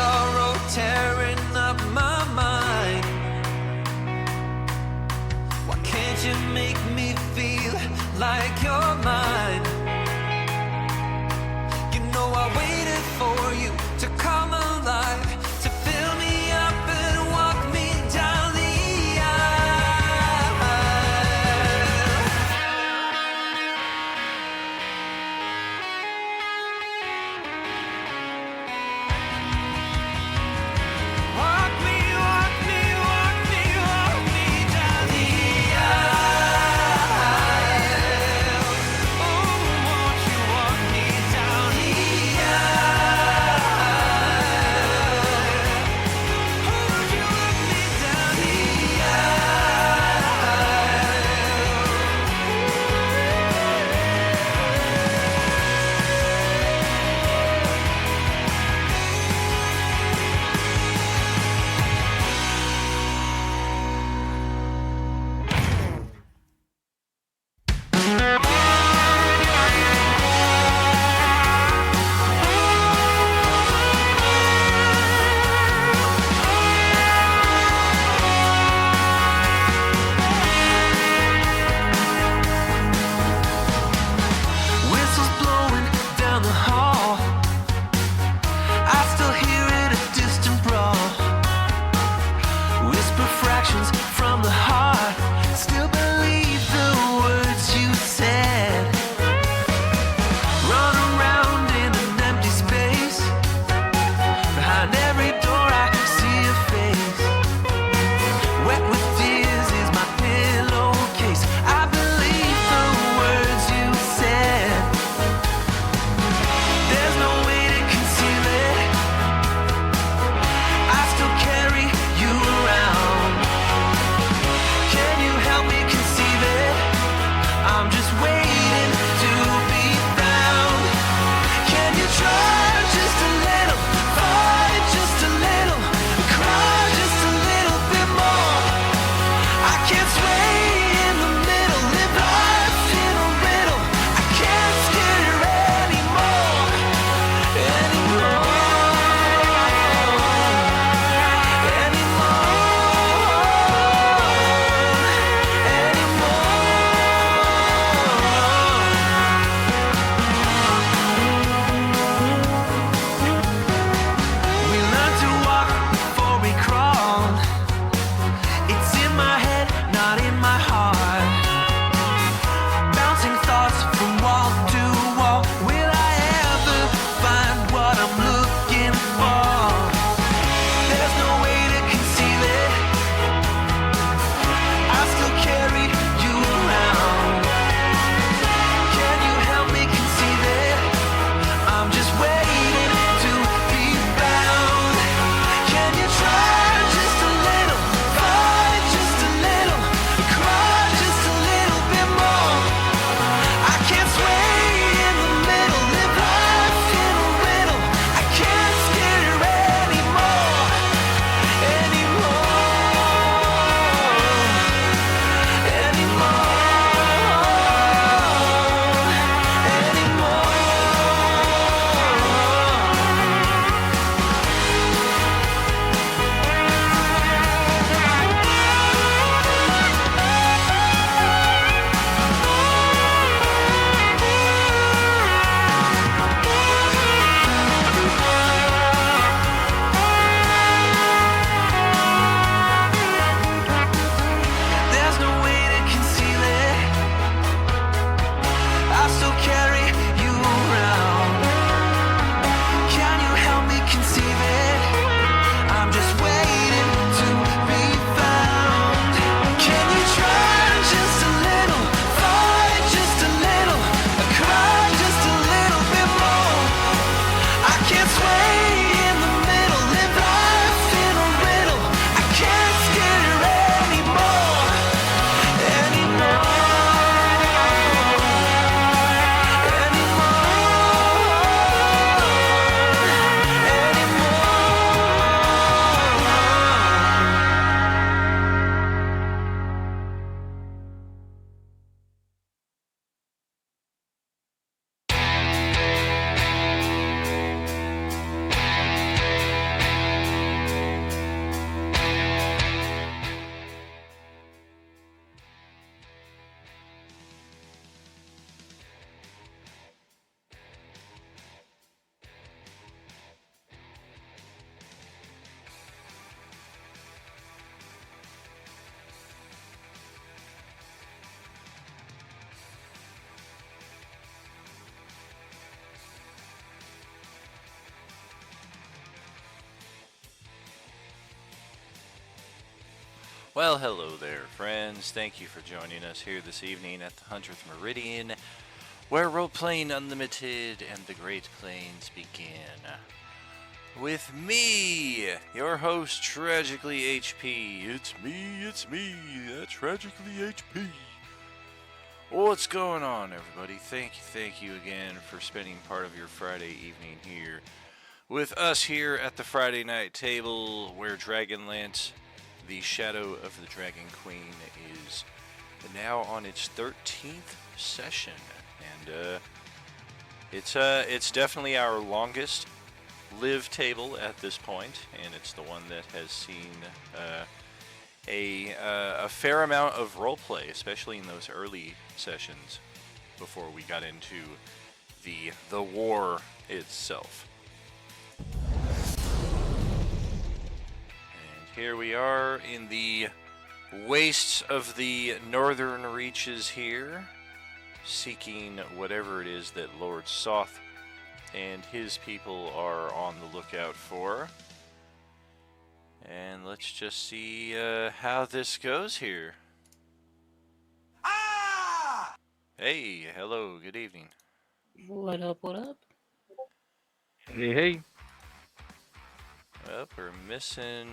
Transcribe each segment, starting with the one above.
sorrow tearing up my mind. Why can't you make me feel like you're mine? You know I waited for you to come alive, to fill me up and walk me down the aisle. Well, hello there, friends. Thank you for joining us here this evening at the 100th Meridian, where Role-Playing Unlimited and the Great Plains begin. With me, your host, Tragically HP. It's me, Tragically HP. What's going on, everybody? Thank you again for spending part of your Friday evening here with us here at the Friday night table, where Dragonlance, the Shadow of the Dragon Queen, is now on its 13th session, and it's definitely our longest live table at this point, and it's the one that has seen a fair amount of roleplay, especially in those early sessions before we got into the war itself. Here we are in the wastes of the northern reaches here, seeking whatever it is that Lord Soth and his people are on the lookout for. And let's just see how this goes here. Ah! Hey, hello, good evening. What up, what up? Hey. Well, we're missing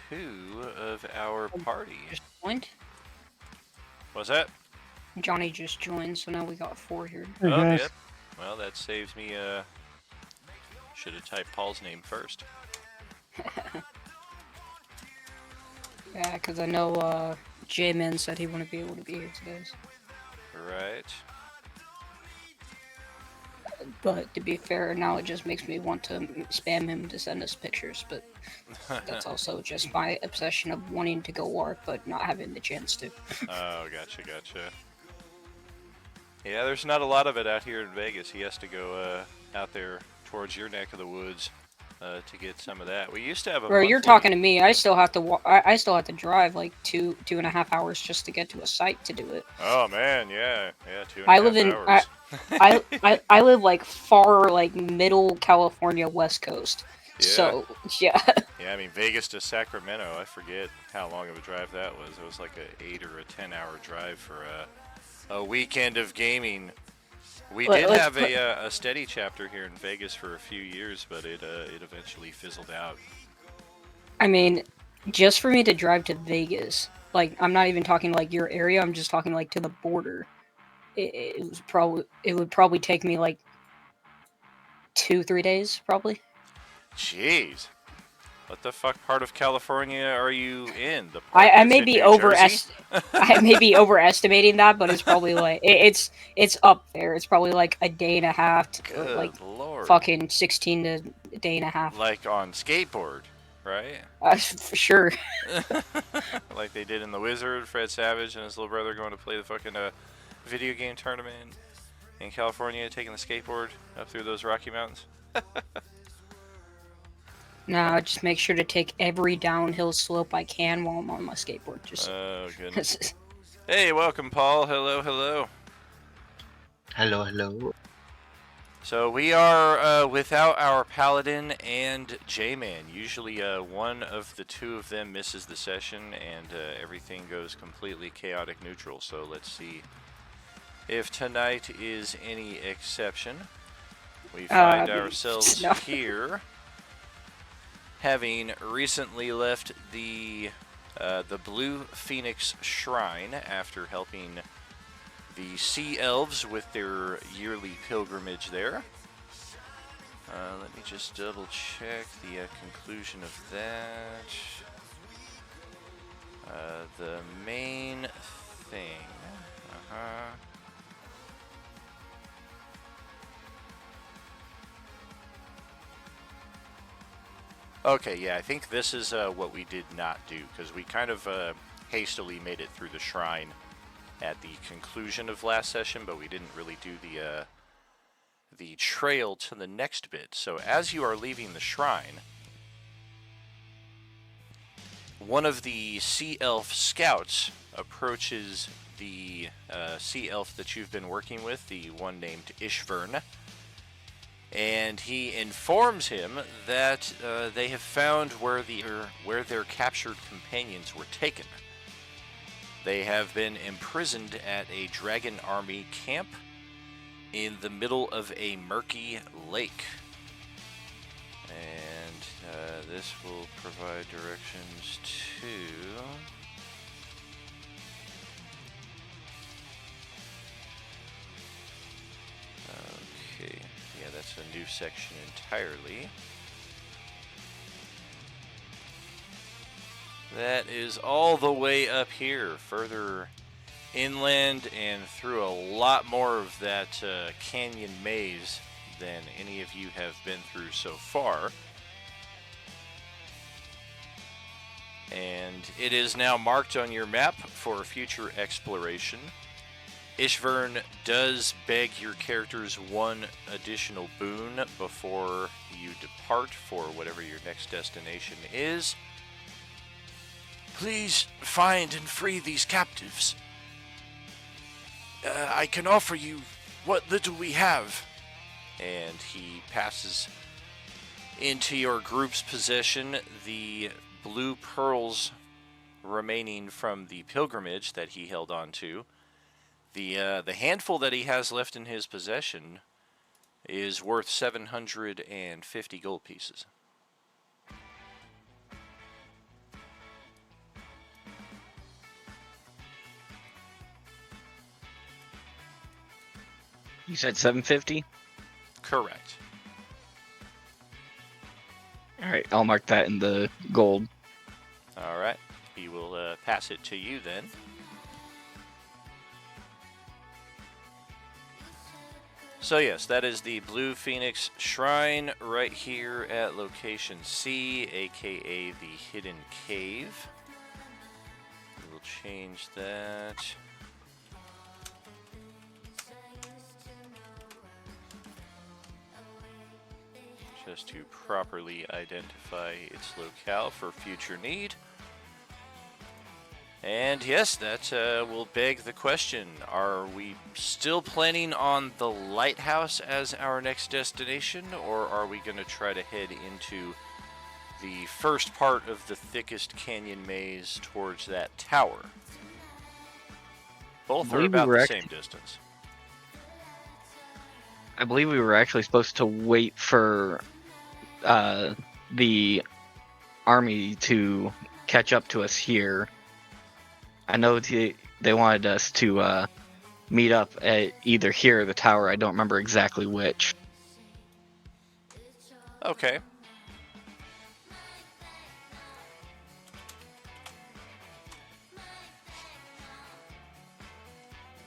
2 of our party. Just joined? What's that? Johnny just joined, so now we got 4 here. Hey, Oh, guys. yep. Well, that saves me, should have typed Paul's name first. Yeah, because I know J-Man said he wouldn't be able to be here today. Right. But to be fair, now it just makes me want to spam him to send us pictures, but that's also just my obsession of wanting to go war, but not having the chance to. Oh, gotcha. Yeah, there's not a lot of it out here in Vegas. He has to go out there towards your neck of the woods to get some of that. We used to have a Bro, you're talking to me. I still have to I still have to drive like 2.5 hours just to get to a site to do it. Oh man, yeah, 2.5 I live in hours. I live like far like middle California, West Coast. Yeah. So yeah. Yeah, I mean Vegas to Sacramento. I forget how long of a drive that was. It was like a 8 or a 10-hour drive for a weekend of gaming. We did have a steady chapter here in Vegas for a few years, but it eventually fizzled out. I mean, just for me to drive to Vegas, like I'm not even talking like your area. I'm just talking like to the border. It would probably take me like 2-3 days, probably. Jeez, what the fuck part of California are you in? The part I that's may in be New Jersey? I may be overestimating that, but it's probably like it's up there. It's probably like a day and a half, to, Good like Lord. fucking 16 to a day and a half. Like on skateboard, right? For sure. Like they did in The Wizard, Fred Savage and his little brother going to play the fucking video game tournament in California, taking the skateboard up through those Rocky Mountains. Now, just make sure to take every downhill slope I can while I'm on my skateboard. Just Oh, goodness. Hey, welcome, Paul. Hello. Hello. So we are without our Paladin and J-Man. Usually one of the two of them misses the session and everything goes completely chaotic neutral. So let's see if tonight is any exception. We find ourselves here, having recently left the Blue Phoenix Shrine after helping the Sea Elves with their yearly pilgrimage there. Let me just double check the conclusion of that. The main thing. Okay, yeah, I think this is what we did not do, because we kind of hastily made it through the shrine at the conclusion of last session, but we didn't really do the trail to the next bit. So as you are leaving the shrine, one of the Sea Elf scouts approaches the Sea Elf that you've been working with, the one named Ishvern, and he informs him that they have found where their captured companions were taken. They have been imprisoned at a dragon army camp in the middle of a murky lake. And this will provide directions to... Okay, yeah, that's a new section entirely. That is all the way up here, further inland and through a lot more of that canyon maze than any of you have been through so far. And it is now marked on your map for future exploration. Ishvern does beg your characters one additional boon before you depart for whatever your next destination is. Please find and free these captives. I can offer you what little we have. And he passes into your group's possession the blue pearls remaining from the pilgrimage that he held on to. The handful that he has left in his possession is worth 750 gold pieces. You said 750? Correct. Alright, I'll mark that in the gold. All right. He will pass it to you then. So yes, that is the Blue Phoenix Shrine right here at location C, aka the Hidden Cave. We'll change that. Just to properly identify its locale for future need. And yes, that will beg the question, are we still planning on the lighthouse as our next destination, or are we going to try to head into the first part of the thickest canyon maze towards that tower? Both are about the same distance. I believe we were actually supposed to wait for the army to catch up to us here. I know they wanted us to meet up at either here or the tower. I don't remember exactly which. Okay.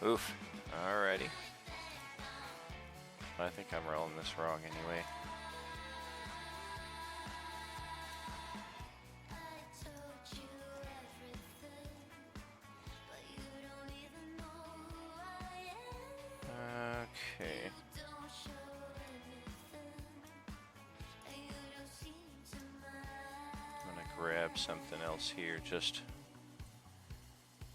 Oof. Alrighty. I think I'm rolling this wrong anyway. Okay. I'm gonna grab something else here just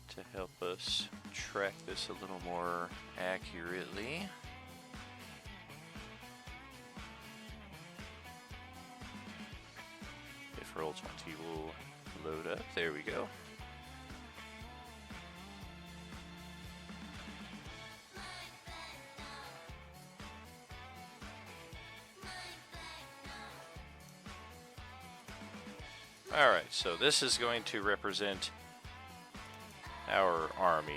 to help us track this a little more accurately. If Roll20 will load up, there we go. Alright, so this is going to represent our army.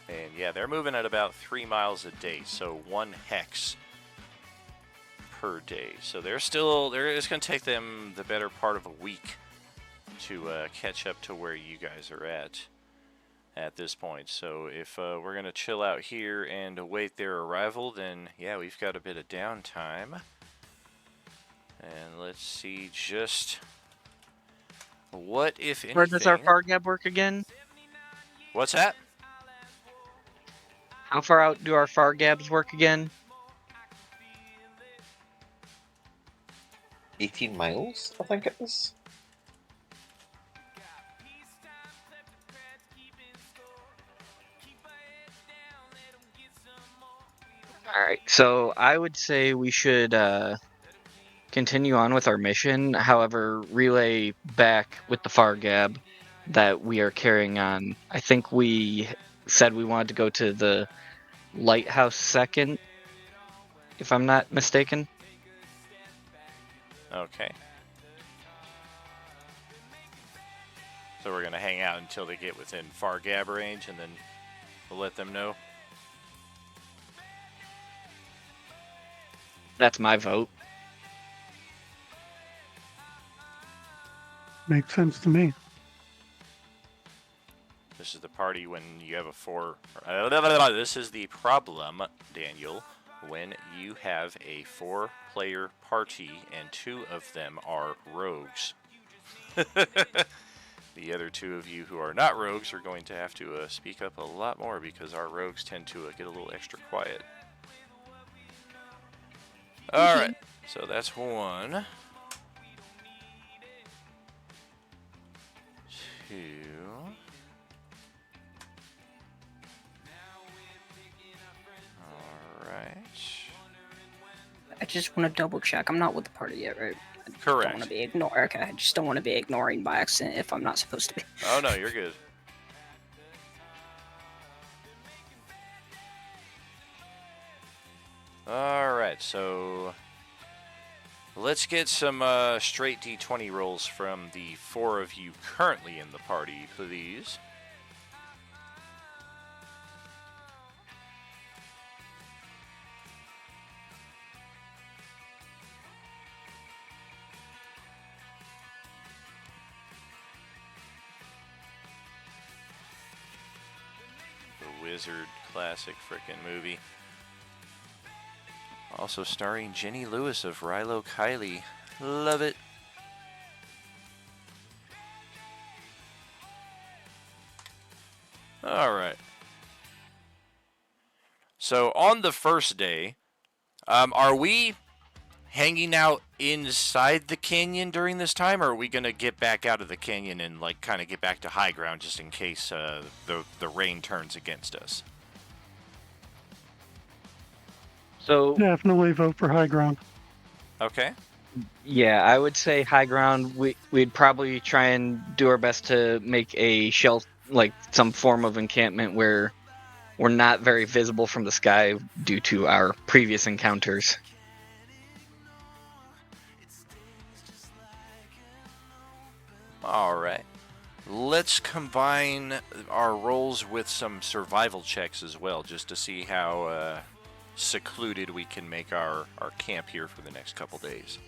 And yeah, they're moving at about 3 miles a day, so 1 hex per day. So it's going to take them the better part of a week to catch up to where you guys are at this point. So if we're going to chill out here and await their arrival, then yeah, we've got a bit of downtime. And let's see just what, if anything... Where does our far gap work again? What's that? How far out do our far gabs work again? 18 miles, I think it is. All right, so I would say we should continue on with our mission. However, relay back with the Fargab that we are carrying on. I think we said we wanted to go to the lighthouse second, if I'm not mistaken. Okay. So we're going to hang out until they get within Fargab range, and then we'll let them know. That's my vote. Makes sense to me. This is the party when you have a four. This is the problem, Daniel, when you have a 4-player party and 2 of them are rogues. The other 2 of you who are not rogues are going to have to speak up a lot more because our rogues tend to get a little extra quiet. All right, so that's 1. 2. Alright. I just want to double check. I'm not with the party yet, right? I don't Correct. want to be ignored. Okay, I just don't want to be ignoring by accident if I'm not supposed to be. Oh no, you're good. Alright, so let's get some straight D20 rolls from the 4 of you currently in the party, please. The Wizard classic frickin' movie. Also starring Jenny Lewis of Rilo Kiley. Love it. Alright. So on the first day, are we hanging out inside the canyon during this time, or are we going to get back out of the canyon and like kind of get back to high ground just in case the rain turns against us? So Definitely vote for high ground. Okay. yeah, I would say high ground. We'd probably try and do our best to make a shelter, like some form of encampment where we're not very visible from the sky due to our previous encounters. All right. Let's combine our rolls with some survival checks as well, just to see how secluded we can make our camp here for the next couple days.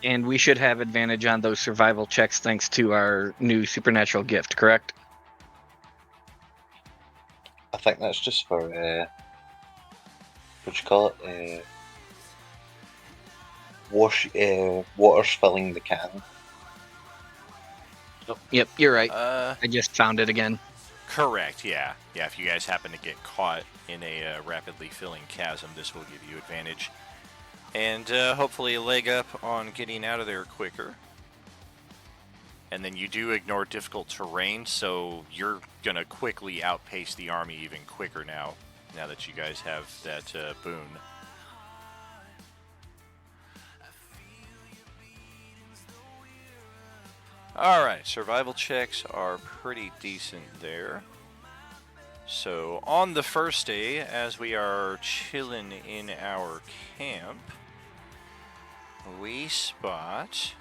And we should have advantage on those survival checks thanks to our new supernatural gift, correct? I think that's just for, what you call it? Water's filling the can. Yep, you're right. Uh, I just found it again. Correct, yeah. Yeah, if you guys happen to get caught in a rapidly filling chasm, this will give you advantage. And hopefully a leg up on getting out of there quicker. And then you do ignore difficult terrain, so you're going to quickly outpace the army even quicker now that you guys have that boon. Alright, survival checks are pretty decent there. So, on the first day, as we are chilling in our camp, we spot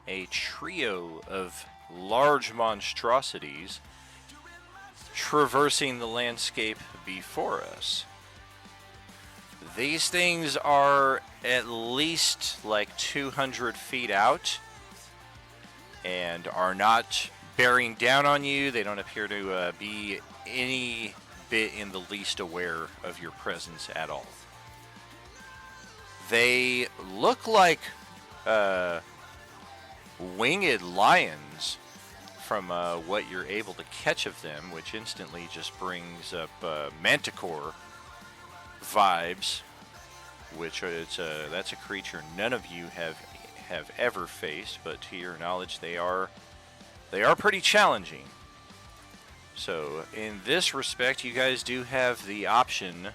a trio of large monstrosities traversing the landscape before us. These things are at least like 200 feet out and are not bearing down on you. They don't appear to be any bit in the least aware of your presence at all. They look like winged lions from what you're able to catch of them, which instantly just brings up Manticore vibes, which that's a creature none of you have ever faced, but to your knowledge, they are pretty challenging. So in this respect, you guys do have the option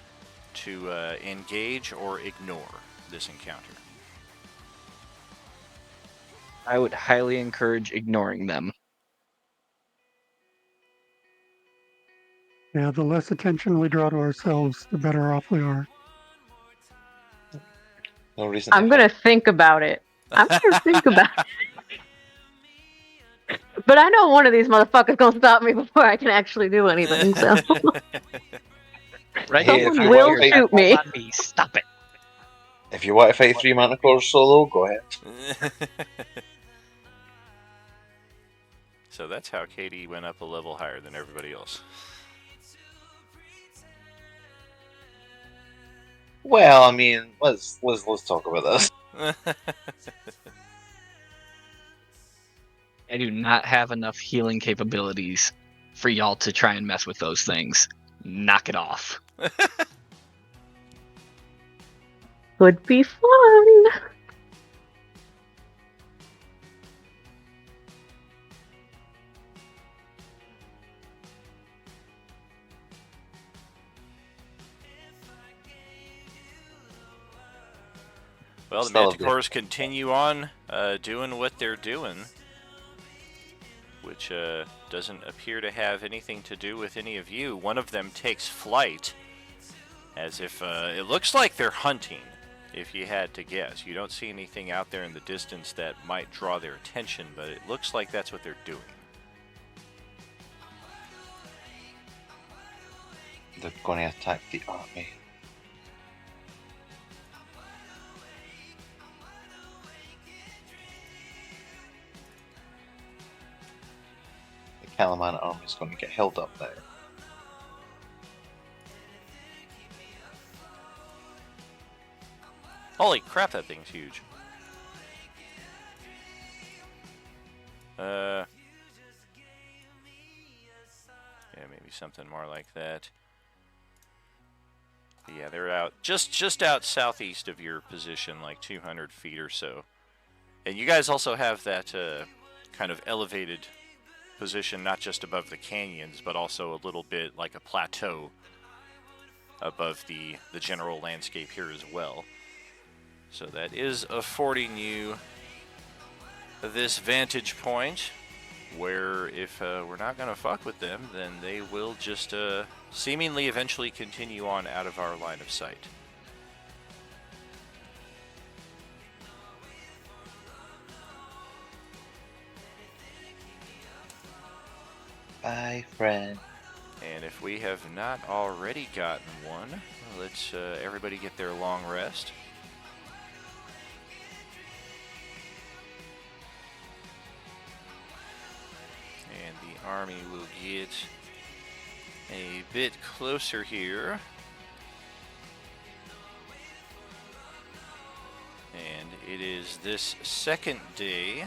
to engage or ignore this encounter. I would highly encourage ignoring them. Yeah, the less attention we draw to ourselves, the better off we are. No reason. I'm gonna think about it. I'm gonna think about it. But I know one of these motherfuckers gonna stop me before I can actually do anything. So Right? Hey, someone if you will want to fight, shoot me. On me. Stop it. if you want to fight 3 Manticores solo, go ahead. So that's how Katie went up a level higher than everybody else. Well, I mean, let's talk about this. I do not have enough healing capabilities for y'all to try and mess with those things. Knock it off. Would be fun. Well, the Still a bit. Manticores continue on doing what they're doing, which doesn't appear to have anything to do with any of you. One of them takes flight, as if it looks like they're hunting, if you had to guess. You don't see anything out there in the distance that might draw their attention, but it looks like that's what they're doing. They're going to attack the army. The Calaman army is going to get held up now. Holy crap, that thing's huge. Yeah, maybe something more like that. Yeah, they're out just out southeast of your position, like 200 feet or so. And you guys also have that kind of elevated position, not just above the canyons, but also a little bit like a plateau above the general landscape here as well. So that is affording you this vantage point where if we're not going to fuck with them, then they will just seemingly eventually continue on out of our line of sight. Bye, friend. And if we have not already gotten one, let's everybody get their long rest. And the army will get a bit closer here. And it is this second day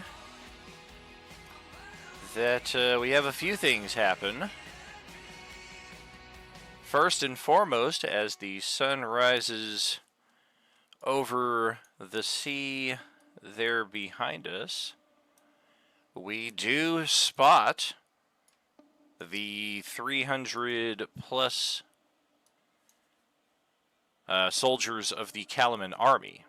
that we have a few things happen. First and foremost, as the sun rises over the sea there behind us, we do spot the 300 plus soldiers of the Calaman army.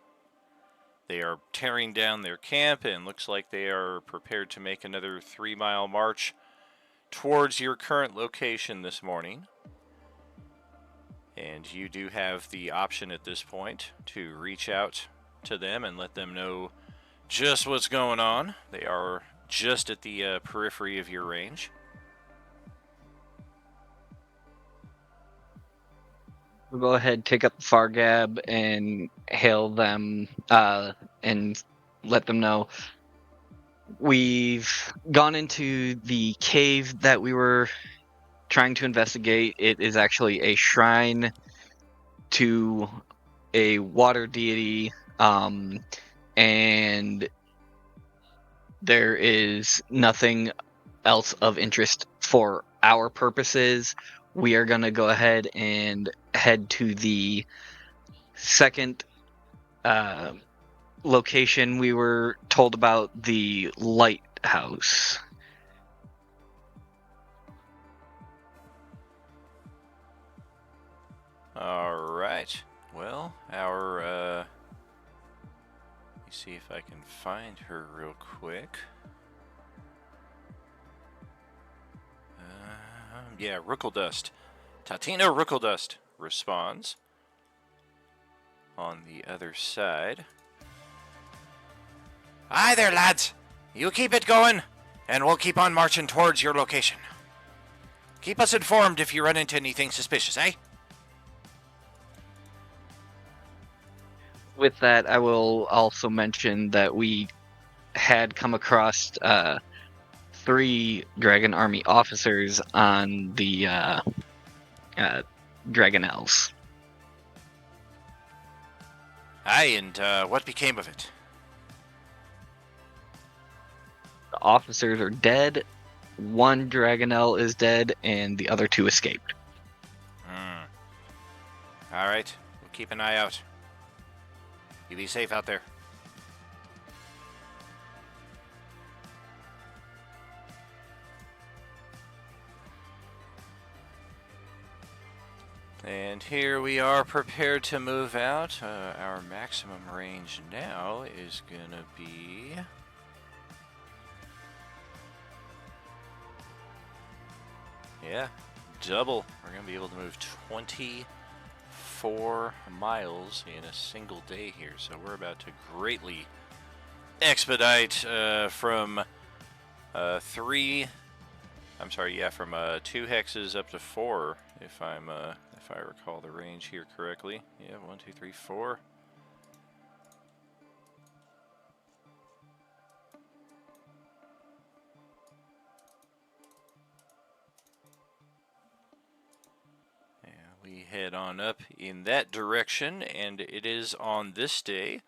They are tearing down their camp and looks like they are prepared to make another 3-mile march towards your current location this morning. And you do have the option at this point to reach out to them and let them know just what's going on. They are just at the periphery of your range. We'll go ahead, take up the far gab, and hail them, and let them know. We've gone into the cave that we were trying to investigate. It is actually a shrine to a water deity, and there is nothing else of interest for our purposes, we are going to go ahead and head to the second location we were told about, the lighthouse. All right. Well, let me see if I can find her real quick. Yeah, Rookeldust. Tatina Rookeldust responds on the other side. Hi there, lads. You keep it going, and we'll keep on marching towards your location. Keep us informed if you run into anything suspicious, eh? With that, I will also mention that we had come across 3 Dragon Army officers on the Dragonlance. Aye, and what became of it? The officers are dead. 1 Dragonel is dead, and the other 2 escaped. All right, we'll keep an eye out. You be safe out there. And here we are prepared to move out. Our maximum range now is gonna be... yeah, double. We're gonna be able to move 24 miles in a single day here. So we're about to greatly expedite from 2 hexes up to 4, if I recall the range here correctly. Yeah, 1, 2, 3, 4. Yeah, we head on up in that direction, and it is on this day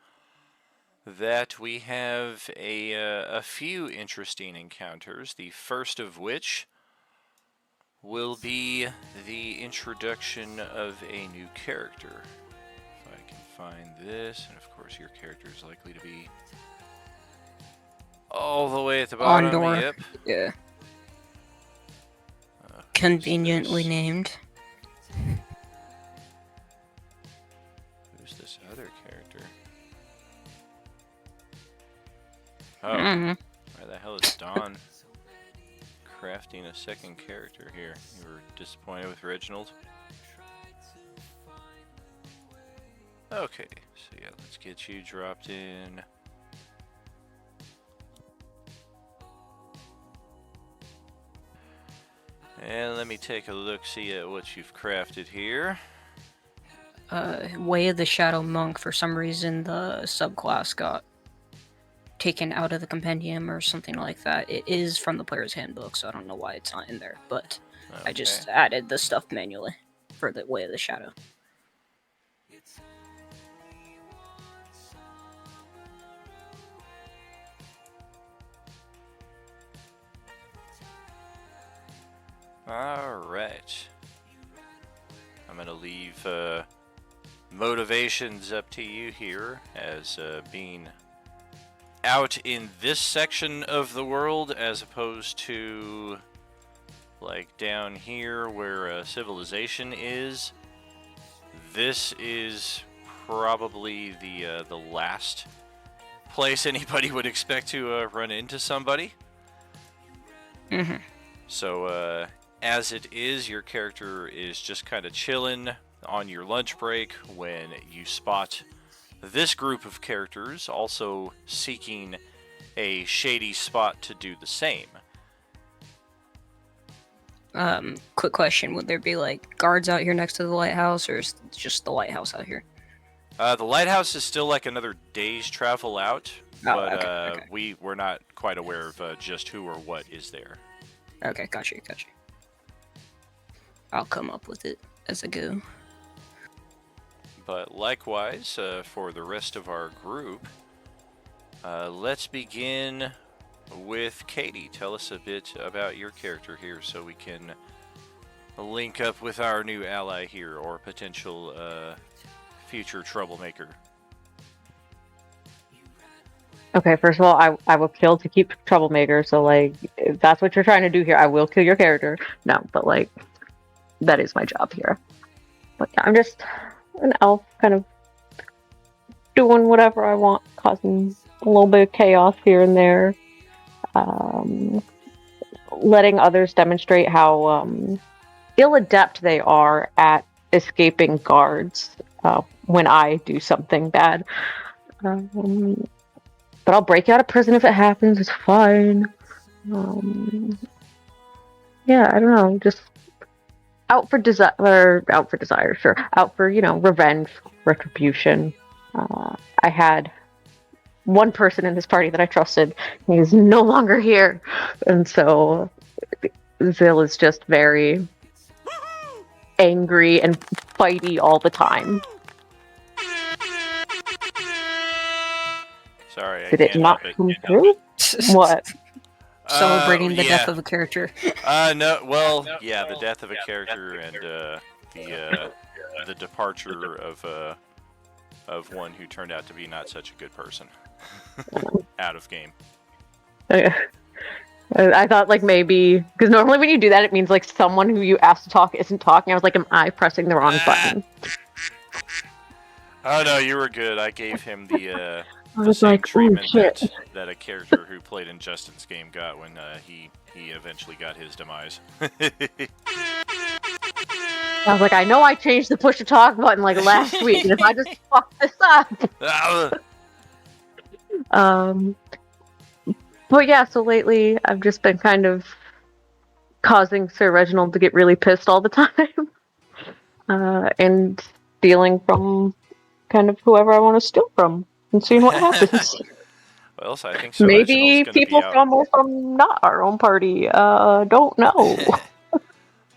that we have a few interesting encounters, the first of which will be the introduction of a new character. If I can find this, and of course your character is likely to be all the way at the bottom. Ondor. Yep. Yeah. Who's Conveniently this? named. Who's this other character? Oh, Mhm. where the hell is Dawn? Crafting a second character here. You were disappointed with Reginald? Okay, so yeah, let's get you dropped in. And let me take a look-see at what you've crafted here. Way of the Shadow Monk, for some reason the subclass got taken out of the compendium or something like that. It is from the player's handbook, so I don't know why it's not in there, but I just added the stuff manually for the Way of the Shadow. Alright. I'm gonna leave motivations up to you here, as being out in this section of the world as opposed to like down here where civilization is. This is probably the last place anybody would expect to run into somebody. Mhm. So as it is, your character is just kind of chilling on your lunch break when you spot this group of characters also seeking a shady spot to do the same. Quick question: would there be like guards out here next to the lighthouse, or is it just the lighthouse out here? The lighthouse is still like another day's travel out, but okay. we're not quite aware of just who or what is there. Okay, gotcha. I'll come up with it as I go. But likewise, for the rest of our group, let's begin with Katie. Tell us a bit about your character here so we can link up with our new ally here or potential future troublemaker. Okay, first of all, I will kill to keep troublemaker. So like, if that's what you're trying to do here, I will kill your character. No, but like, that is my job here. But yeah, I'm just an elf, kind of doing whatever I want, causing a little bit of chaos here and there. Letting others demonstrate how ill-adept they are at escaping guards when I do something bad. But I'll break you out of prison if it happens. It's fine. Yeah, I don't know. Just out for desire, sure. Out for revenge, retribution. I had one person in this party that I trusted. He's no longer here, and so Zill is just very angry and fighty all the time. Sorry, I Did it can't not help it. come through? What? Celebrating the yeah. death of a character. No. Well, yeah, the death of a character and the departure of one who turned out to be not such a good person. Out of game. I thought like maybe because normally when you do that, it means like someone who you asked to talk isn't talking. I was like, am I pressing the wrong button? Oh no, you were good. I gave him the I was same like, oh treatment shit. that a character who played in Justin's game got when he eventually got his demise. I was like, I know I changed the push to talk button like last week, and if I just fuck this up. But yeah, so lately I've just been kind of causing Sir Reginald to get really pissed all the time. And stealing from kind of whoever I want to steal from and seeing what happens. Well, so I think so. Maybe Reginald's people gonna be out. from not our own party. Don't know.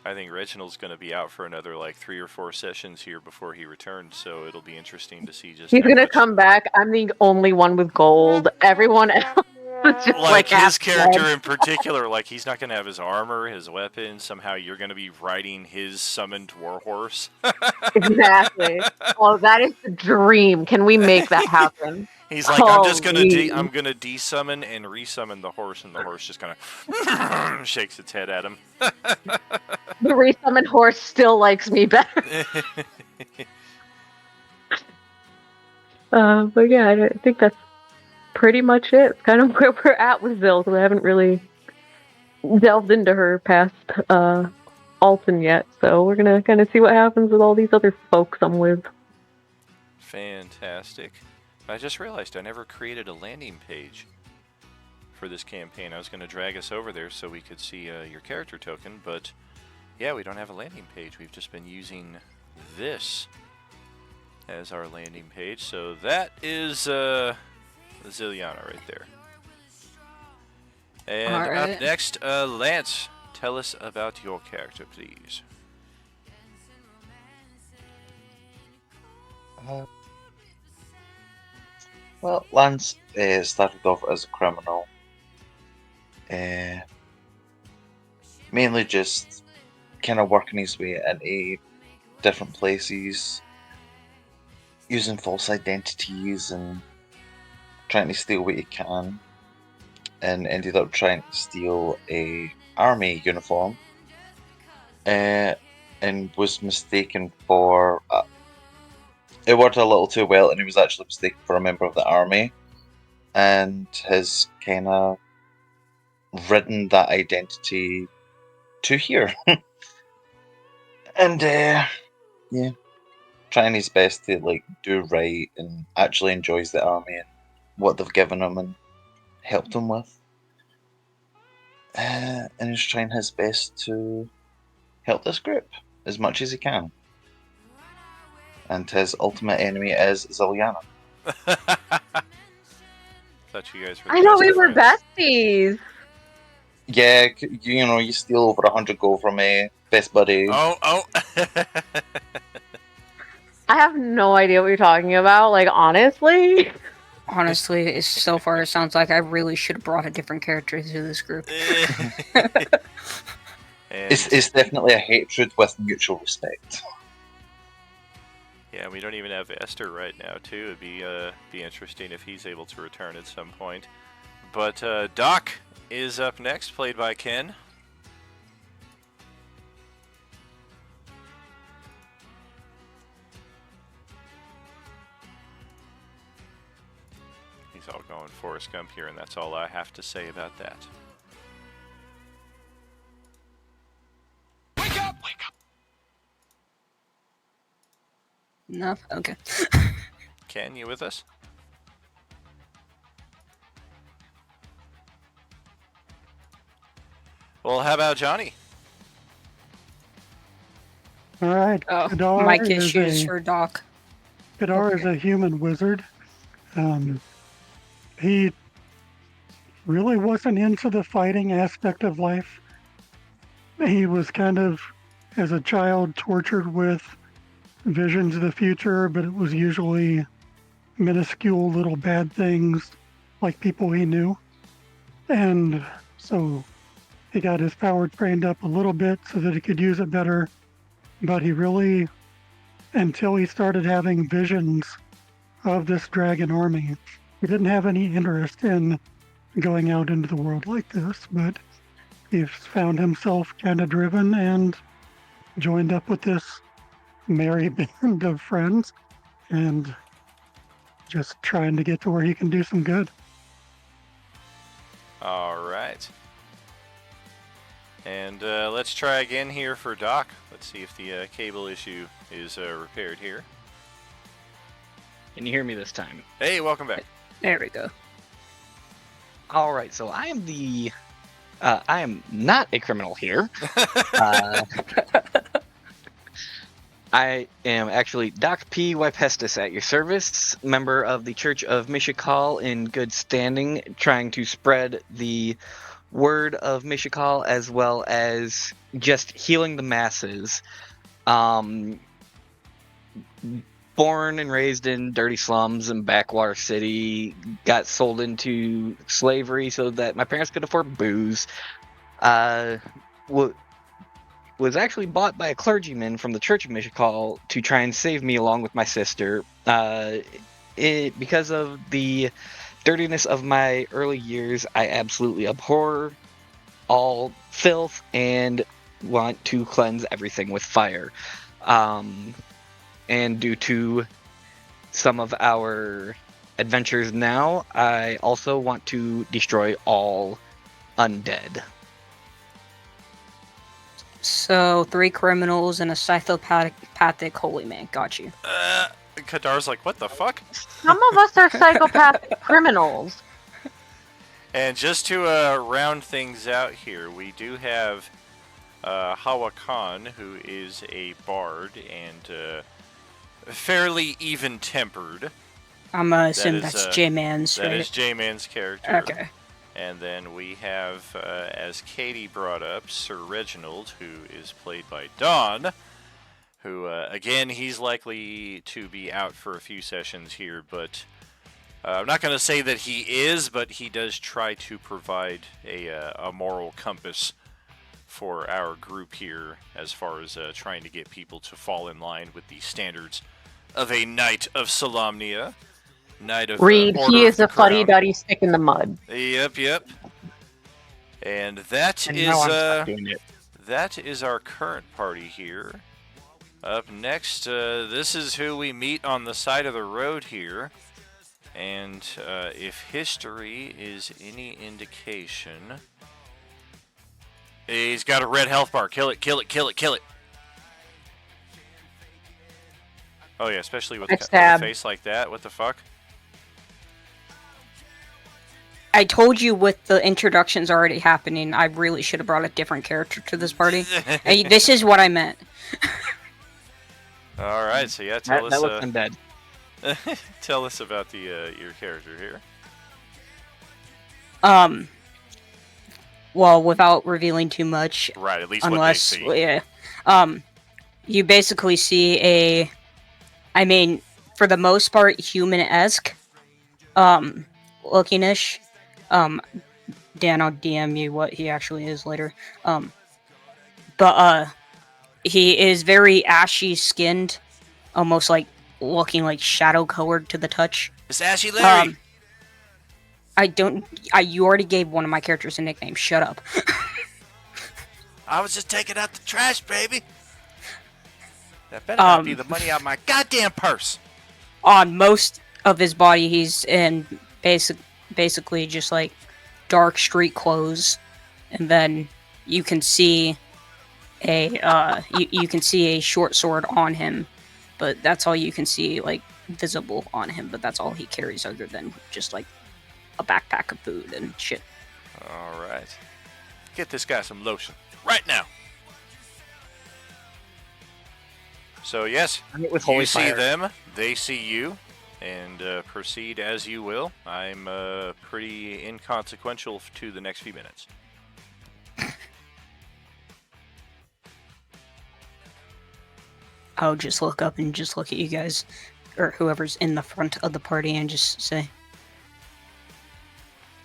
I think Reginald's going to be out for another like 3 or 4 sessions here before he returns, so it'll be interesting to see just He's how gonna much... come back. I'm the only one with gold. Everyone else is just like his half character dead. in particular, like he's not going to have his armor, his weapons. Somehow you're going to be riding his summoned warhorse. Exactly. Well, that is the dream. Can we make that happen? He's like, I'm just gonna Holy. I'm gonna desummon and resummon the horse, and the horse just kind of shakes its head at him. The resummoned horse still likes me better. But yeah, I think that's pretty much it. It's kind of where we're at with Zill, because I haven't really delved into her past Alton yet. So we're gonna kind of see what happens with all these other folks I'm with. Fantastic. I just realized I never created a landing page for this campaign. I was going to drag us over there so we could see your character token, but yeah, we don't have a landing page. We've just been using this as our landing page. So that is Zilliana right there. And All right. up next, Lance, tell us about your character, please. Well, Lance started off as a criminal. Mainly just kind of working his way into different places, using false identities and trying to steal what he can, and ended up trying to steal a army uniform, and was mistaken for... it worked a little too well, and he was actually mistaken for a member of the army, and has kind of ridden that identity to here. And yeah, trying his best to like do right, and actually enjoys the army and what they've given him and helped him with, and he's trying his best to help this group as much as he can. And his ultimate enemy is Zilliana. Thought you guys were. I know we best were friends. besties. Yeah, you steal over 100 gold from a best buddy. Oh. I have no idea what you're talking about. Like honestly, Honestly, so far it sounds like I really should have brought a different character to this group. And It's definitely a hatred with mutual respect. yeah, we don't even have Esther right now, too. It'd be interesting if he's able to return at some point. But Doc is up next, played by Ken. He's all going Forrest Gump here, and that's all I have to say about that. Wake up! No? Okay. Ken, you with us? Well, how about Johnny? All right. Oh, Kadar mic is issues a- for Doc. Kadar is a human wizard. He really wasn't into the fighting aspect of life. He was kind of, as a child, tortured with visions of the future, but it was usually minuscule little bad things like people he knew. And so he got his power trained up a little bit so that he could use it better. But he really, until he started having visions of this dragon army, he didn't have any interest in going out into the world like this. But he's found himself kind of driven and joined up with this merry band of friends and just trying to get to where he can do some good. All right. And let's try again here for Doc. Let's see if the cable issue is repaired here. Can you hear me this time? Hey, welcome back. There we go. All right, so I am not a criminal here. I am actually Doc P. Wypestis at your service, member of the Church of Mishakal in good standing, trying to spread the word of Mishakal as well as just healing the masses. Born and raised in dirty slums in Backwater City, got sold into slavery so that my parents could afford booze. Was actually bought by a clergyman from the Church of Mishakal to try and save me along with my sister. Because of the dirtiness of my early years, I absolutely abhor all filth and want to cleanse everything with fire. And due to some of our adventures now, I also want to destroy all undead. So, 3 criminals and a psychopathic holy man. Got you. Kadar's like, what the fuck? Some of us are psychopathic criminals. And just to round things out here, we do have Hawa Khan, who is a bard and fairly even-tempered. I'm gonna assume is, that's J-Man's, That right? is J-Man's character. Okay. And then we have, as Katie brought up, Sir Reginald, who is played by Don, who, again, he's likely to be out for a few sessions here, but I'm not going to say that he is, but he does try to provide a moral compass for our group here as far as trying to get people to fall in line with the standards of a Knight of Solamnia. Knight of Reed, Order he of is the a fuddy Crown. duddy stick in the mud. Yep. And that And is now I'm stuck doing it. that is our current party here. Up next, this is who we meet on the side of the road here. And if history is any indication, he's got a red health bar. Kill it. Oh yeah, especially with a Backstab. face like that. What the fuck? I told you with the introductions already happening, I really should have brought a different character to this party. Hey, this is what I meant. All right, so yeah, tell That looks us. undead. Tell us about the your character here. Well, without revealing too much, Right, at least unless, what they see. yeah, you basically see I mean, for the most part, human-esque, um, looking-ish. Um, Dan, I'll DM you what he actually is later. But he is very ashy skinned, almost like looking like shadow colored to the touch. It's Ashy Larry. I don't. You already gave one of my characters a nickname. Shut up. I was just taking out the trash, baby. That better not be the money out of my goddamn purse. On most of his body, he's in basically just like dark street clothes, and then you can see you can see a short sword on him, but that's all you can see like visible on him. But that's all he carries, other than just like a backpack of food and shit. All right. Get this guy some lotion right now. So yes, With you holy see fire. them, they see you, and proceed as you will. I'm pretty inconsequential to the next few minutes. I'll just look up and just look at you guys, or whoever's in the front of the party, and just say,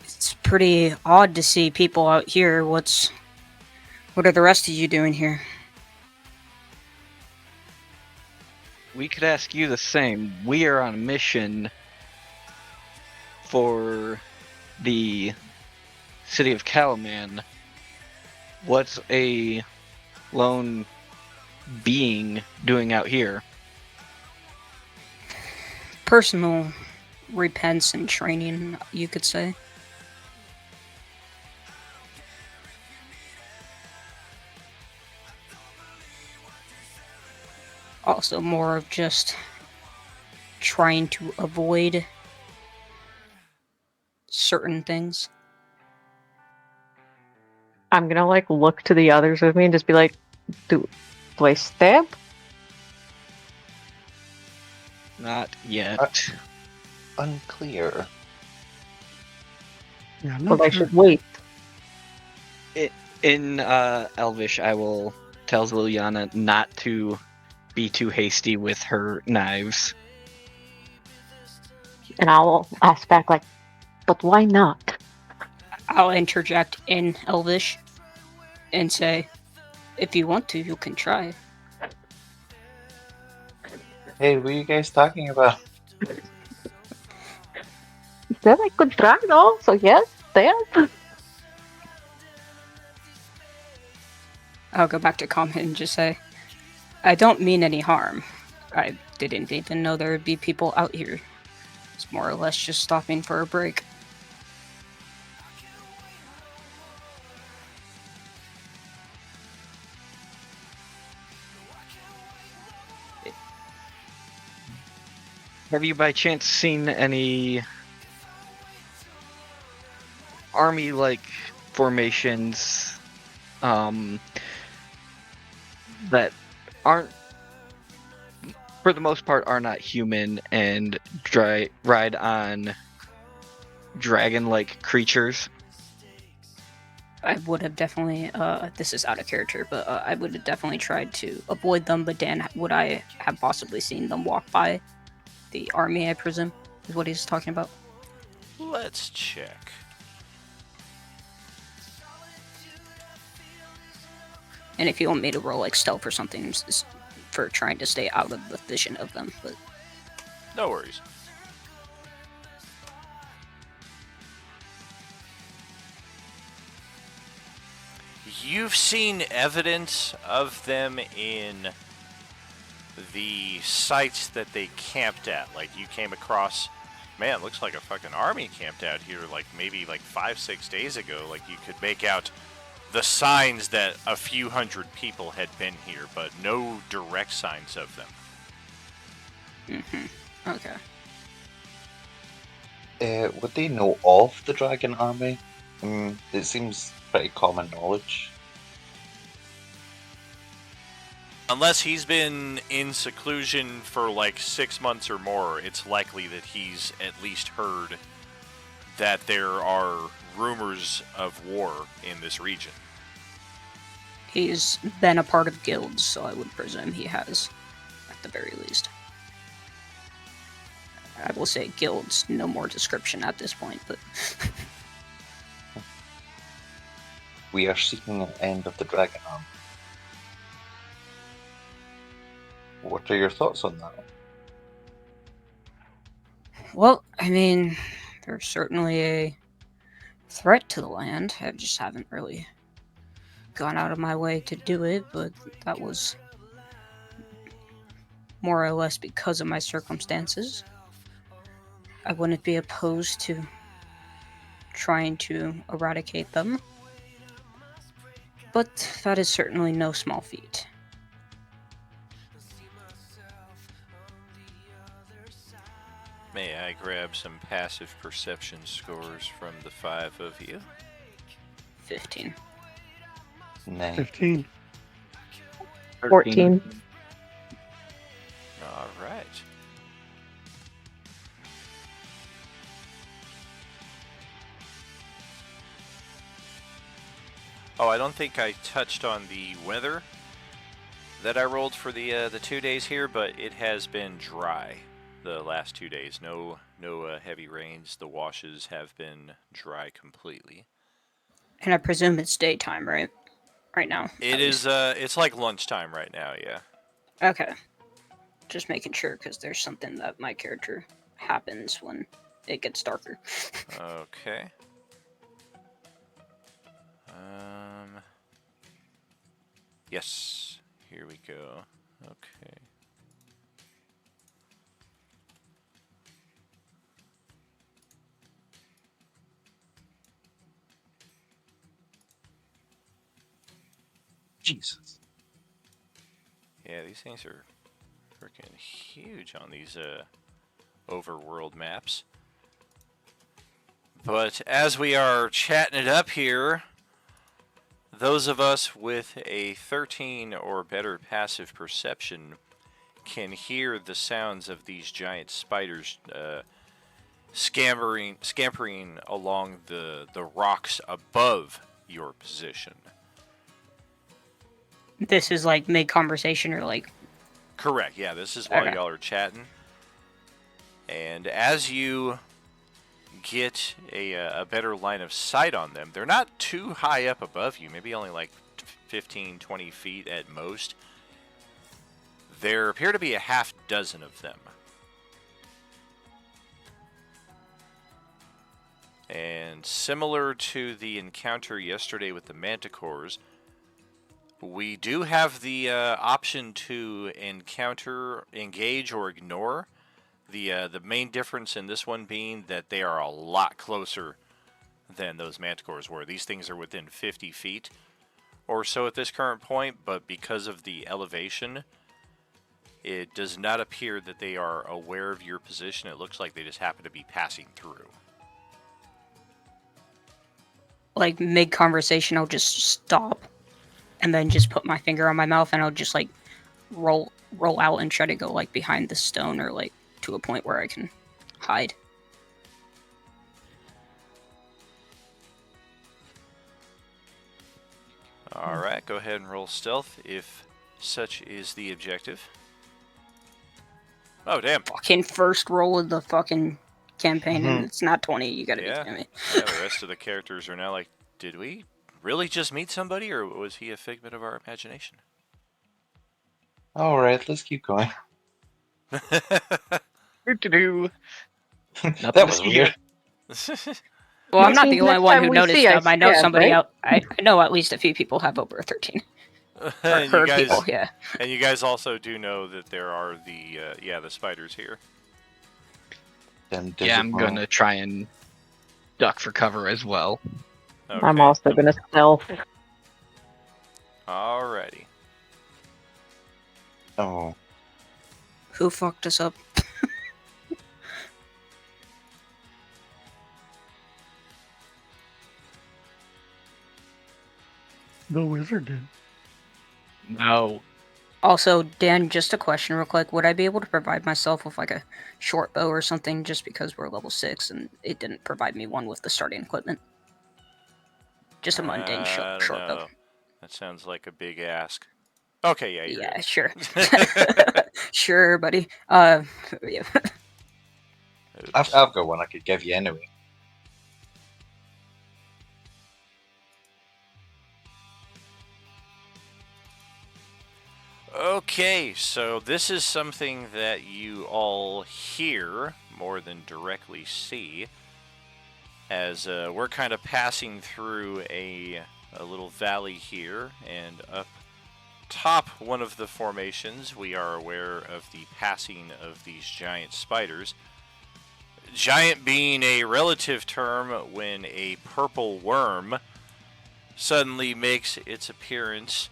"It's pretty odd to see people out here. What are the rest of you doing here?" We could ask you the same. We are on a mission for the city of Calaman. What's a lone being doing out here? Personal repents and training, you could say. Also more of just trying to avoid certain things. I'm gonna like look to the others with me and just be like, do I stab? Not yet. Unclear. Yeah, Or not I sure. should wait? In Elvish, I will tell Liliana not to be too hasty with her knives. And I'll ask back like, but why not? I'll interject in Elvish and say, if you want to, you can try. Hey, what are you guys talking about? He said I could try though, so yes, there. I'll go back to comment and just say, I don't mean any harm. I didn't even know there would be people out here. It's more or less just stopping for a break. Have you by chance seen any army-like formations that aren't, for the most part, are not human and ride on dragon-like creatures? I would have definitely, this is out of character, but I would have definitely tried to avoid them. But Dan, would I have possibly seen them walk by the army, I presume, is what he's talking about? Let's check. And if you want me to roll like stealth or something for trying to stay out of the vision of them, but No worries. You've seen evidence of them in the sites that they camped at. Like, you came across, man, it looks like a fucking army camped out here, like, maybe like 5-6 days ago. Like, you could make out the signs that a few hundred people had been here, but no direct signs of them. okay. Would they know of the dragon army? It seems pretty common knowledge. Unless he's been in seclusion for like 6 months or more, it's likely that he's at least heard that there are rumors of war in this region. He's been a part of guilds, so I would presume he has, at the very least. I will say guilds, no more description at this point, but We are seeking an end of the dragon army. What are your thoughts on that? well, I mean, there's certainly a threat to the land. I just haven't really gone out of my way to do it, but that was more or less because of my circumstances. I wouldn't be opposed to trying to eradicate them, but that is certainly no small feat. May I grab some passive perception scores from the 5 of you? 15. 9. 15. 14. All right. Oh, I don't think I touched on the weather that I rolled for the 2 days here, but it has been dry the last 2 days. No heavy rains. The washes have been dry completely. And I presume it's daytime, right? Right now. It at is. least. It's like lunchtime right now. Yeah. Okay. Just making sure, because there's something that my character happens when it gets darker. Okay. Yes. Here we go. Okay. Jesus. Yeah, these things are freaking huge on these overworld maps. But as we are chatting it up here, those of us with a 13 or better passive perception can hear the sounds of these giant spiders scampering along the rocks above your position. This is like mid-conversation or like... Correct, yeah, this is while Okay. y'all are chatting. And as you get a better line of sight on them, they're not too high up above you, maybe only like 15, 20 feet at most. There appear to be a half dozen of them. And similar to the encounter yesterday with the manticores, we do have the option to engage, or ignore. The main difference in this one being that they are a lot closer than those manticores were. These things are within 50 feet or so at this current point, but because of the elevation, it does not appear that they are aware of your position. It looks like they just happen to be passing through. Like mid-conversation, I'll just stop and then just put my finger on my mouth and I'll just like roll out and try to go like behind the stone or like to a point where I can hide. Alright, go ahead and roll stealth if such is the objective. Oh, damn. Fucking first roll of the fucking campaign and it's not 20, you gotta Yeah. be kidding me. Yeah, the rest of the characters are now like, did we really just meet somebody, or was he a figment of our imagination? Alright, let's keep going. Do-do-do. That was weird. Well, I'm Which not the means only next one time who we noticed see, I them. I know stab, somebody right? out. I know at least a few people have over a 13. Or and heard you guys, people, yeah. and you guys also do know that there are the spiders here. Them Yeah, I'm digital- gonna try and duck for cover as well. Okay. I'm also gonna stealth. Alrighty. Oh, Who fucked us up? The wizard did. No. Also, Dan, just a question real quick. Would I be able to provide myself with like a short bow or something just because we're level 6 and it didn't provide me one with the starting equipment? Just a mundane I short don't bow. know. That sounds like a big ask. Okay, yeah, you're Yeah, good. sure. Sure, buddy. Yeah. I've, Oops. I've got one I could give you anyway. Okay, so this is something that you all hear more than directly see, as we're kind of passing through a little valley here, and up top one of the formations, we are aware of the passing of these giant spiders. Giant being a relative term when a purple worm suddenly makes its appearance.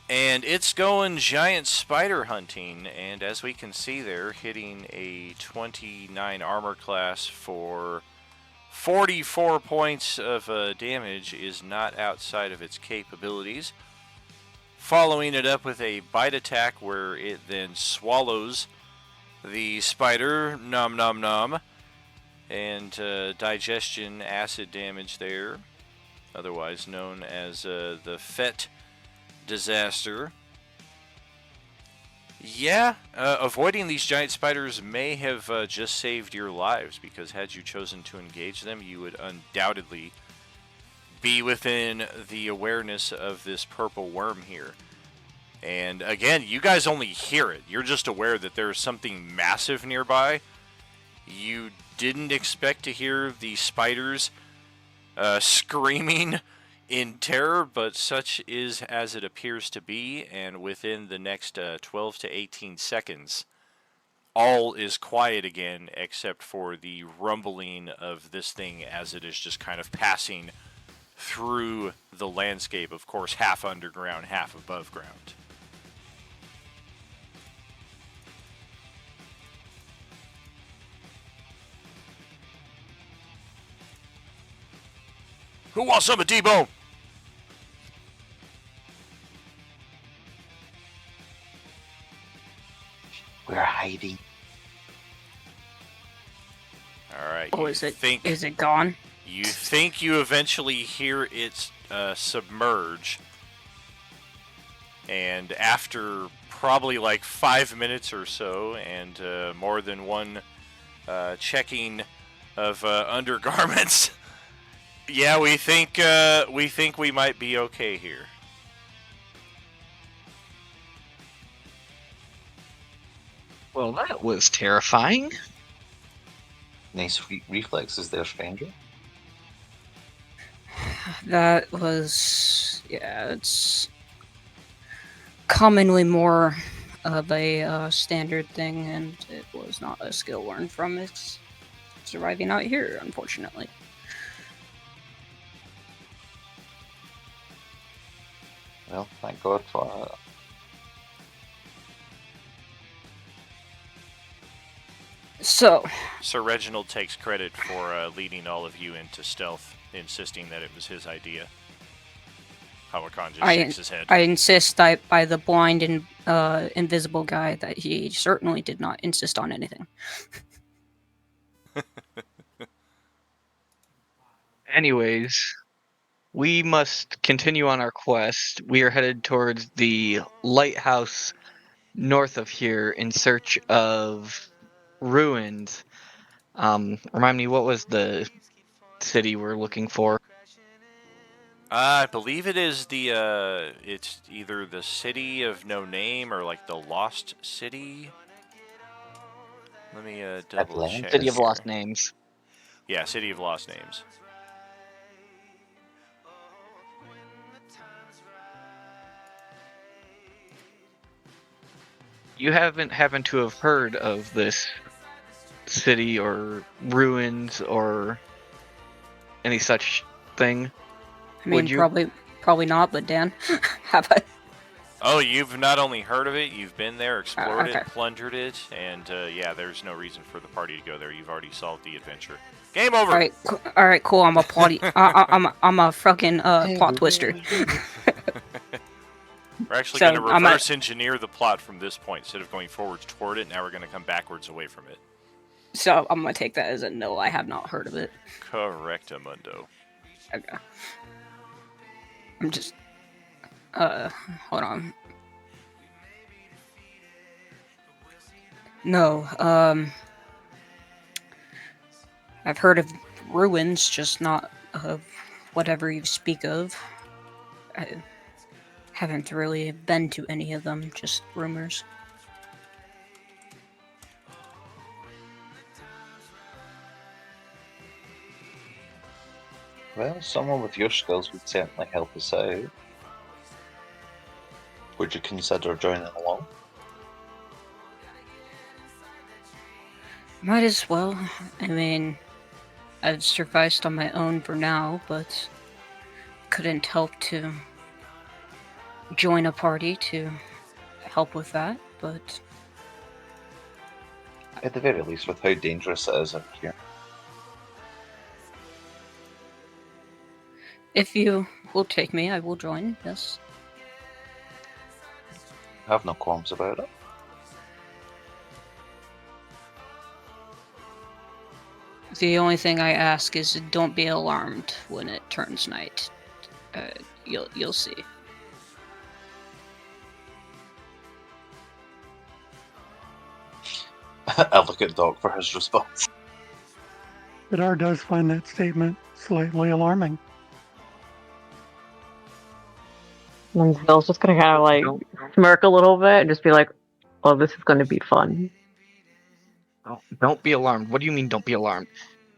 And it's going giant spider hunting, and as we can see there, hitting a 29 armor class for 44 points of damage is not outside of its capabilities. Following it up with a bite attack where it then swallows the spider, nom nom nom, and digestion acid damage there, otherwise known as the FET disaster. Yeah, avoiding these giant spiders may have just saved your lives, because had you chosen to engage them, you would undoubtedly be within the awareness of this purple worm here. And again, you guys only hear it. You're just aware that there's something massive nearby. You didn't expect to hear the spiders screaming in terror, but such is as it appears to be, and within the next 12 to 18 seconds, all is quiet again except for the rumbling of this thing as it is just kind of passing through the landscape, of course, half underground, half above ground. Who wants some of D-Bone? We're hiding. Alright, Oh, is it gone? You think you eventually hear it submerge, and after probably like 5 minutes or so, and more than one checking of undergarments, yeah, we think we might be okay here. Well, that was terrifying. Nice reflexes there, stranger. That was, yeah, it's commonly more of a standard thing, and it was not a skill learned from its surviving out here, unfortunately. Well, thank God for that. So, Sir Reginald takes credit for leading all of you into stealth, insisting that it was his idea. Hawakan just shakes his head. I insist by the blind and invisible guy that he certainly did not insist on anything. Anyways, we must continue on our quest. We are headed towards the lighthouse north of here in search of ruins. Remind me, what was the city we're looking for? I believe it is it's either the City of No Name or like the Lost City. Let me double Atlantis. check. City of here. Lost Names. Yeah, City of Lost Names. You haven't happened to have heard of this city or ruins or any such thing? I mean, Would you? probably not, but Dan, have I? Oh, you've not only heard of it, you've been there, explored okay. it, plundered it, and yeah, there's no reason for the party to go there. You've already solved the adventure. Game over. All right, cool. I'm a plotty. I'm a fucking plot twister. We're actually So, going to I'm at- reverse engineer the plot from this point. Instead of going forwards toward it, now we're going to come backwards away from it. So I'm gonna take that as a no. I have not heard of it. Correctamundo. Okay. I'm just. Hold on. No. I've heard of ruins, just not of whatever you speak of. I haven't really been to any of them, just rumors. Well, someone with your skills would certainly help us out. Would you consider joining along? Might as well. I mean, I've survived on my own for now, but couldn't help to join a party to help with that, but At the very least, with how dangerous it is out here. if you will take me, I will join, yes. I have no qualms about it. The only thing I ask is don't be alarmed when it turns night. You'll see. I look at Doc for his response. Vidar does find that statement slightly alarming. And Bill's just gonna kind of like smirk a little bit and just be like, "Oh, this is gonna be fun." Don't be alarmed. What do you mean, don't be alarmed?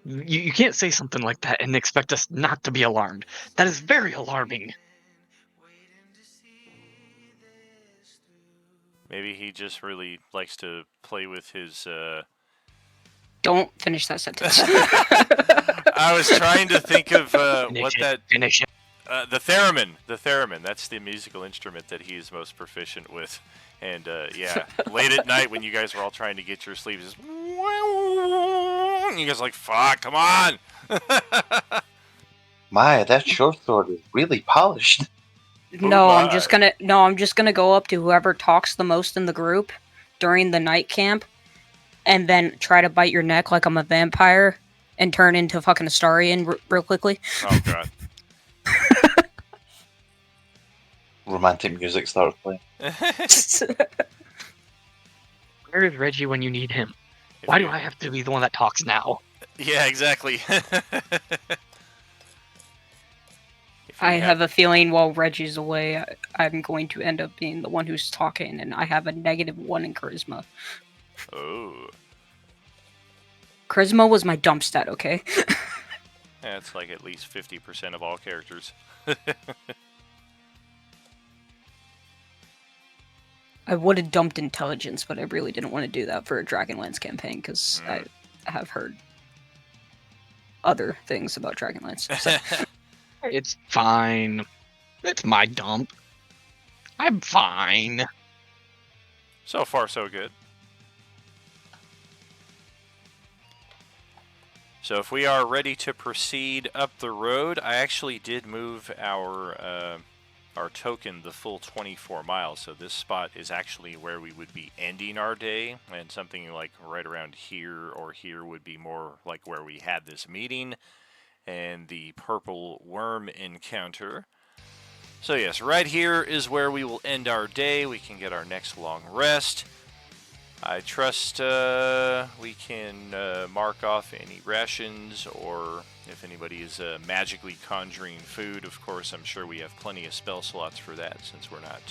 You can't say something like that and expect us not to be alarmed. That is very alarming. Maybe he just really likes to play with his. Don't finish that sentence. I was trying to think of what that. Finish it. The theremin. The theremin. That's the musical instrument that he is most proficient with. And yeah, late at night when you guys were all trying to get your sleep, just you guys are like, fuck, come on. My, that short sword is really polished. No, my. I'm just gonna go up to whoever talks the most in the group during the night camp, and then try to bite your neck like I'm a vampire, and turn into fucking Astarian real quickly. Oh god. Romantic music starts playing. Where is Reggie when you need him? Why do I have to be the one that talks now? Yeah, exactly. I have a feeling while Reggie's away, I'm going to end up being the one who's talking, and I have a -1 in charisma. Oh. Charisma was my dump stat, okay? That's like at least 50% of all characters. I would have dumped intelligence, but I really didn't want to do that for a Dragonlance campaign, because I have heard other things about Dragonlance. So. It's fine. It's my dump. I'm fine. So far, so good. So if we are ready to proceed up the road, I actually did move our token the full 24 miles. So this spot is actually where we would be ending our day, and something like right around here or here would be more like where we had this meeting and the purple worm encounter. So yes, right here is where we will end our day. We can get our next long rest. I trust we can mark off any rations, or if anybody is magically conjuring food. Of course, I'm sure we have plenty of spell slots for that, since we're not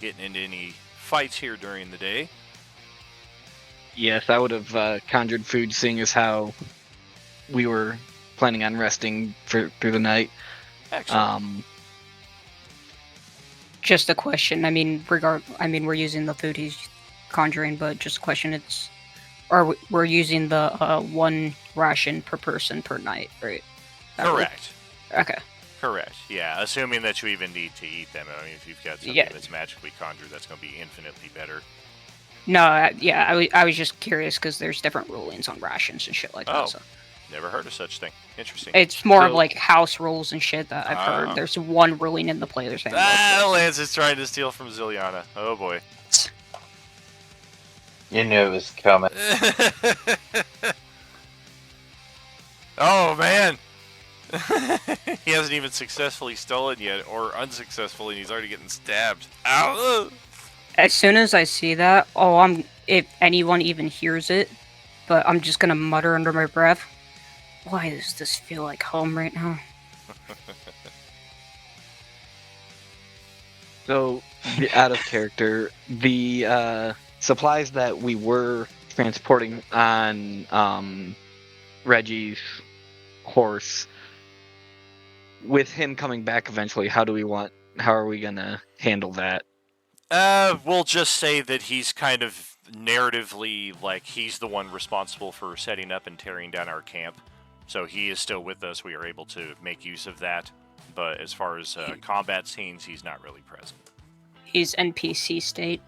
getting into any fights here during the day. Yes, I would have conjured food, seeing as how we were planning on resting through the night. Excellent. Just a question. I mean, we're using the food he's conjuring, but just a question. We're using the 1 ration per person per night, right? Correct. Okay. Correct. Yeah, assuming that you even need to eat them. I mean, if you've got something that's magically conjured, that's going to be infinitely better. No, I was just curious because there's different rulings on rations and shit like that. So. Never heard of such thing. Interesting. It's more of like house rules and shit that I've heard. There's one ruling in the player's handbook. Lance is trying to steal from Ziliana. Oh boy. You knew it was coming. Oh man. He hasn't even successfully stolen yet, or unsuccessfully, and he's already getting stabbed. Ow! As soon as I see that, if anyone even hears it, but I'm just gonna mutter under my breath, Why does this feel like home right now? So, out of character, the supplies that we were transporting on Reggie's horse, with him coming back eventually, how are we gonna handle that? We'll just say that he's kind of narratively, like, he's the one responsible for setting up and tearing down our camp. So he is still with us. We are able to make use of that. But as far as combat scenes, he's not really present. He's NPC state.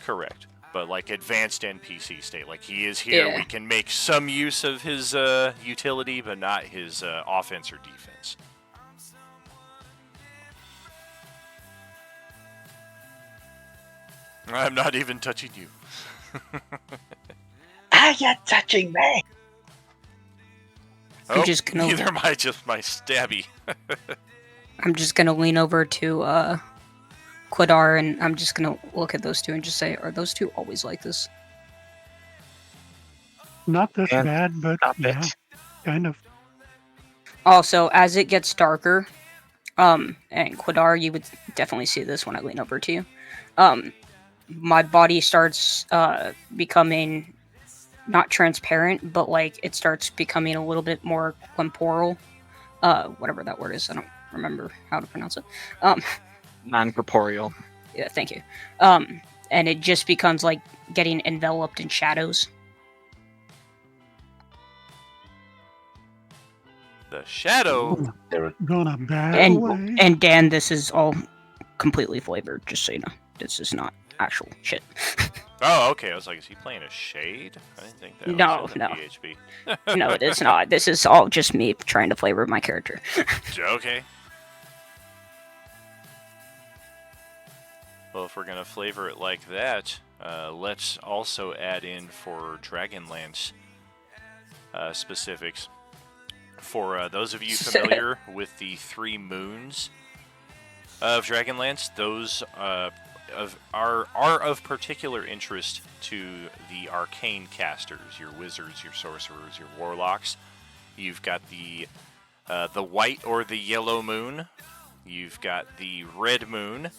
Correct. But, like, advanced NPC state. Like, he is here. Yeah. We can make some use of his utility, but not his offense or defense. I'm not even touching you. Are you touching me? I'm just gonna- Neither am I, just my stabby. I'm just gonna lean over to Quadar, and I'm just gonna look at those two and just say, "Are those two always like this?" Not this Yeah, bad, but Stop yeah, it. kind of. Also, as it gets darker, and Quadar, you would definitely see this when I lean over to you. My body starts becoming not transparent, but like it starts becoming a little bit more temporal. Whatever that word is, I don't remember how to pronounce it. Non-corporeal. Yeah, thank you. And it just becomes like getting enveloped in shadows. The shadow. They're Gonna bat And away. and Dan, this is all completely flavored, just so you know. This is not actual shit. Oh, okay. I was like, is he playing a shade? I didn't think that No, was in no. the PHP. No, it is not. This is all just me trying to flavor my character. Okay. Well, if we're gonna flavor it like that, let's also add in for Dragonlance specifics. For those of you familiar with the 3 moons of Dragonlance, those are of particular interest to the arcane casters, your wizards, your sorcerers, your warlocks. You've got the white or the yellow moon. You've got the red moon.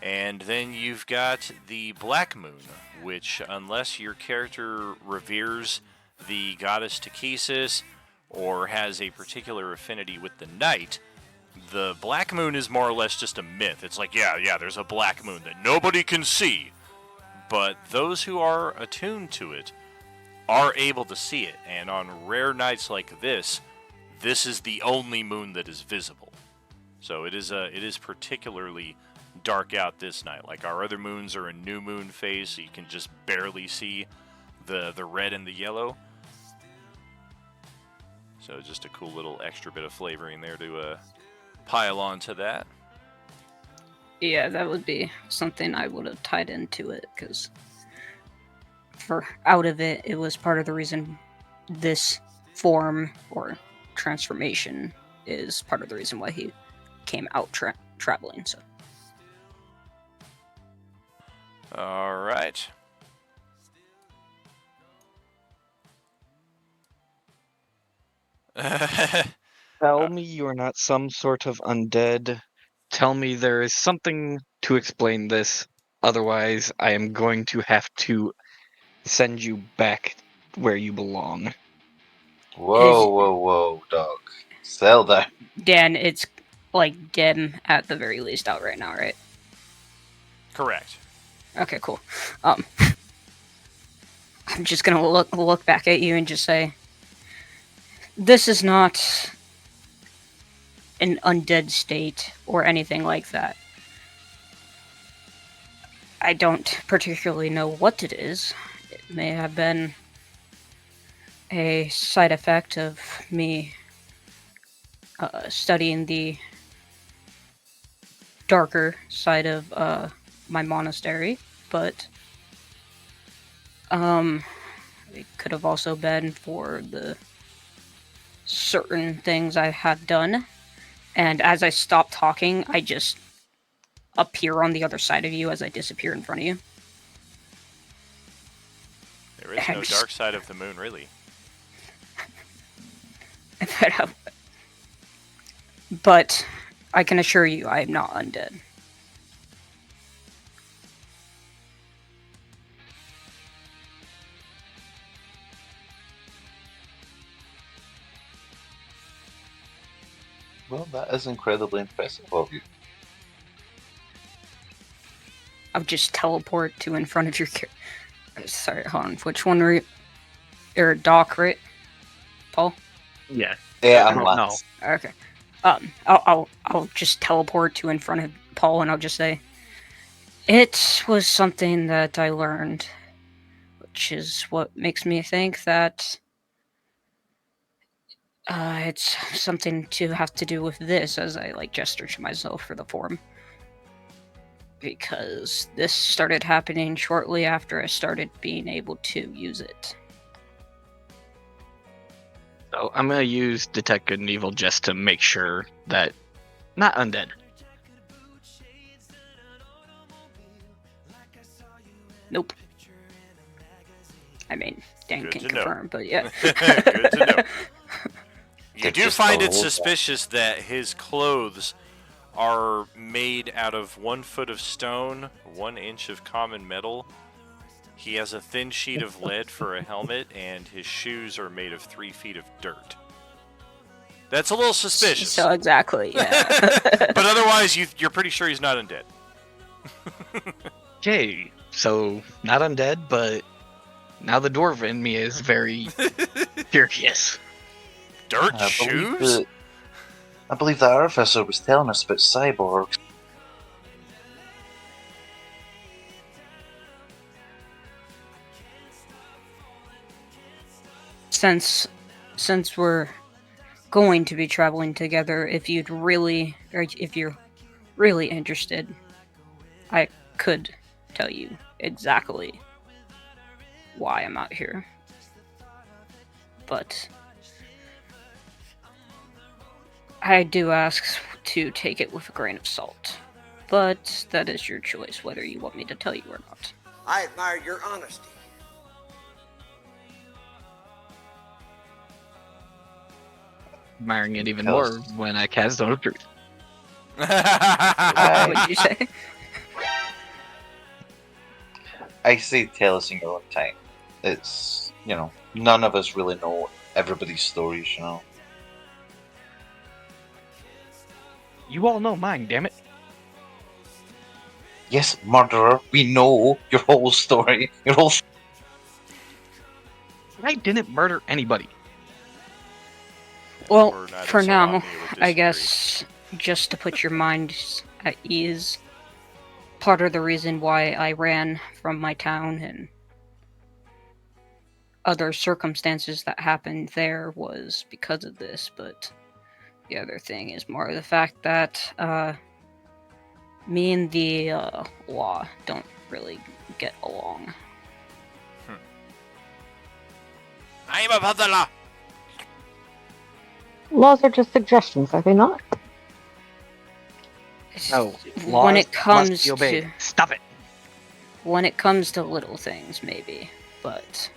And then you've got the black moon, which, unless your character reveres the goddess Takesis or has a particular affinity with the night, the black moon is more or less just a myth. It's like, yeah, there's a black moon that nobody can see. But those who are attuned to it are able to see it. And on rare nights like this is the only moon that is visible. So it is particularly dark out this night. Like, our other moons are in new moon phase, so you can just barely see the red and the yellow. So just a cool little extra bit of flavoring there to pile on to that. Yeah, that would be something I would have tied into it, because for out of it, it was part of the reason this form or transformation is part of the reason why he came out traveling. So. All right. Tell me you are not some sort of undead. Tell me there is something to explain this. Otherwise, I am going to have to send you back where you belong. whoa, dog. Settle down. Dan, it's like dim at the very least out right now, right? Correct. Okay, cool. I'm just gonna look back at you and just say, this is not an undead state or anything like that. I don't particularly know what it is. It may have been a side effect of me studying the darker side of my monastery, but it could have also been for the certain things I have done. And as I stop talking, I just appear on the other side of you as I disappear in front of you. There is no dark side of the moon, really. But I can assure you, I am not undead. Well, that is incredibly impressive of you. I'll just teleport to in front of your. Sorry, hold on. Which one were you? Or Doc, right? Paul. Yeah. Yeah, I I'm don't know. Lance. Okay. I'll just teleport to in front of Paul, and I'll just say, it was something that I learned, which is what makes me think that it's something to have to do with this, as I like gesture to myself for the form. Because this started happening shortly after I started being able to use it. So I'm gonna use Detect Good and Evil just to make sure that not undead. Nope. I mean, Dan Good can to know. confirm, but yeah. Good to know. You They're do just find a it little suspicious that his clothes are made out of 1 foot of stone, 1 inch of common metal. He has a thin sheet of lead for a helmet, and his shoes are made of 3 feet of dirt. That's a little suspicious. So exactly, yeah. But otherwise, you're pretty sure he's not undead. Okay, so not undead, but now the dwarf in me is very curious. Dirt I believe shoes? that I believe the artificer was telling us about cyborgs. Since we're going to be traveling together, if you're really interested, I could tell you exactly why I'm out here. But I do ask to take it with a grain of salt. But that is your choice, whether you want me to tell you or not. I admire your honesty. Admiring it even Tell more us. when I cast Zone of Truth. What did you say? I say tell us in your own time. It's, none of us really know everybody's stories, You all know mine, damn it. Yes, murderer, we know your whole story. I didn't murder anybody. Well, Or neither for now, Salami would I disagree. guess just to put your mind at ease, part of the reason why I ran from my town and other circumstances that happened there was because of this, but the other thing is more the fact that me and the law don't really get along. I am above the law. Laws are just suggestions, are they not? No, when laws it comes must be obeyed. to Stop it. when it comes to little things, maybe, but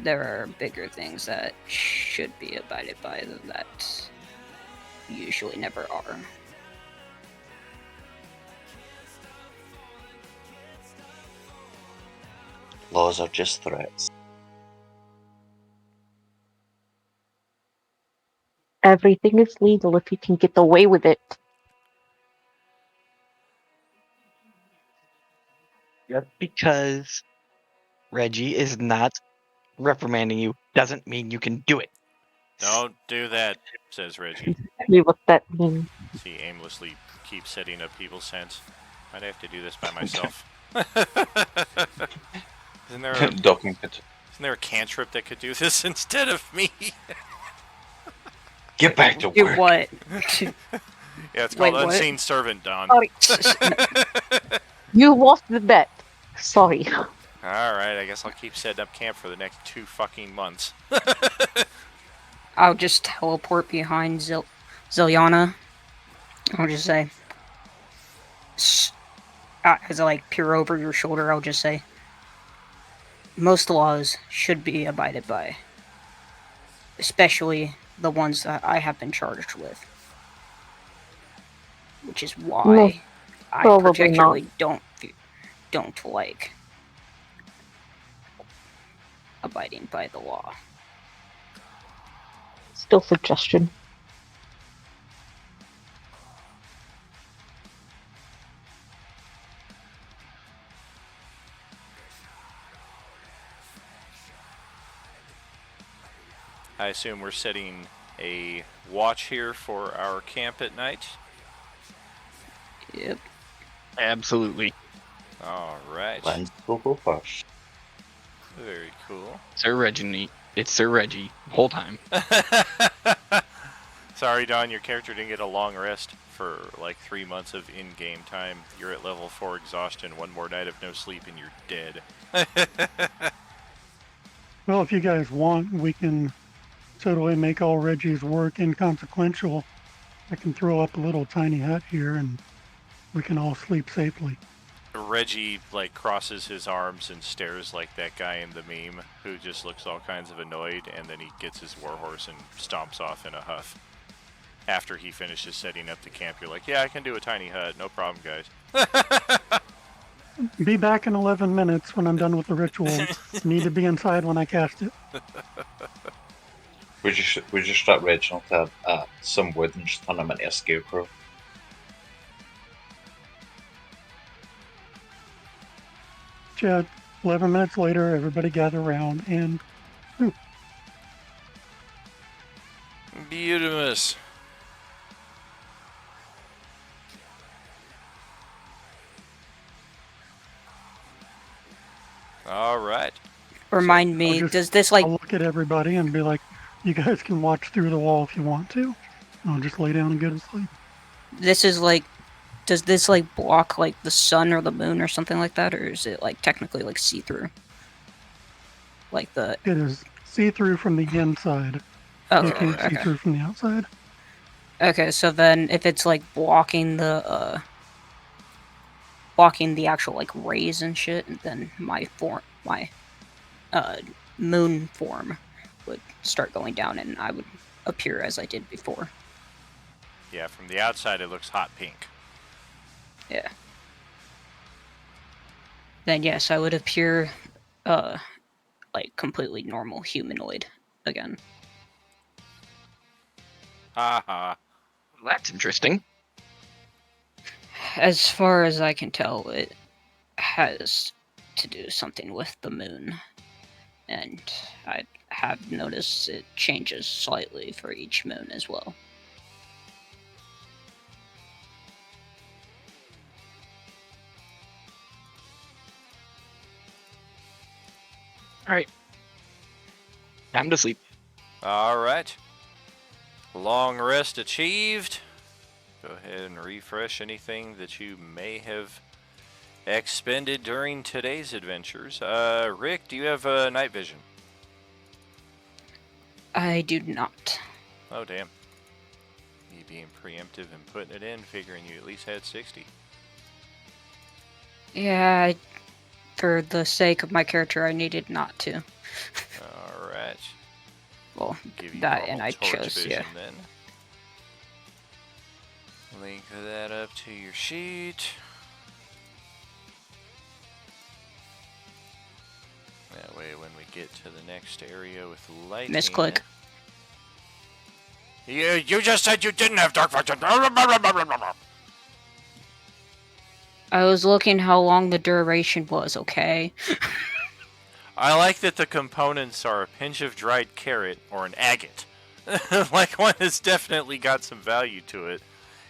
there are bigger things that should be abided by that usually never are. Laws are just threats. Everything is legal if you can get away with it. Just because Reggie is not reprimanding you doesn't mean you can do it. Don't do that, says Reggie. See what that means. He aimlessly keeps setting up people's hands. Might have to do this by myself. Isn't Docking. there a cantrip that could do this instead of me? Get back to Do work. what? Yeah, it's Wait, called what? Unseen Servant, Don. Oh, You lost the bet. Sorry. Alright, I guess I'll keep setting up camp for the next 2 fucking months. I'll just teleport behind Ziliana. I'll just say, as I like peer over your shoulder, I'll just say, most laws should be abided by, especially the ones that I have been charged with, which is Most why I probably particularly don't like abiding by the law. Still suggestion. I assume we're setting a watch here for our camp at night. Yep. Absolutely. All right. Lens will go first. Very cool. Sir Reggie. It's Sir Reggie. Whole time. Sorry, Don, your character didn't get a long rest for like 3 months of in-game time. You're at level 4 exhaustion, one more night of no sleep, and you're dead. Well, if you guys want, we can totally make all Reggie's work inconsequential. I can throw up a little tiny hut here and we can all sleep safely. Reggie like crosses his arms and stares like that guy in the meme who just looks all kinds of annoyed, and then he gets his warhorse and stomps off in a huff. After he finishes setting up the camp, you're like, yeah, I can do a tiny hut, no problem, guys. Be back in 11 minutes when I'm done with the ritual. Need to be inside when I cast it. We just strap Reginald to some wood and just turn him into a scarecrow. Chad, 11 minutes later, everybody gather around and Beautimus. All right. Remind me, does this like I'll look at everybody and be like, you guys can watch through the wall if you want to. I'll just lay down and go to sleep. this is like does this like block like the sun or the moon or something like that, or is it like technically like see-through? Like the It is see-through from the inside. oh You can't see okay. through from the outside. Okay, so then if it's like blocking the actual like rays and shit, then my moon form would start going down and I would appear as I did before. Yeah, from the outside it looks hot pink. Yeah. Then yes, I would appear like completely normal humanoid again. Haha. Well, that's interesting. As far as I can tell, it has to do something with the moon. And I have noticed it changes slightly for each moon as well. All right. Time to sleep. All right. Long rest achieved. Go ahead and refresh anything that you may have expended during today's adventures. Rick, do you have night vision? I do not. Oh, damn. Me being preemptive and putting it in, figuring you at least had 60. Yeah, for the sake of my character, I needed not to. All right. Well, Give you that normal and I torch chose, vision yeah. then. Link that up to your sheet. That way when we get to the next area with lighting... Misclick. You just said you didn't have dark vision. I was looking how long the duration was, okay? I like that the components are a pinch of dried carrot or an agate. Like one has definitely got some value to it,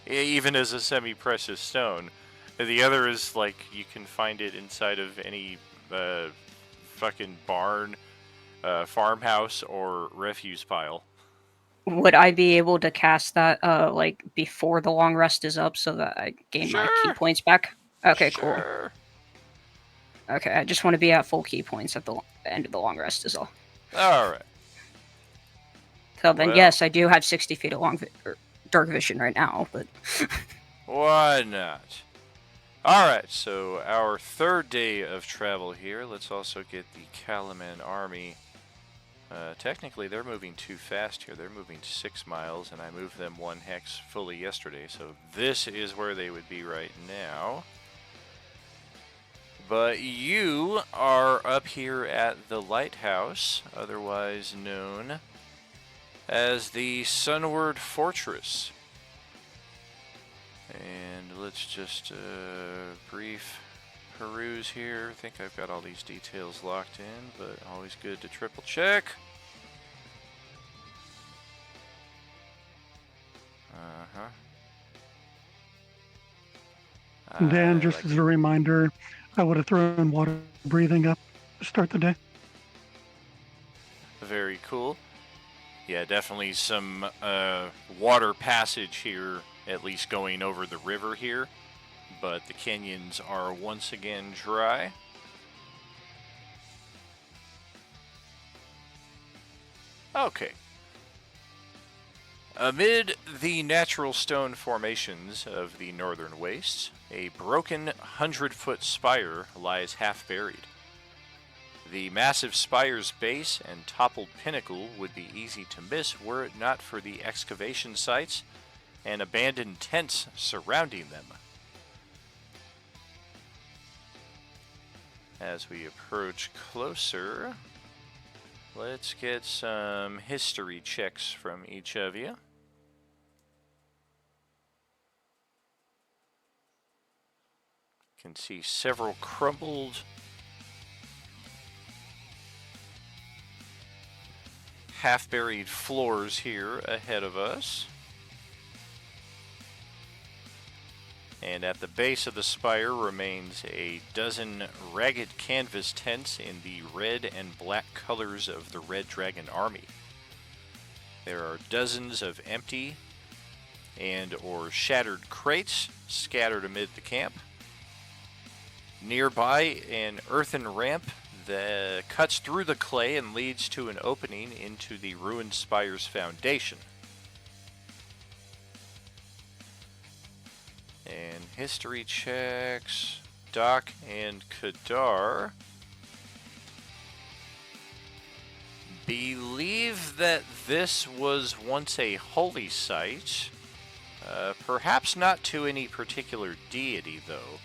even as a semi-precious stone. The other is like you can find it inside of any fucking barn, farmhouse, or refuse pile. Would I be able to cast that like before the long rest is up so that I gain my key Sure. points back? Okay, cool. Sure. Okay, I just want to be at full key points at the end of the long rest is all. Alright. So then, Well. yes, I do have 60 feet of dark vision right now, but Why not? Alright, so our third day of travel here. Let's also get the Calaman army Technically, they're moving too fast here. They're moving 6 miles, and I moved them 1 hex fully yesterday, so this is where they would be right now. But you are up here at the lighthouse, otherwise known as the Sunward Fortress. And let's just brief peruse here. I think I've got all these details locked in, but always good to triple check. Dan, just as a reminder, I would have thrown water breathing up to start the day. Very cool. Yeah, definitely some water passage here, at least going over the river here. But the canyons are once again dry. Okay. Amid the natural stone formations of the northern wastes, a broken 100-foot spire lies half buried. The massive spire's base and toppled pinnacle would be easy to miss were it not for the excavation sites and abandoned tents surrounding them. As we approach closer, let's get some history checks from each of you. Can see several crumbled half-buried floors here ahead of us. And at the base of the spire remains a dozen ragged canvas tents in the red and black colors of the Red Dragon Army. There are dozens of empty and or shattered crates scattered amid the camp. Nearby, an earthen ramp that cuts through the clay and leads to an opening into the ruined spire's foundation. And history checks, Doc and Kadar believe that this was once a holy site, perhaps not to any particular deity though.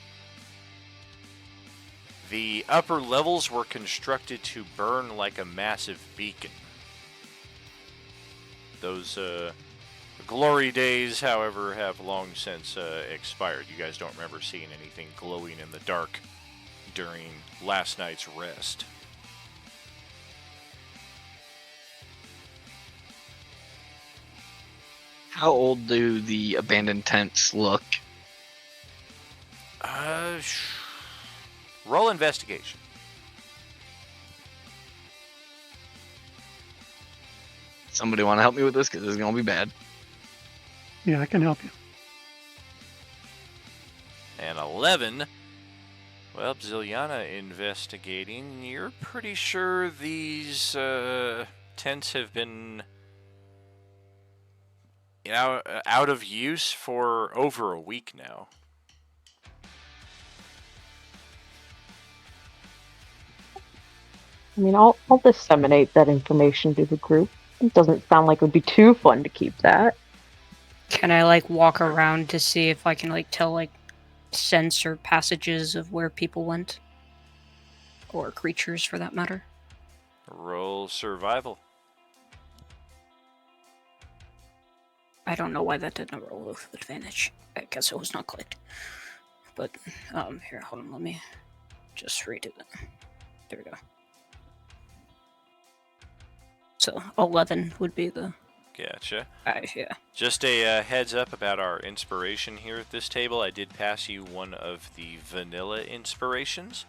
The upper levels were constructed to burn like a massive beacon. Those glory days, however, have long since expired. You guys don't remember seeing anything glowing in the dark during last night's rest. How old do the abandoned tents look? Roll investigation. Somebody want to help me with this? Because this is going to be bad. Yeah, I can help you. And 11. Well, Ziliana investigating. You're pretty sure these tents have been out of use for over a week now. I mean, I'll disseminate that information to the group. It doesn't sound like it would be too fun to keep that. Can I like walk around to see if I can like tell like sense or passages of where people went? Or creatures for that matter? Roll survival. I don't know why that didn't roll with advantage. I guess it was not clicked. But, here, hold on, let me just read it. There we go. So, 11 would be the... Gotcha. Yeah. Just a heads up about our inspiration here at this table. I did pass you one of the vanilla inspirations.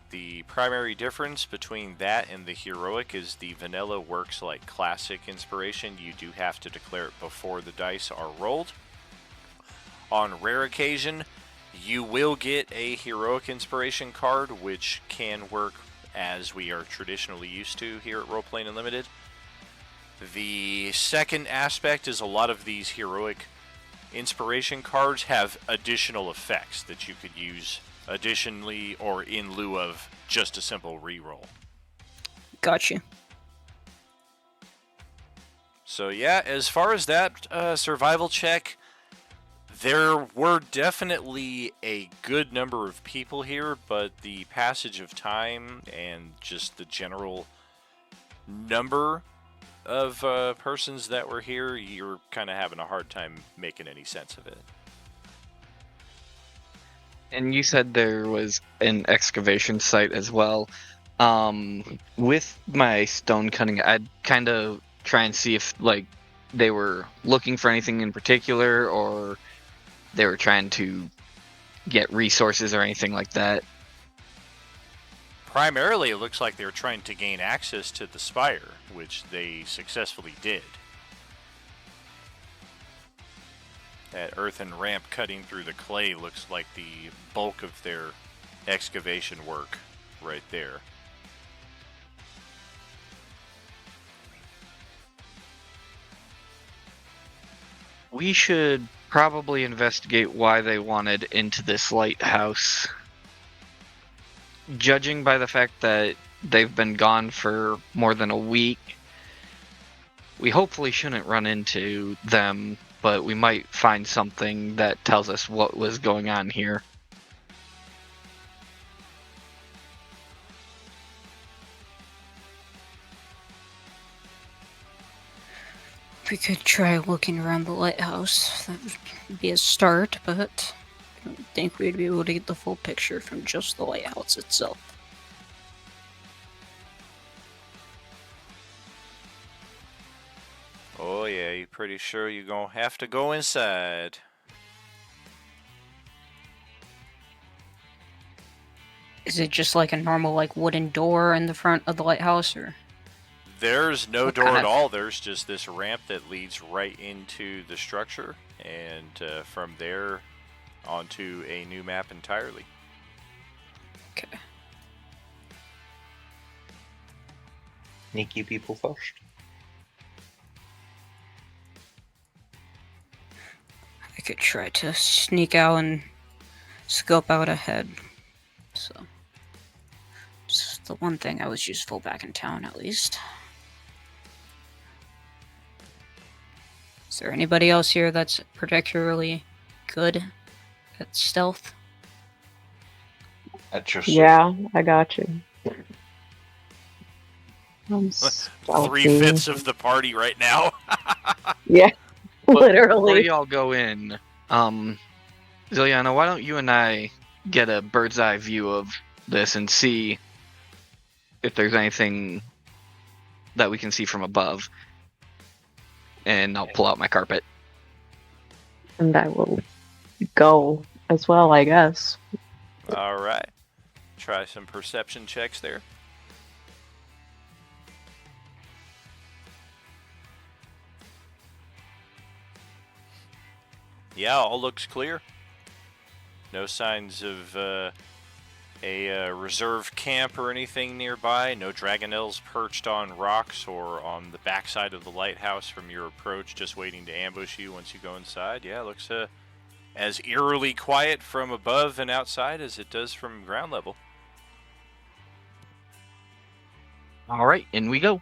The primary difference between that and the heroic is the vanilla works like classic inspiration. You do have to declare it before the dice are rolled. On rare occasion, you will get a heroic inspiration card, which can work as we are traditionally used to here at Roleplaying Unlimited. The second aspect is a lot of these heroic inspiration cards have additional effects that you could use additionally or in lieu of just a simple reroll. Gotcha. So yeah, as far as that survival check, there were definitely a good number of people here, but the passage of time and just the general number of persons that were here, you're kind of having a hard time making any sense of it. And you said there was an excavation site as well. With my stone cutting, I'd kind of try and see if like they were looking for anything in particular, or they were trying to get resources or anything like that. Primarily, it looks like they were trying to gain access to the spire, which they successfully did. That earthen ramp cutting through the clay looks like the bulk of their excavation work right there. We should probably investigate why they wanted into this lighthouse. Judging by the fact that they've been gone for more than a week, we hopefully shouldn't run into them, but we might find something that tells us what was going on here. We could try looking around the lighthouse. That would be a start, but I don't think we'd be able to get the full picture from just the lighthouse itself. Oh yeah, you pretty sure you're gonna have to go inside. Is it just like a normal like wooden door in the front of the lighthouse, or? There's no What door kind at of- all. There's just this ramp that leads right into the structure, and from there onto a new map entirely. Okay. Sneaky people first. I could try to sneak out and scope out ahead. So, it's the one thing I was useful back in town, at least. Is there anybody else here that's particularly good at stealth? At your Yeah, I got you. I'm 3/5 of the party right now. Yeah, Before literally. y'all go in, Ziliana, why don't you and I get a bird's eye view of this and see if there's anything that we can see from above? And I'll pull out my carpet. And I will go as well, I guess. All right. Try some perception checks there. Yeah, all looks clear. No signs of a reserve camp or anything nearby. No dragonels perched on rocks or on the backside of the lighthouse from your approach, just waiting to ambush you once you go inside. Yeah, it looks as eerily quiet from above and outside as it does from ground level. All right, in we go.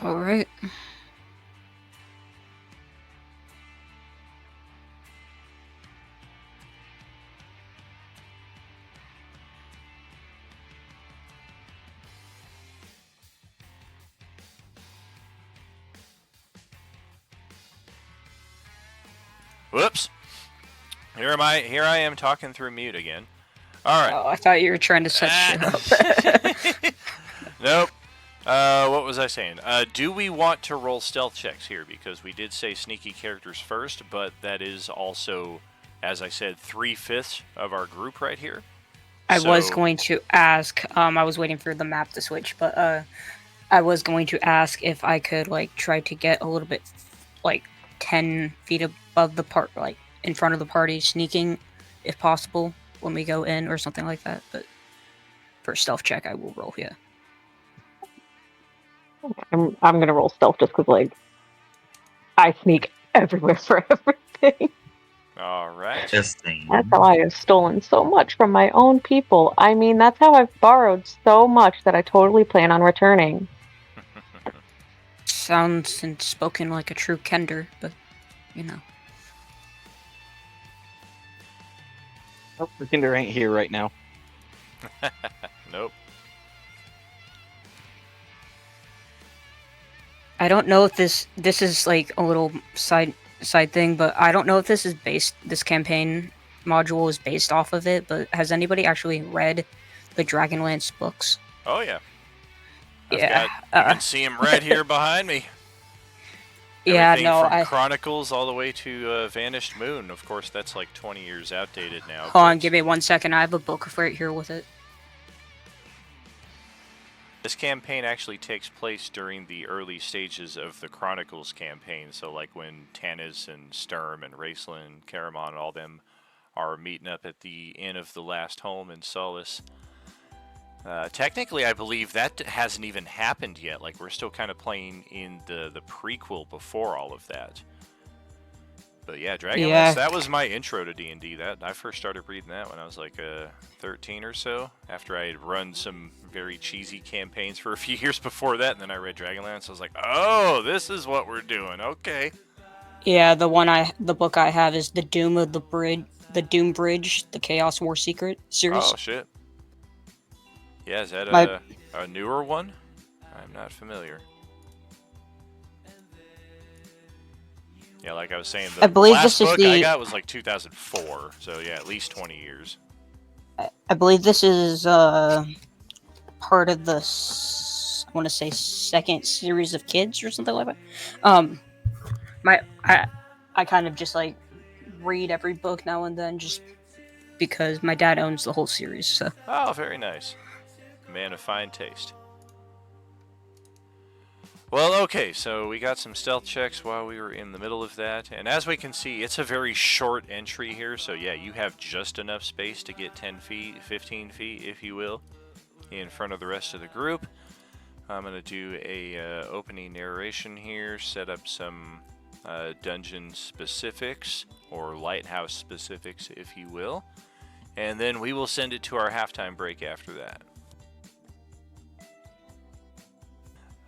All right. Whoops. Here I am talking through mute again. All right. Oh, I thought you were trying to set shit up. Nope. What was I saying? Do we want to roll stealth checks here? Because we did say sneaky characters first, but that is also, as I said, 3/5 of our group right here. I was So- going to ask. I was waiting for the map to switch, but I was going to ask if I could like try to get a little bit, like 10 feet above the part, like in front of the party, sneaking, if possible, when we go in or something like that. But for stealth check, I will roll. Yeah. I'm gonna roll stealth just because like I sneak everywhere for everything. All right. Just saying. That's how I have stolen so much from my own people. I mean, that's how I've borrowed so much that I totally plan on returning. sounds and spoken like a true Kender, but you know. Oh, the Kinder ain't here right now. Nope. I don't know if this is like a little side thing, but I don't know if this campaign module is based off of it, but has anybody actually read the Dragonlance books? Oh yeah. You Yeah. can see him right here behind me. Yeah, Everything no, from Chronicles all the way to Vanished Moon. Of course, that's like 20 years outdated now. Hold on, give me 1 second. I have a book right here with it. This campaign actually takes place during the early stages of the Chronicles campaign, so like when Tanis and Sturm and Raceland and Caramon and all them are meeting up at the Inn of the Last Home in Solace. Technically, I believe that hasn't even happened yet. Like, we're still kind of playing in the prequel before all of that. But yeah, Dragonlance, that was my intro to D&D. That I first started reading that when I was like 13 or so, after I had run some very cheesy campaigns for a few years before that, and then I read Dragonlance. I was like, oh, this is what we're doing. Okay. Yeah, the book I have is the Doom Bridge, the Chaos War Secret series. Oh shit. Yeah, is that a newer one? I'm not familiar. Yeah, like I was saying, the last book I got was like 2004, so yeah, at least 20 years. I believe this is part of the, I want to say, second series of kids or something like that. I kind of just like read every book now and then just because my dad owns the whole series. So. Oh, very nice. Man of fine taste. Well, okay, so we got some stealth checks while we were in the middle of that, and as we can see, it's a very short entry here, so yeah, you have just enough space to get 10 feet, 15 feet, if you will, in front of the rest of the group. I'm going to do a opening narration here, set up some dungeon specifics, or lighthouse specifics, if you will, and then we will send it to our halftime break after that.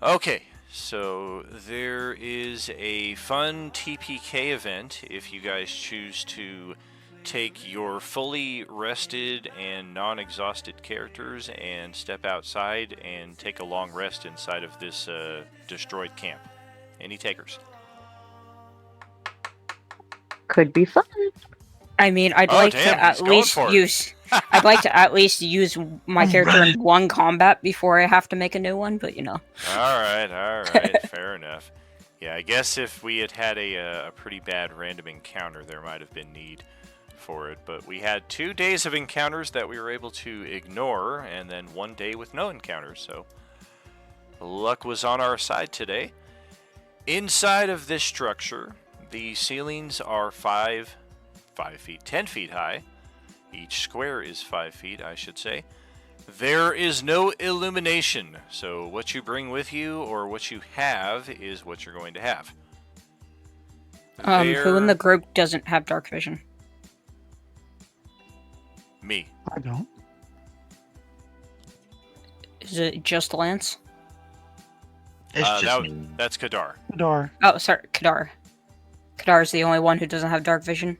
Okay. So there is a fun TPK event if you guys choose to take your fully rested and non-exhausted characters and step outside and take a long rest inside of this destroyed camp. Any takers? Could be fun. I mean, I'd like to at least use my character in one combat before I have to make a new one, but you know. All right, fair enough. Yeah, I guess if we had had a pretty bad random encounter, there might have been need for it. But we had 2 days of encounters that we were able to ignore, and then 1 day with no encounters, so luck was on our side today. Inside of this structure, the ceilings are 10 feet high. Each square is 5 feet, I should say. There is no illumination, so what you bring with you or what you have is what you're going to have. Who in the group doesn't have dark vision? Me. I don't. Is it just Lance? It's just me. That's Kadar. Kadar. Oh, sorry, Kadar. Kadar is the only one who doesn't have dark vision.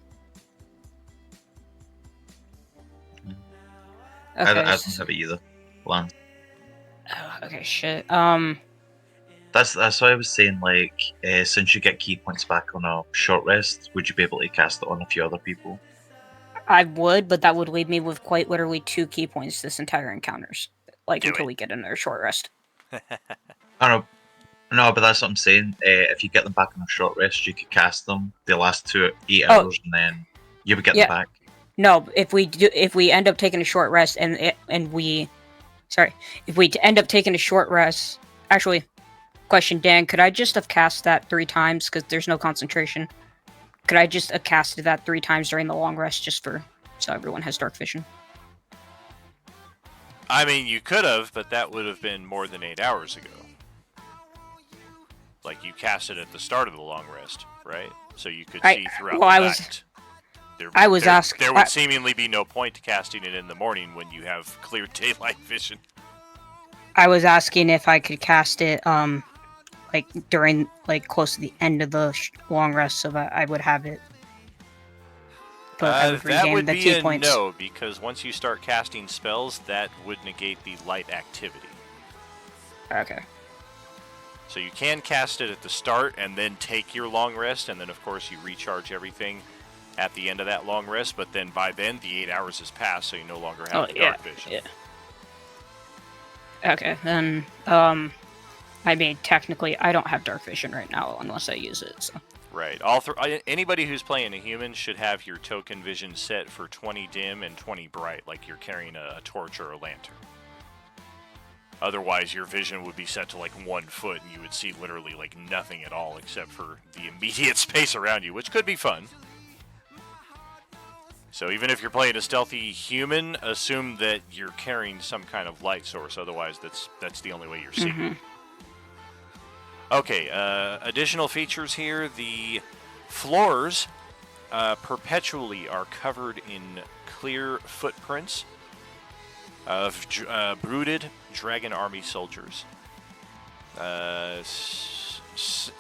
Okay, I don't have it either. Lance. Oh, okay, shit. That's why I was saying, like, since you get key points back on a short rest, would you be able to cast it on a few other people? I would, but that would leave me with quite literally 2 key points this entire encounters. Like, until we get another short rest. I don't know. No, but that's what I'm saying. If you get them back on a short rest, you could cast them. They last 8 hours, and then you would get them back. No, if we end up taking a short rest if we end up taking a short rest, actually, question, Dan, could I just have cast that 3 times because there's no concentration? Could I just have casted that 3 times during the long rest just so everyone has dark vision? I mean, you could have, but that would have been more than 8 hours ago. Like, you cast it at the start of the long rest, right? So you could see throughout the night. There would seemingly be no point to casting it in the morning when you have clear daylight vision. I was asking if I could cast it like during like close to the end of the long rest, so that I would have it. But I would That regain would the be key a points. no, because once you start casting spells, that would negate the light activity. Okay. So you can cast it at the start and then take your long rest, and then of course you recharge everything at the end of that long rest, but then by then the 8 hours has passed, so you no longer have the dark vision. Yeah. Okay, then I mean technically I don't have dark vision right now unless I use it. So. Right. Anybody who's playing a human should have your token vision set for 20 dim and 20 bright, like you're carrying a torch or a lantern. Otherwise, your vision would be set to like 1 foot, and you would see literally like nothing at all except for the immediate space around you, which could be fun. So even if you're playing a stealthy human, assume that you're carrying some kind of light source. Otherwise, that's the only way you're seeing. Mm-hmm. Okay, additional features here. The floors perpetually are covered in clear footprints of brooded dragon army soldiers.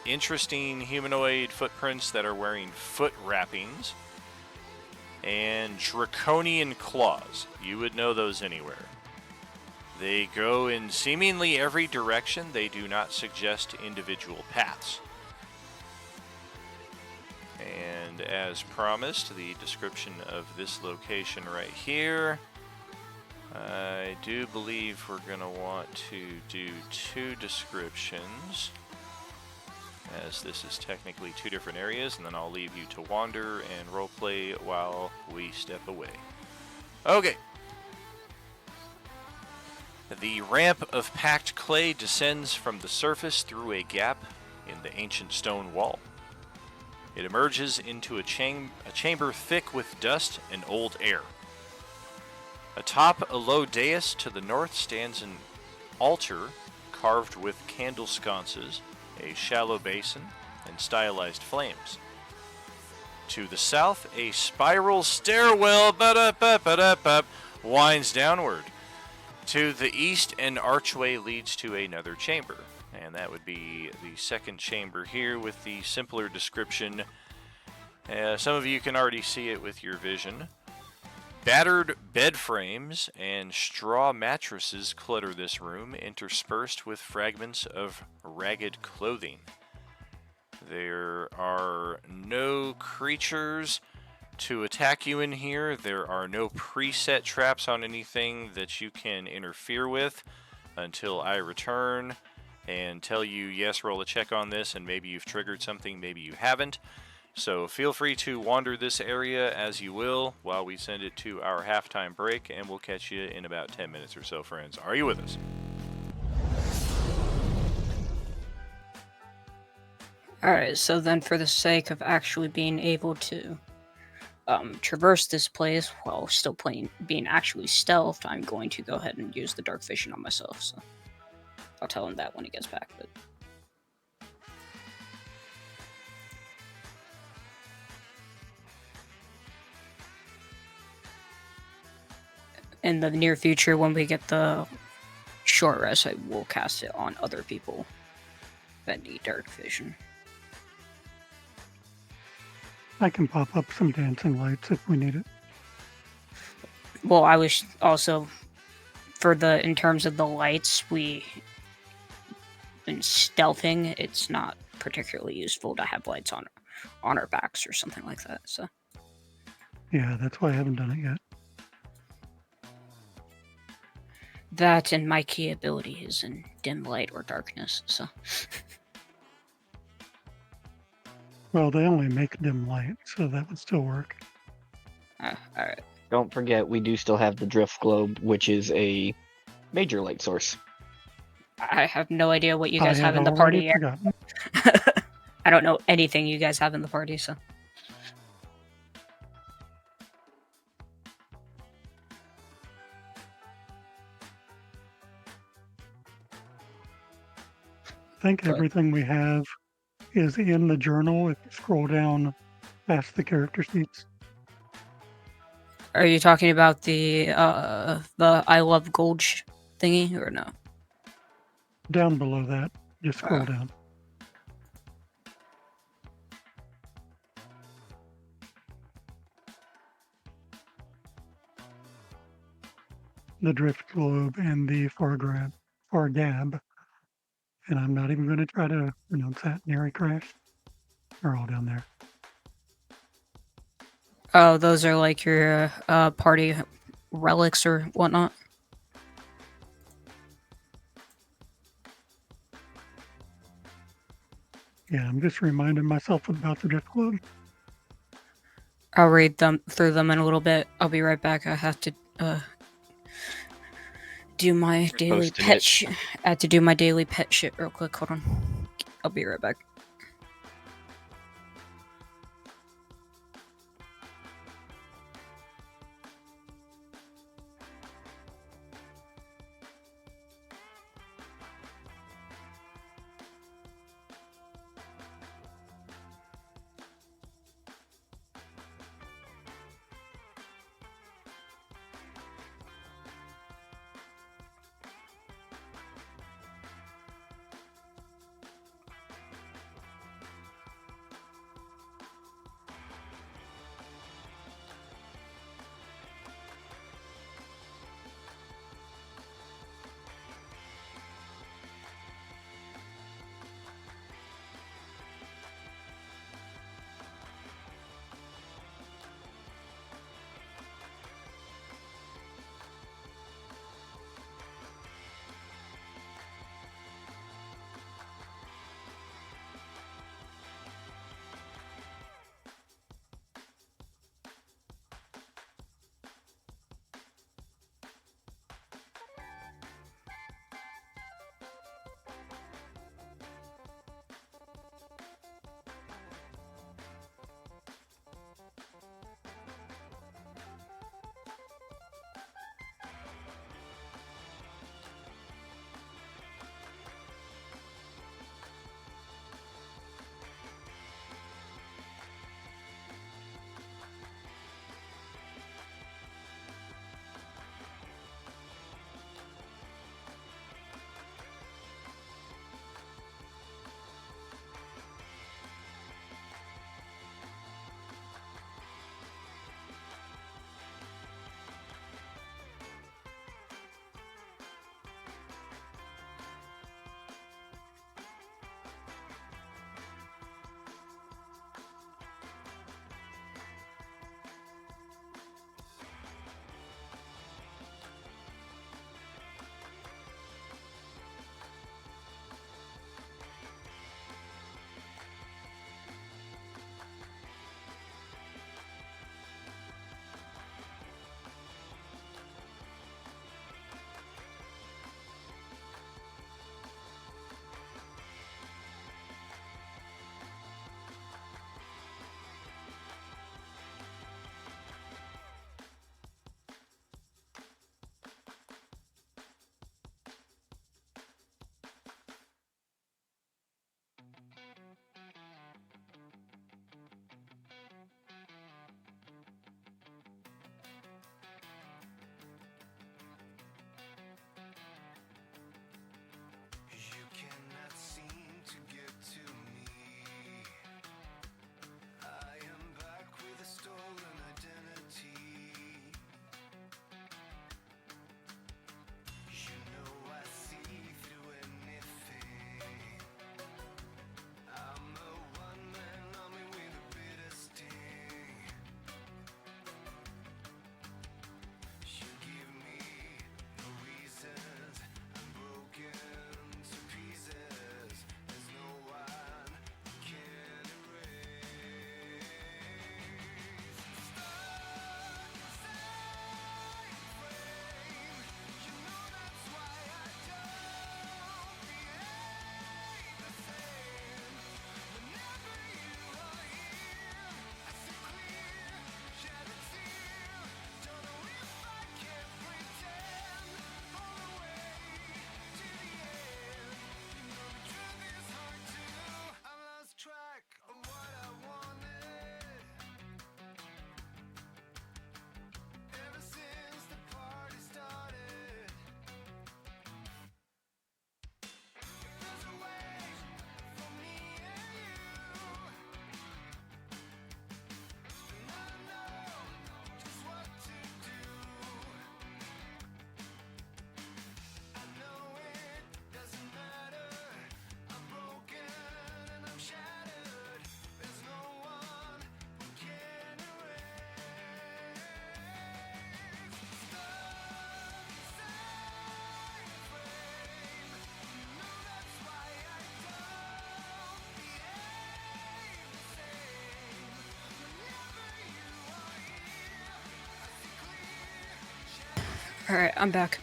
Interesting humanoid footprints that are wearing foot wrappings and draconian claws. You would know those anywhere. They go in seemingly every direction. They do not suggest individual paths. And as promised, the description of this location right here. I do believe we're going to want to do 2 descriptions, as this is technically 2 different areas, and then I'll leave you to wander and roleplay while we step away. Okay. The ramp of packed clay descends from the surface through a gap in the ancient stone wall. It emerges into a chamber thick with dust and old air. Atop a low dais to the north stands an altar carved with candle sconces, a shallow basin, and stylized flames. To the south, a spiral stairwell winds downward. To the east, an archway leads to another chamber, and that would be the second chamber here with the simpler description. Some of you can already see it with your vision. Battered bed frames and straw mattresses clutter this room, interspersed with fragments of ragged clothing. There are no creatures to attack you in here. There are no preset traps on anything that you can interfere with until I return and tell you, yes, roll a check on this, and maybe you've triggered something, maybe you haven't. So feel free to wander this area as you will while we send it to our halftime break, and we'll catch you in about 10 minutes or so, friends. Are you with us? Alright, so then for the sake of actually being able to traverse this place while still being actually stealthed, I'm going to go ahead and use the dark vision on myself, so I'll tell him that when he gets back. But in the near future, when we get the short rest, I will cast it on other people that need dark vision. I can pop up some dancing lights if we need it. Well, I was also in terms of the lights, in stealthing, it's not particularly useful to have lights on our backs or something like that. So Yeah, that's why I haven't done it yet. that and my key ability is in dim light or darkness. So Well, they only make dim light, so that would still work. all right. Don't forget, we do still have the drift globe, which is a major light source. I have no idea what you I guys have had in the party already yet. forgotten. I don't know anything you guys have in the party, so. I think But- everything we have is in the journal if you scroll down past the character sheets. Are you talking about the I love gold thingy or no? Down below that, just scroll down. the drift globe, and the Fargab. And I'm not even going to try to pronounce that. Nary crash. They're all down there. Oh, those are like your party relics or whatnot. Yeah, I'm just reminding myself about the drift globe. I'll read them through them in a little bit. I'll be right back. I have to do my daily posting pet it. shit. I have to do my daily pet shit real quick. Hold on. I'll be right back. Alright, I'm back.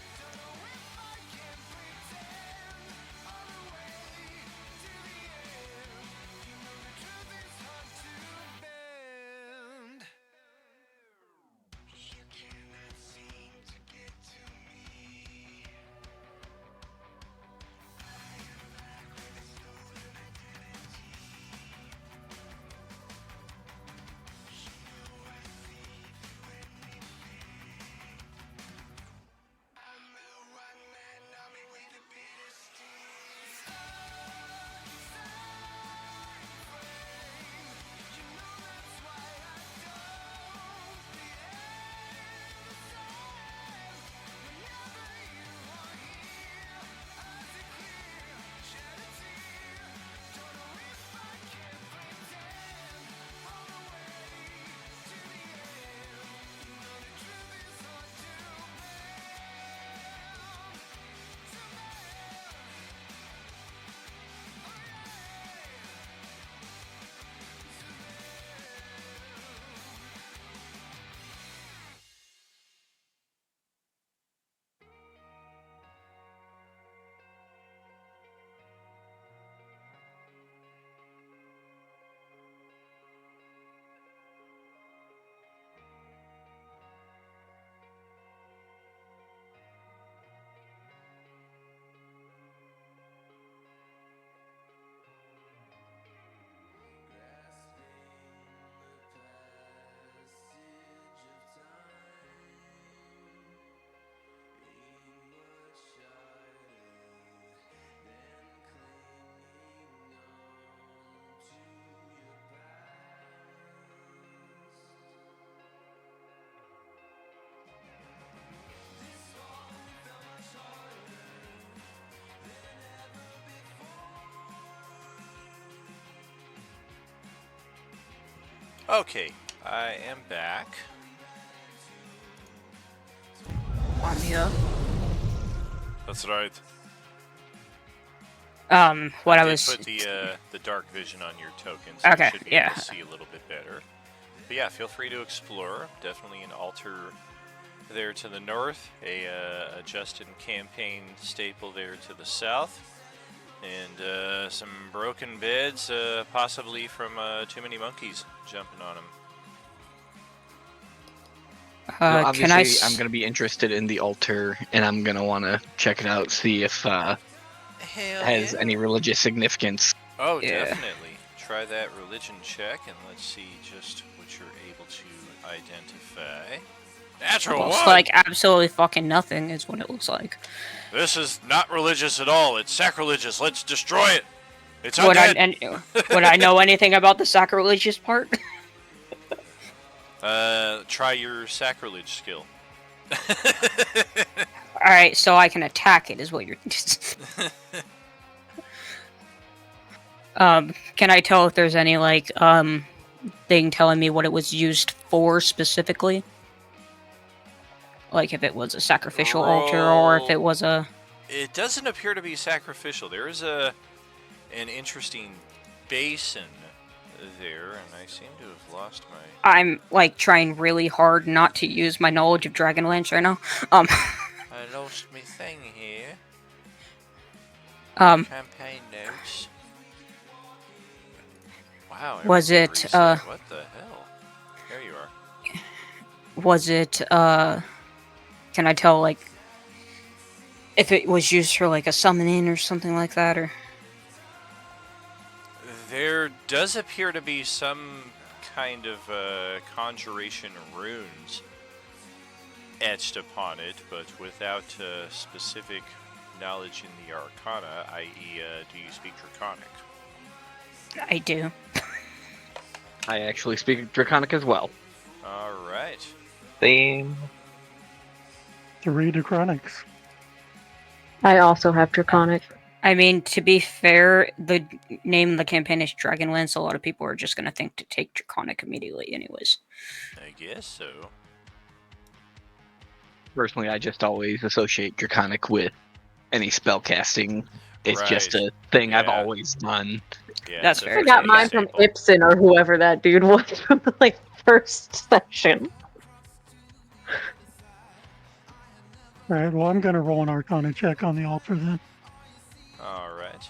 Okay, I am back. I'm here. That's right. What I did was... put the dark vision on your token, so Okay, you should be yeah. able to see a little bit better. But yeah, feel free to explore. Definitely an altar there to the north, a Justin campaign staple there to the south, and some broken beds, possibly from too many monkeys jumping on them. Obviously, can I... I'm going to be interested in the altar, and I'm going to want to check it out, see if Hell has yeah. any religious significance. Oh, Yeah. definitely. Try that religion check, and let's see just what you're able to identify. Natural Looks one! like absolutely fucking nothing is what it looks like. This is not religious at all. It's sacrilegious. Let's destroy it. It's Would undead. would I know anything about the sacrilegious part? Try your sacrilege skill. Alright, so I can attack it is what you're... Can I tell if there's any, like, thing telling me what it was used for specifically? Like, if it was a sacrificial altar, or if it was a... It doesn't appear to be sacrificial. There is an interesting basin there, and I seem to have lost my... I'm, like, trying really hard not to use my knowledge of Dragonlance right now. I lost my thing here. Campaign notes. Wow. Was everything it, reset. What the hell? There you are. Was it, can I tell, like, if it was used for, like, a summoning or something like that, or... There does appear to be some kind of conjuration runes etched upon it, but without specific knowledge in the Arcana, i.e., do you speak Draconic? I do. I actually speak Draconic as well. Alright. Same. 3 Draconics. I also have Draconic. I mean, to be fair, the name of the campaign is Dragonlance. A lot of people are just going to think to take Draconic immediately anyways. I guess so. Personally, I just always associate Draconic with any spell casting. It's just Right. a thing I've Yeah. always done. Yeah, That's it's a fair. I got pretty mine from staple. Ibsen or whoever that dude was from the like first session. All right, well, I'm going to roll an Arcana check on the altar then. All right.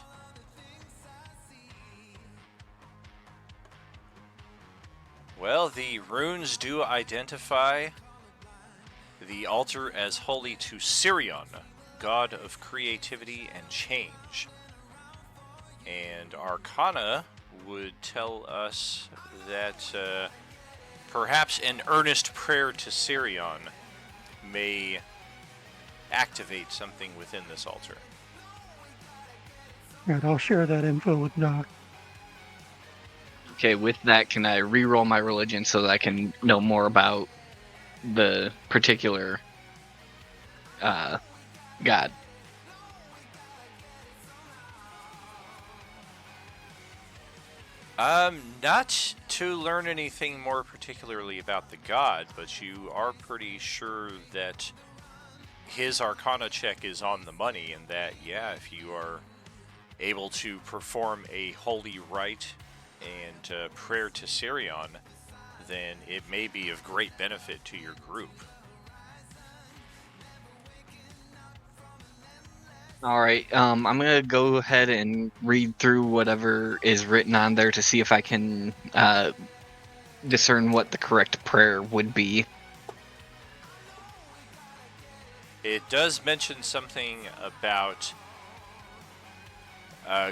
Well, the runes do identify the altar as holy to Sirion, god of creativity and change. And Arcana would tell us that perhaps an earnest prayer to Sirion may activate something within this altar. All right, I'll share that info with Doc. Okay, with that, can I re-roll my religion so that I can know more about the particular god? Not to learn anything more particularly about the god, but you are pretty sure that his Arcana check is on the money, and that, yeah, if you are able to perform a holy rite and prayer to Sirion, then it may be of great benefit to your group. All right, I'm gonna go ahead and read through whatever is written on there to see if I can discern what the correct prayer would be. It does mention something about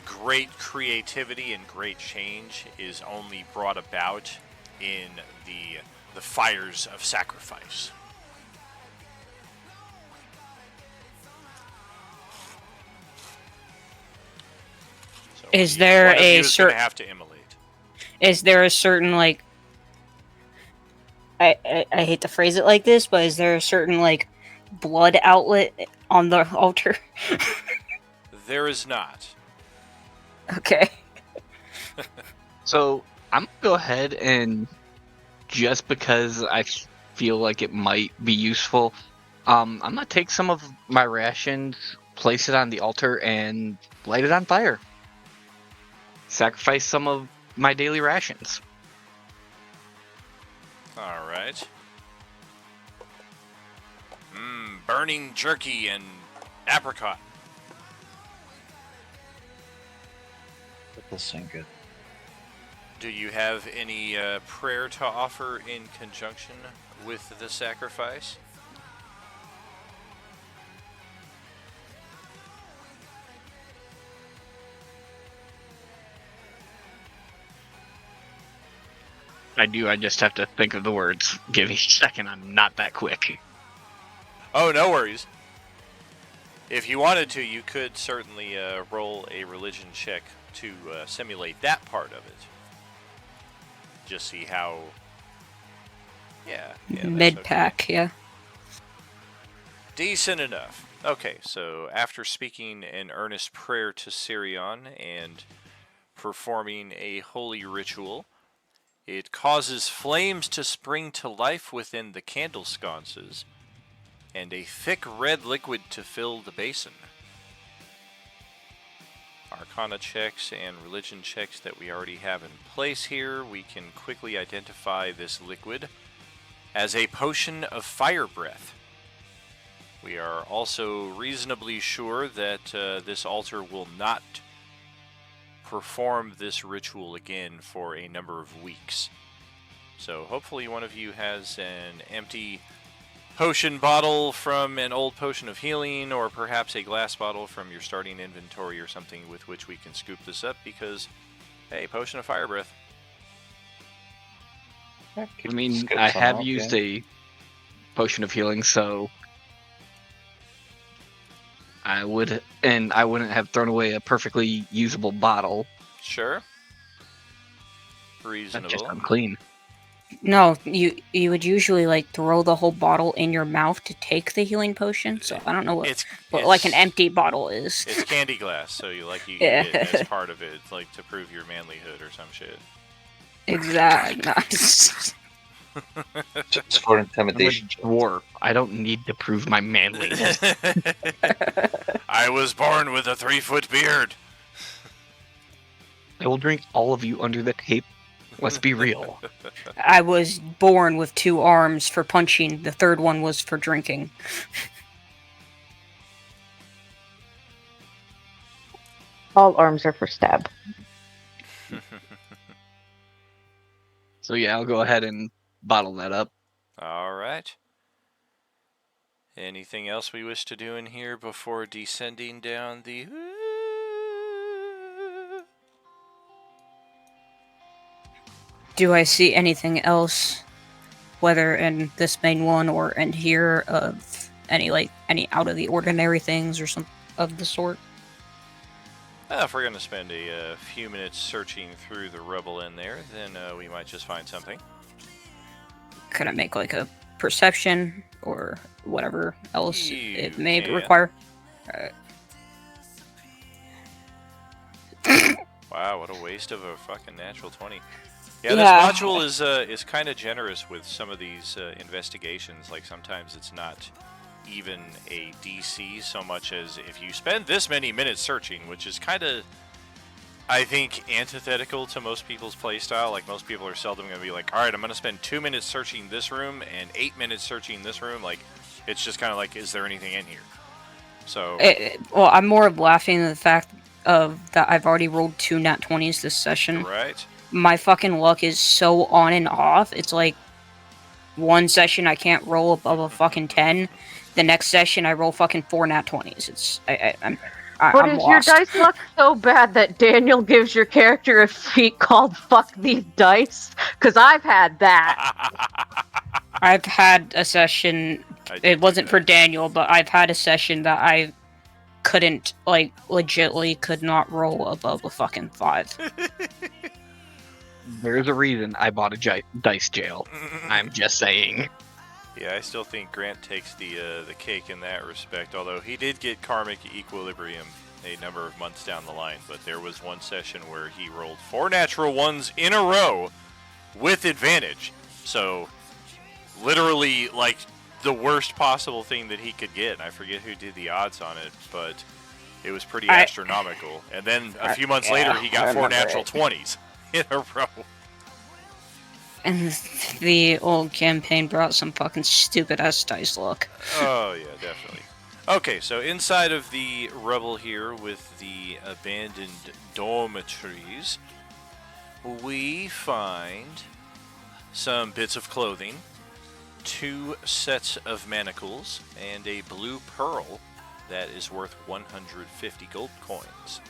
great creativity and great change is only brought about in the fires of sacrifice. So Is there one of you a is gonna certain? have to immolate? Is there a certain like? I hate to phrase it like this, but is there a certain like blood outlet on the altar? There is not. Okay. So I'm gonna go ahead and, just because I feel like it might be useful, I'm gonna take some of my rations, place it on the altar, and light it on fire. Sacrifice some of my daily rations. All right. Burning jerky and apricot. That does sound good. Do you have any prayer to offer in conjunction with the sacrifice? I do, I just have to think of the words. Give me a second, I'm not that quick. Oh, no worries. If you wanted to, you could certainly roll a religion check to simulate that part of it. Just see how... Yeah. That's Mid-pack, okay. yeah. Decent enough. Okay, so after speaking an earnest prayer to Sirion and performing a holy ritual, it causes flames to spring to life within the candle sconces, and a thick red liquid to fill the basin. Arcana checks and religion checks that we already have in place here, we can quickly identify this liquid as a potion of fire breath. We are also reasonably sure that this altar will not perform this ritual again for a number of weeks. So hopefully one of you has an empty potion bottle from an old potion of healing, or perhaps a glass bottle from your starting inventory or something with which we can scoop this up, because, hey, potion of fire breath. Yeah, I mean, scoop I some have up, used yeah. a potion of healing, so I wouldn't have thrown away a perfectly usable bottle. Sure. That's just Reasonable. unclean. No, you would usually like throw the whole bottle in your mouth to take the healing potion. So I don't know what like an empty bottle is. It's candy glass, so you Yeah. eat it as part of it, like to prove your manlyhood or some shit. Exactly. Just for I'm a intimidation. dwarf. I don't need to prove my manliness. I was born with a 3-foot beard. I will drink all of you under the tape. Let's be real. I was born with 2 arms for punching. The third one was for drinking. All arms are for stab. So yeah, I'll go ahead and bottle that up. All right. Anything else we wish to do in here before descending down the... Do I see anything else, whether in this main one or in here, of any out of the ordinary things or some of the sort? If we're going to spend a few minutes searching through the rubble in there, then we might just find something. Could I make like a perception or whatever else it may can. require? Wow, what a waste of a fucking natural 20. Yeah, Yeah. this module is kind of generous with some of these investigations. Like sometimes it's not even a DC so much as if you spend this many minutes searching, which is kind of, I think, antithetical to most people's playstyle. Like most people are seldom going to be like, all right, I'm going to spend 2 minutes searching this room and 8 minutes searching this room. Like it's just kind of like, is there anything in here? So Well, I'm more of laughing at the fact of that I've already rolled 2 nat 20s this session. right. My fucking luck is so on and off. It's like one session I can't roll above a fucking 10. The next session I roll fucking 4 nat 20s. It's I'm But I'm is your lost. dice luck so bad that Daniel gives your character a feat called "fuck these dice"? Because I've had that. I've had a session. I did It wasn't that. for Daniel, but I've had a session that I couldn't, like, legitly could not roll above a fucking 5. There's a reason I bought a dice jail. I'm just saying. Yeah, I still think Grant takes the cake in that respect, although he did get karmic equilibrium a number of months down the line, but there was one session where he rolled 4 natural ones in a row with advantage. So, literally, like, the worst possible thing that he could get. And I forget who did the odds on it, but it was pretty astronomical. And then a few months later, he got 4 natural 20s in a row. And the old campaign brought some fucking stupid ass dice luck. Oh, yeah, definitely. Okay, so inside of the rubble here with the abandoned dormitories, we find some bits of clothing, 2 sets of manacles, and a blue pearl that is worth 150 gold coins.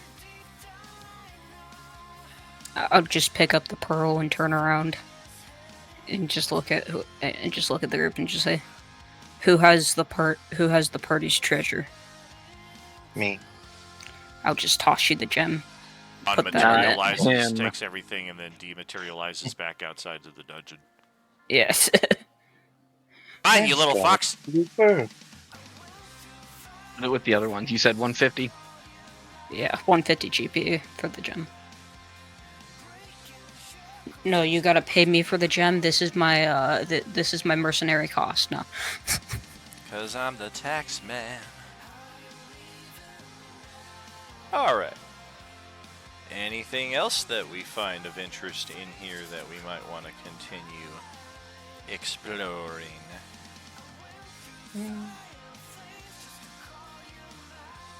I'll just pick up the pearl and turn around and just look at the group and just say, who has the party's treasure? Me. I'll just toss you the gem. Put that in it. Unmaterializes, Him. takes everything, and then dematerializes back outside of the dungeon. Yes. Hi, you little fox! Super. With the other ones, you said 150. Yeah, 150 GP for the gem. No, you gotta pay me for the gem. This is my this is my mercenary cost. No. 'Cause I'm the tax man. Alright. Anything else that we find of interest in here that we might want to continue exploring?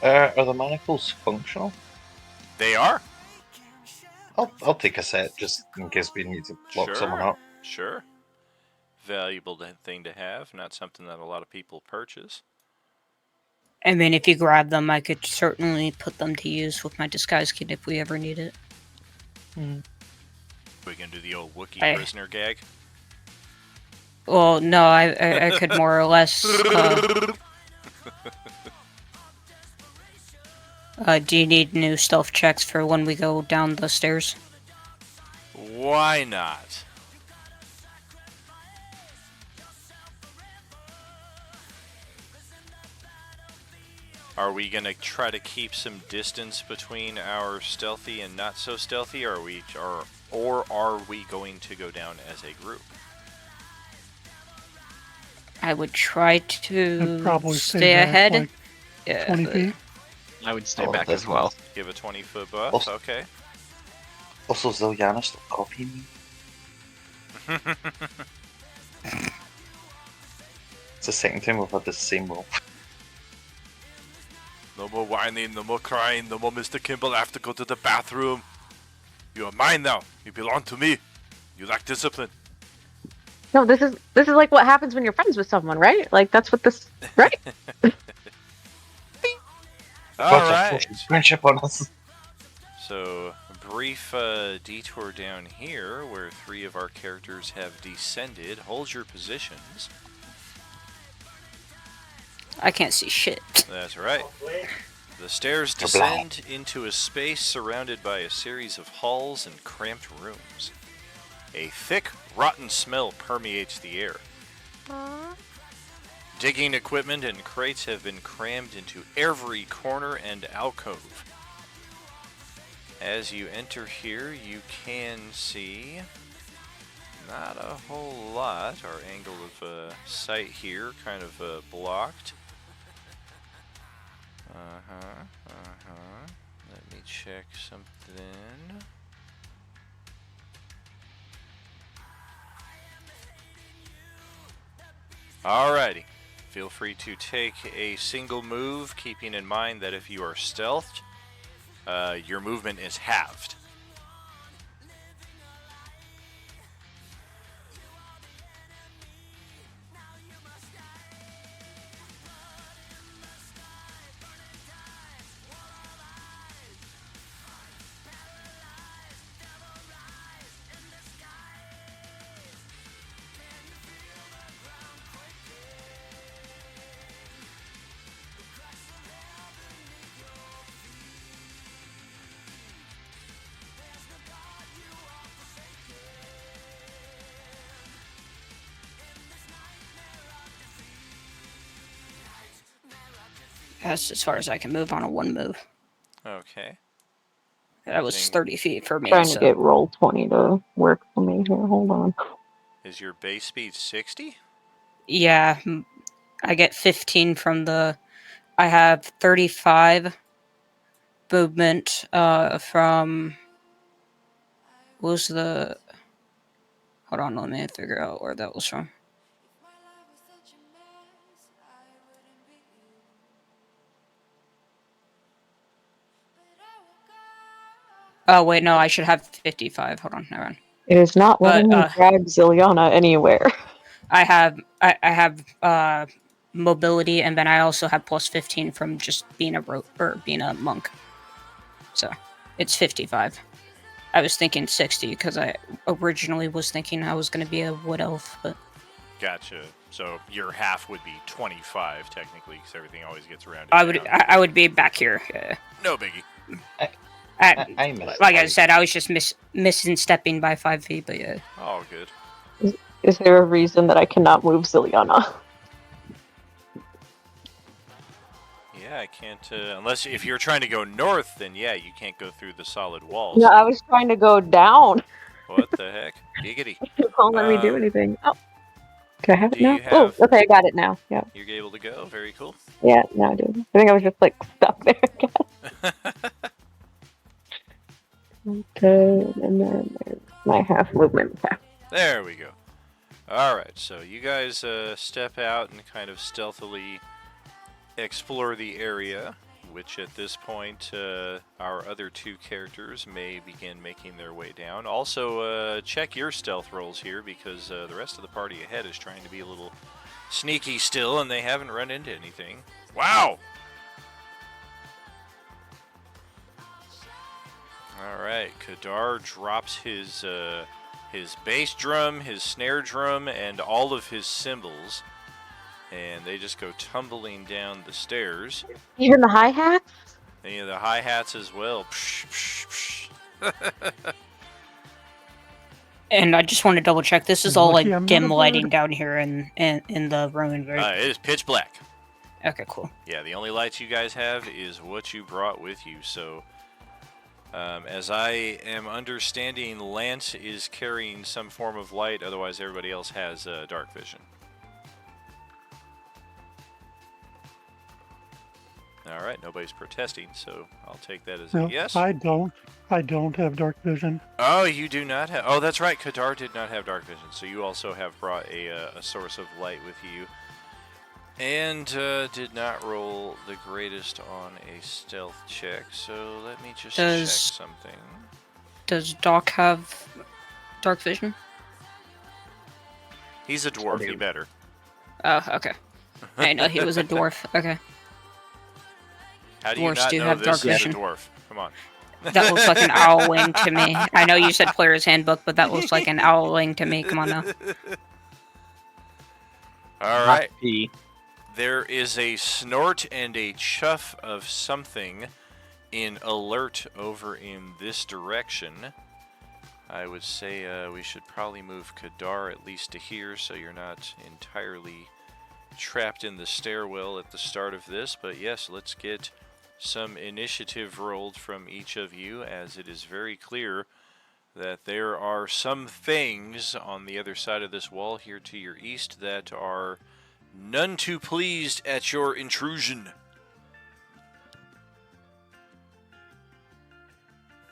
Are the manacles functional? They are. I'll take a set just in case we need to lock someone up. Sure. Valuable thing to have, not something that a lot of people purchase. I mean, if you grab them, I could certainly put them to use with my disguise kit if we ever need it. We can do the old Wookiee Hey. prisoner gag. Well, no, I could more or less. Do you need new stealth checks for when we go down the stairs? Why not? Are we gonna try to keep some distance between our stealthy and not so stealthy, or are we going to go down as a group? I would try to I'd probably stay back, ahead. like, Yeah, 20 feet. I would stay Oh, back that's as well. Give a 20-foot buff. Also- Okay. Also, Ziliana, stop copying me. It's the second time we've had the same roll. No more whining, no more crying, no more Mr. Kimball have to go to the bathroom. You are mine now. You belong to me. You lack discipline. No, this is like what happens when you're friends with someone, right? Like that's what this, right? All Bunch of right. social friendship on us. So, a brief detour down here where 3 of our characters have descended. Hold your positions. I can't see shit. That's right. The stairs You're blind. descend into a space surrounded by a series of halls and cramped rooms. A thick, rotten smell permeates the air. Digging equipment and crates have been crammed into every corner and alcove. As you enter here, you can see not a whole lot. Our angle of sight here kind of blocked. Let me check something. Alrighty. Feel free to take a single move, keeping in mind that if you are stealthed, your movement is halved. That's as far as I can move on a 1 move. Okay. That was Dang. 30 feet for me. Trying So. to get roll 20 to work for me here. Hold on. Is your base speed 60? Yeah, I get 15 from the. I have 35 movement from. What was the. Hold on, let me figure out where that was from. Oh, wait, no, I should have 55. Hold on, never mind. It is not letting me But, drag Zilliana anywhere. I have mobility, and then I also have plus 15 from just being being a monk. So it's 55. I was thinking 60 because I originally was thinking I was going to be a wood elf, but Gotcha. So your half would be 25 technically, because everything always gets rounded down. I would be back here. No biggie. I missed Like I it. said, I was just missing stepping by 5 feet, but yeah. All good. Is there a reason that I cannot move Zilliana? Yeah, I can't. Unless if you're trying to go north, then yeah, you can't go through the solid walls. No, I was trying to go down. What the heck? Giggity. It won't let me do anything. Oh. Do I have it Do now? you have- Oh, okay, I got it now. Yeah. You're able to go. Very cool. Yeah, no, I do. I think I was just like stuck there again. Okay, and then there's my half movement. Okay. There we go. All right, so you guys step out and kind of stealthily explore the area, which at this point our other 2 characters may begin making their way down. Also, check your stealth rolls here, because the rest of the party ahead is trying to be a little sneaky still, and they haven't run into anything. Wow! All right, Kadar drops his bass drum, his snare drum, and all of his cymbals, and they just go tumbling down the stairs. Even the hi-hats? And the hi-hats as well. Psh, psh, psh. And I just want to double check. This is all Lucky like I'm not dim a lighting bird. down here in the ruin, right? It is pitch black. Okay, cool. Yeah, the only lights you guys have is what you brought with you. So, as I am understanding, Lance is carrying some form of light. Otherwise, everybody else has dark vision. All right, nobody's protesting, so I'll take that as No, a yes. I don't have dark vision. Oh, you do not have. Oh, that's right. Kadar did not have dark vision, so you also have brought a source of light with you. And did not roll the greatest on a stealth check, so let me just check Does- something. Does Doc have dark vision? He's a dwarf, he do. better. Oh, okay. I know he was a dwarf. Okay. How do you Dwarves not do know have this dark is vision. a dwarf? Come on. That looks like an owl wing to me. I know you said player's handbook, but that looks like an owl wing to me. Come on now. All Not right. P. There is a snort and a chuff of something in alert over in this direction. I would say we should probably move Kadar at least to here so you're not entirely trapped in the stairwell at the start of this. But yes, let's get some initiative rolled from each of you, as it is very clear that there are some things on the other side of this wall here to your east that are none too pleased at your intrusion.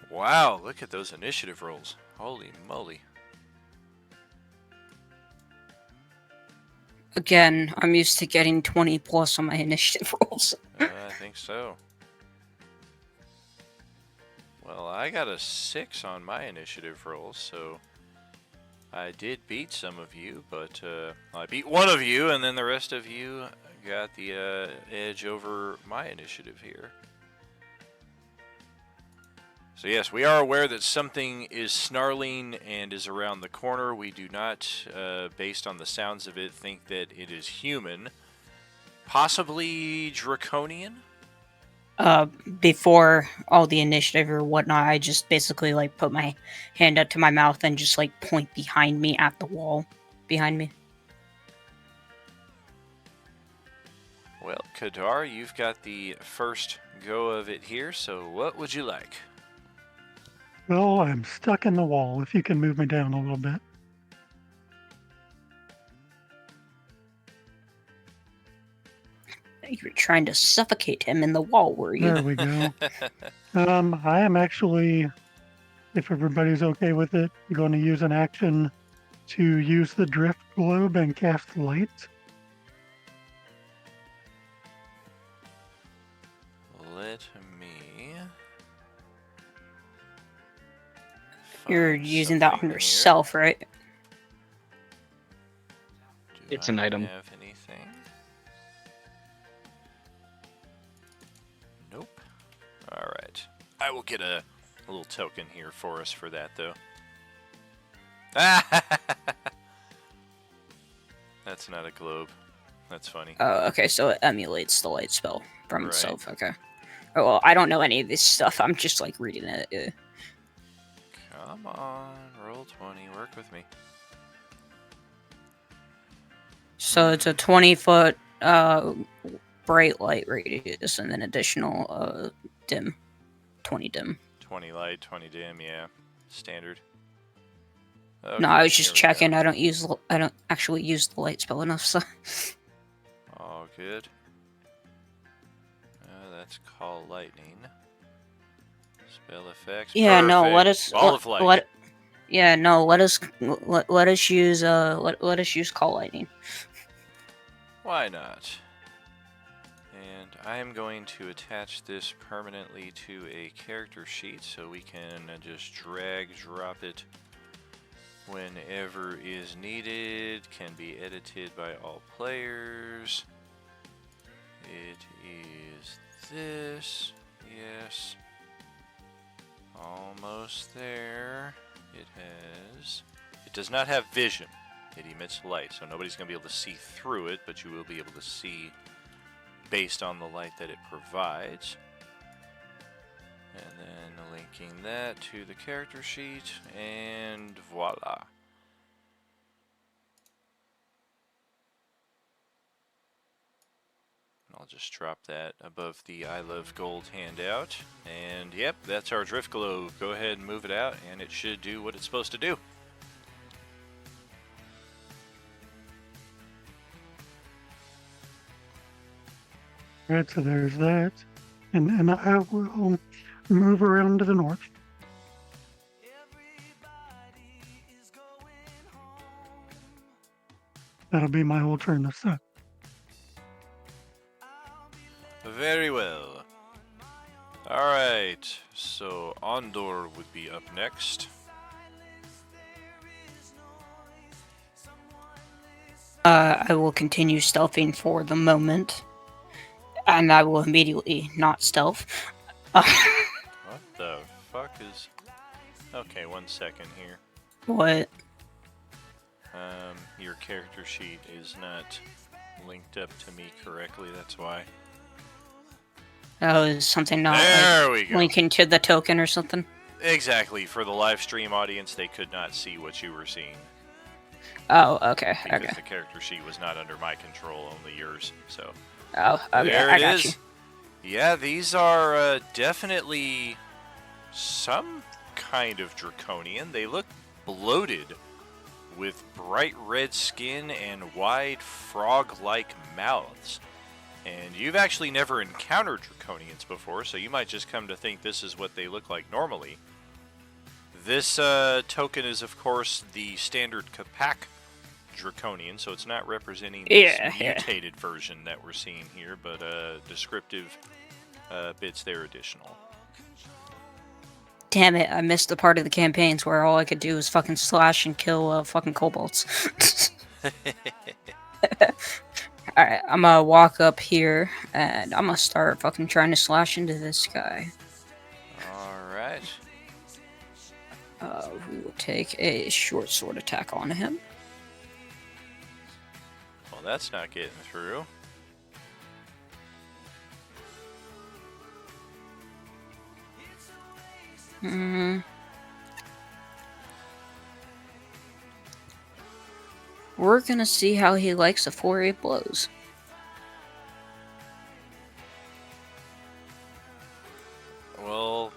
Wow, look at those initiative rolls. Holy moly. Again, I'm used to getting 20 plus on my initiative rolls. I think so. Well, I got a 6 on my initiative roll, so I did beat some of you, but I beat one of you, and then the rest of you got the edge over my initiative here. So yes, we are aware that something is snarling and is around the corner. We do not, based on the sounds of it, think that it is human. Possibly draconian? Before all the initiative or whatnot, I just basically like put my hand up to my mouth and just like point behind me at the wall behind me. Well, Kadar, you've got the first go of it here, so what would you like? Well, I'm stuck in the wall. If you can move me down a little bit. You were trying to suffocate him in the wall, were you? There we go. I am actually, if everybody's okay with it, going to use an action to use the drift globe and cast light. Let me... You're find using that on something here. yourself, right? Do It's I an item. have anything? Nope. Alright. I will get a little token here for us for that, though. That's not a globe. That's funny. Oh, okay, so it emulates the light spell from Right. itself. Okay. Oh, well, I don't know any of this stuff. I'm just like reading it. Come on, roll 20. Work with me. So it's a 20-foot bright light radius and then additional dim, 20 dim. 20 light, 20 dim, yeah. Standard. No, Okay, I was just here we checking. go. I don't actually use the light spell enough. So All good. That's call lightning. Spell effects. yeah, no. Let Perfect. us Ball of light. Let us use let us use call lightning. Why not? And I am going to attach this permanently to a character sheet so we can just drag drop it whenever is needed. Can be edited by all players. It is this. Yes. Almost there. It does not have vision. It emits light, so nobody's going to be able to see through it, but you will be able to see based on the light that it provides. And then linking that to the character sheet, and voila. I'll just drop that above the I Love Gold handout. And yep, that's our drift globe. Go ahead and move it out, and it should do what it's supposed to do. Right, so there's that. And I will move around to the north. That'll be my whole turn this time. Very well. Alright, so Ondor would be up next. I will continue stealthing for the moment, and I will immediately not stealth. What the fuck is... Okay, 1 second here. What? Your character sheet is not linked up to me correctly, that's why. Oh, is something not There like we go. linking to the token or something? Exactly, for the live stream audience, they could not see what you were seeing. Oh, okay, Because okay. the character sheet was not under my control, only yours, so... Oh, okay, There I it got is. you. Yeah, these are definitely some kind of draconian. They look bloated with bright red skin and wide frog-like mouths. And you've actually never encountered draconians before, so you might just come to think this is what they look like normally. This token is, of course, the standard Capac draconian, so it's not representing this Yeah. mutated version that we're seeing here, but descriptive bits there additional. Damn it, I missed the part of the campaigns where all I could do was fucking slash and kill fucking kobolds. Alright, I'm gonna walk up here, and I'm gonna start fucking trying to slash into this guy. Alright. We will take a short sword attack on him. Well, that's not getting through. We're gonna see how he likes the 4-8 blows. Well,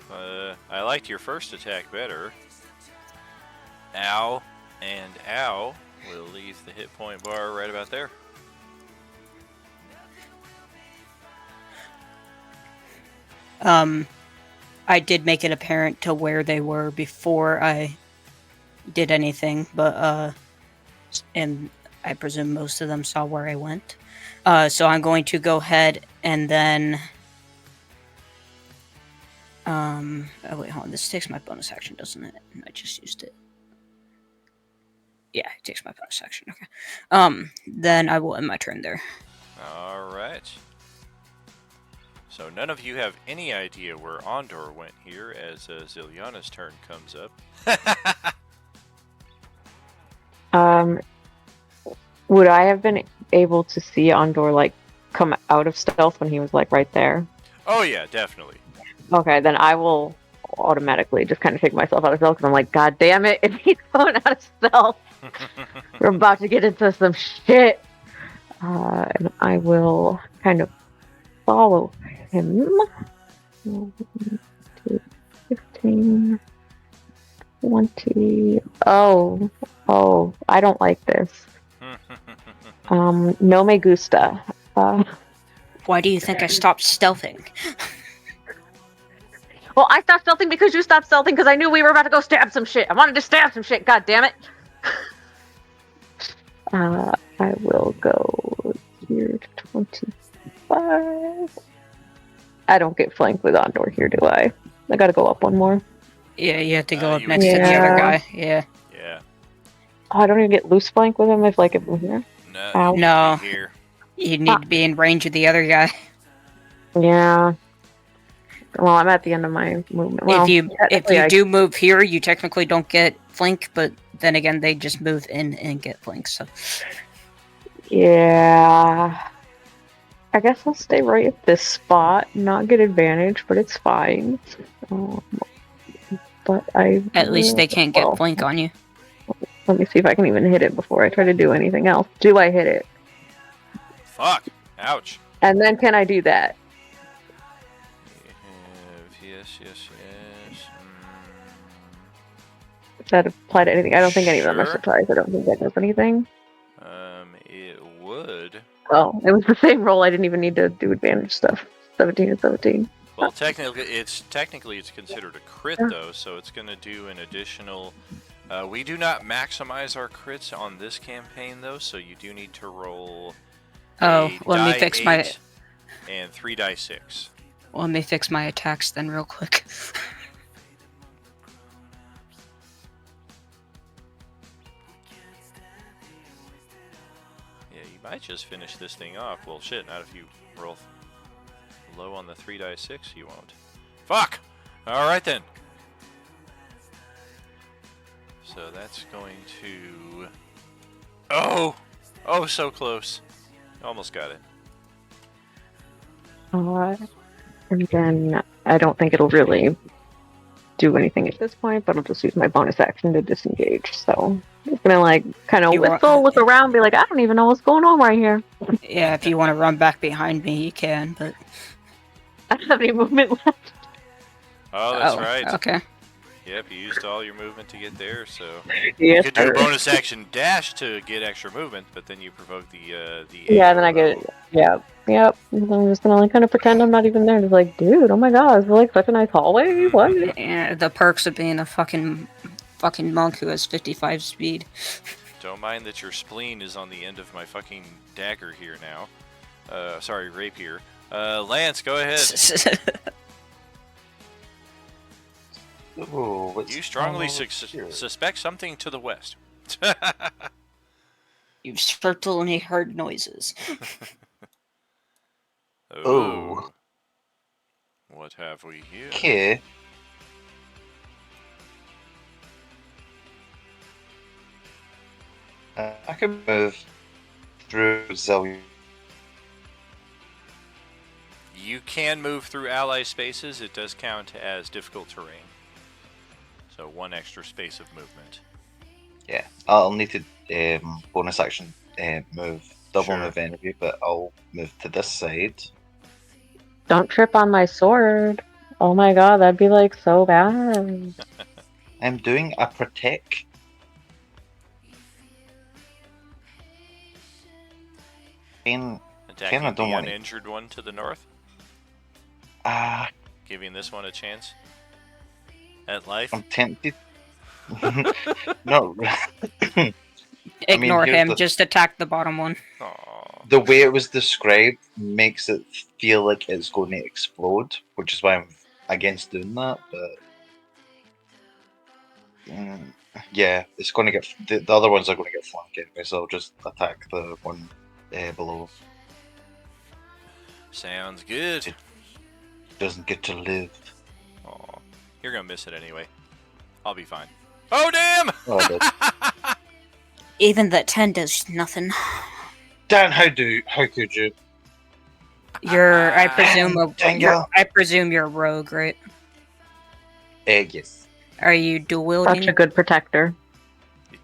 I liked your first attack better. Ow and ow will leave the hit point bar right about there. I did make it apparent to where they were before I did anything, but and I presume most of them saw where I went. So I'm going to go ahead and then oh wait, hold on. This takes my bonus action, doesn't it? I just used it. Yeah, it takes my bonus action. Okay. Then I will end my turn there. Alright. So none of you have any idea where Ondor went here as Ziliana's turn comes up. Would I have been able to see Ondor like come out of stealth when he was like right there? Oh yeah, definitely. Okay, then I will automatically just kind of take myself out of stealth because I'm like, God damn it, if he's going out of stealth, we're about to get into some shit. And I will kind of follow him. 15, 20. Oh, I don't like this. No me gusta. Why do you think I stopped stealthing? Well, I stopped stealthing because you stopped stealthing because I knew we were about to go stab some shit. I wanted to stab some shit, god damn it. I will go here to 25. I don't get flanked with Ondor here, do I? I gotta go up one more. Yeah, you have to go up You next to the Yeah. other guy. Yeah. Yeah. Oh, I don't even get loose flank with him if like if I'm here. No. Ow. You No. be here. You need to be in range of the other guy. Yeah. Well, I'm at the end of my movement. Well, if you technically I- do move here, you technically don't get flank, but then again, they just move in and get flank. So Yeah. I guess I'll stay right at this spot, not get advantage, but it's fine. But at least they can't get well, flank on you. Let me see if I can even hit it before I try to do anything else. Do I hit it? Fuck. Ouch. And then can I do that? Yes. Does that apply to anything? I don't think any of them are Sure. surprised. I don't think that does anything. It would. Oh, it was the same roll. I didn't even need to do advantage stuff. 17 and 17. Well, technically it's considered a crit though, so it's going to do an additional. We do not maximize our crits on this campaign though, so you do need to roll. Oh, a let me die fix my. 8 and 3 die 6. Well, let me fix my attacks then real quick. Yeah, you might just finish this thing off. Well, shit, not if you roll low on the 3 die 6, you won't. Fuck! Alright then. So that's going to... Oh! Oh, so close. Almost got it. And then I don't think it'll really do anything at this point, but I'll just use my bonus action to disengage. So I'm just gonna like kind of You want- whistle, look around, be like, I don't even know what's going on right here. Yeah, if you want to run back behind me, you can, but... I don't have any movement left. Oh, that's right. Okay. Yep, you used all your movement to get there, so... Yes, You could do a sir. bonus action dash to get extra movement, but then you provoke the Yeah, then I get it. Yep. And I'm just gonna like kind of pretend I'm not even there. Just like, dude, oh my god, is it like such a nice hallway? What? Yeah, the perks of being a fucking monk who has 55 speed. Don't mind that your spleen is on the end of my fucking dagger here now. Sorry, rapier. Lance, go ahead. Ooh, what's You strongly going on here? suspect something to the west. You certainly heard noises. Oh. What have we here? Okay. I can move through Zillion. You can move through ally spaces. It does count as difficult terrain. So 1 extra space of movement. Yeah, I'll need to bonus action move, double Sure. move anyway, but I'll move to this side. Don't trip on my sword. Oh my god, that'd be like so bad. I'm doing a protect. Ken, Attacking I don't the want it. uninjured one to the north. Ah, Giving this one a chance at life. I'm tempted. No, Ignore here's him, the- just attack the bottom one. Aww. the way it was described makes it feel like it's going to explode, which is why I'm against doing that. But yeah, it's going to get the other ones are going to get flanked anyway, so I'll just attack the one below. Sounds good. Doesn't get to live. Aw. You're gonna miss it anyway. I'll be fine. Oh, damn! Oh, but- Even that 10 does nothing. Dan, how could you? I presume you're a rogue, right? Yes. Are you dual wielding? Such a good protector.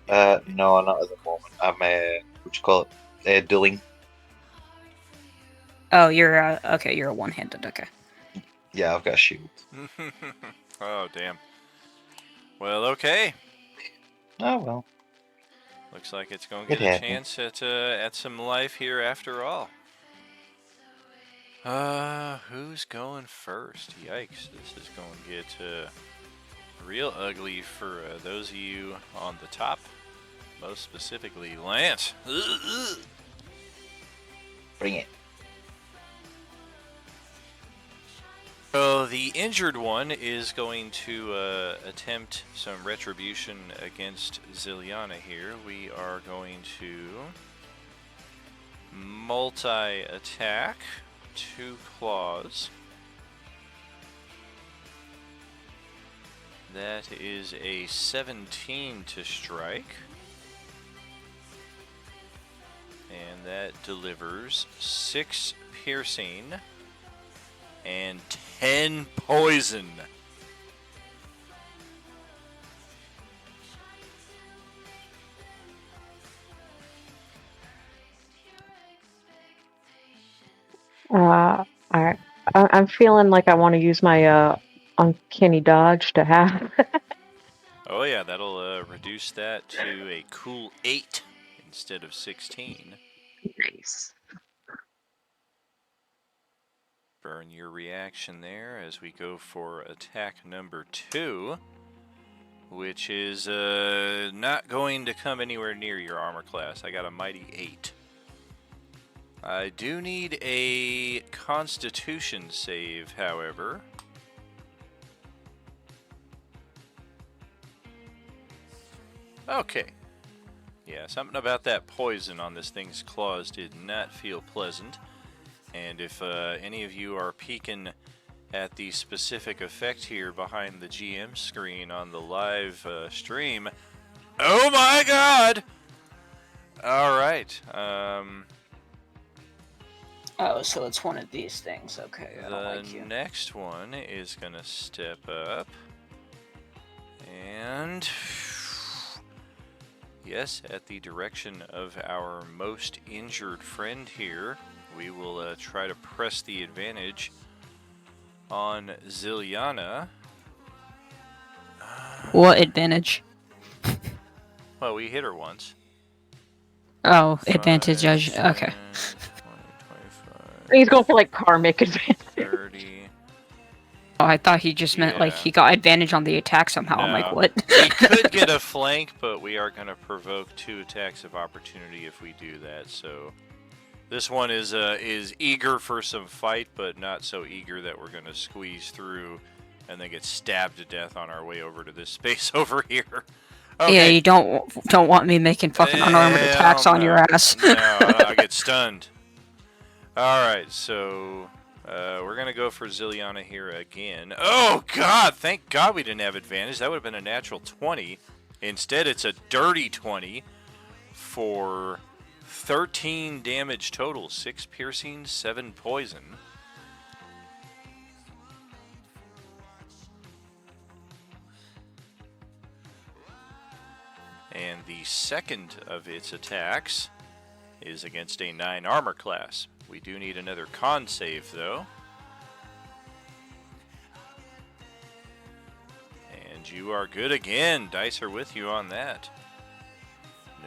No, not at the moment. I'm what you call it? Dueling. Oh, you're okay. You're a one-handed. Okay. Yeah, I've got a shield. Oh, damn. Well, okay. Oh well. Looks like it's gonna It get a happens. chance at some life here after all. Who's going first? Yikes, this is going to get real ugly for those of you on the top. Most specifically, Lance. Bring it. So the injured one is going to attempt some retribution against Ziliana here. We are going to multi-attack, 2 claws. That is a 17 to strike. And that delivers 6 piercing and 10 poison. Alright. I'm feeling like I want to use my uncanny dodge to have. Oh yeah, that'll reduce that to a cool 8 instead of 16. Nice. Burn your reaction there as we go for attack number 2, which is not going to come anywhere near your armor class. I got a mighty 8. I do need a Constitution save, however. Okay. Yeah, something about that poison on this thing's claws did not feel pleasant. And if any of you are peeking at the specific effect here behind the GM screen on the live stream, oh my god! Alright, Oh, so it's one of these things. Okay, I don't the like you. next one is gonna step up. And yes, at the direction of our most injured friend here, we will try to press the advantage on Ziliana. What advantage? Well, we hit her once. Oh, advantage. 5, Okay. 10, 20, 25, He's going for like karmic advantage. 30. Oh, I thought he just meant like Yeah. he got advantage on the attack somehow. I'm like, No. what? We could get a flank, but we are going to provoke 2 attacks of opportunity if we do that. So this one is eager for some fight, but not so eager that we're going to squeeze through and then get stabbed to death on our way over to this space over here. Okay. Yeah, you don't want me making fucking unarmored attacks on your ass. No, I get stunned. Alright, so we're going to go for Ziliana here again. Oh, God! Thank God we didn't have advantage. That would have been a natural 20. Instead, it's a dirty 20 for 13 damage total. 6 piercing, 7 poison. And the second of its attacks is against a 9 armor class. We do need another con save, though. And you are good again. Dice are with you on that.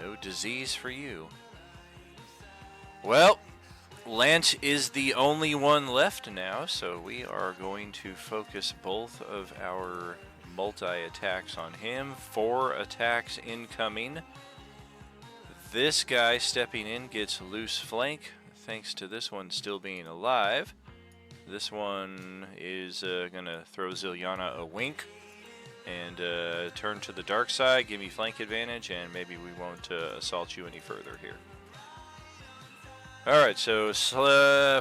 No disease for you. Well, Lance is the only one left now, so we are going to focus both of our multi-attacks on him. 4 attacks incoming. This guy stepping in gets loose flank, thanks to this one still being alive. This one is going to throw Ziliana a wink and turn to the dark side, give me flank advantage, and maybe we won't assault you any further here. Alright, so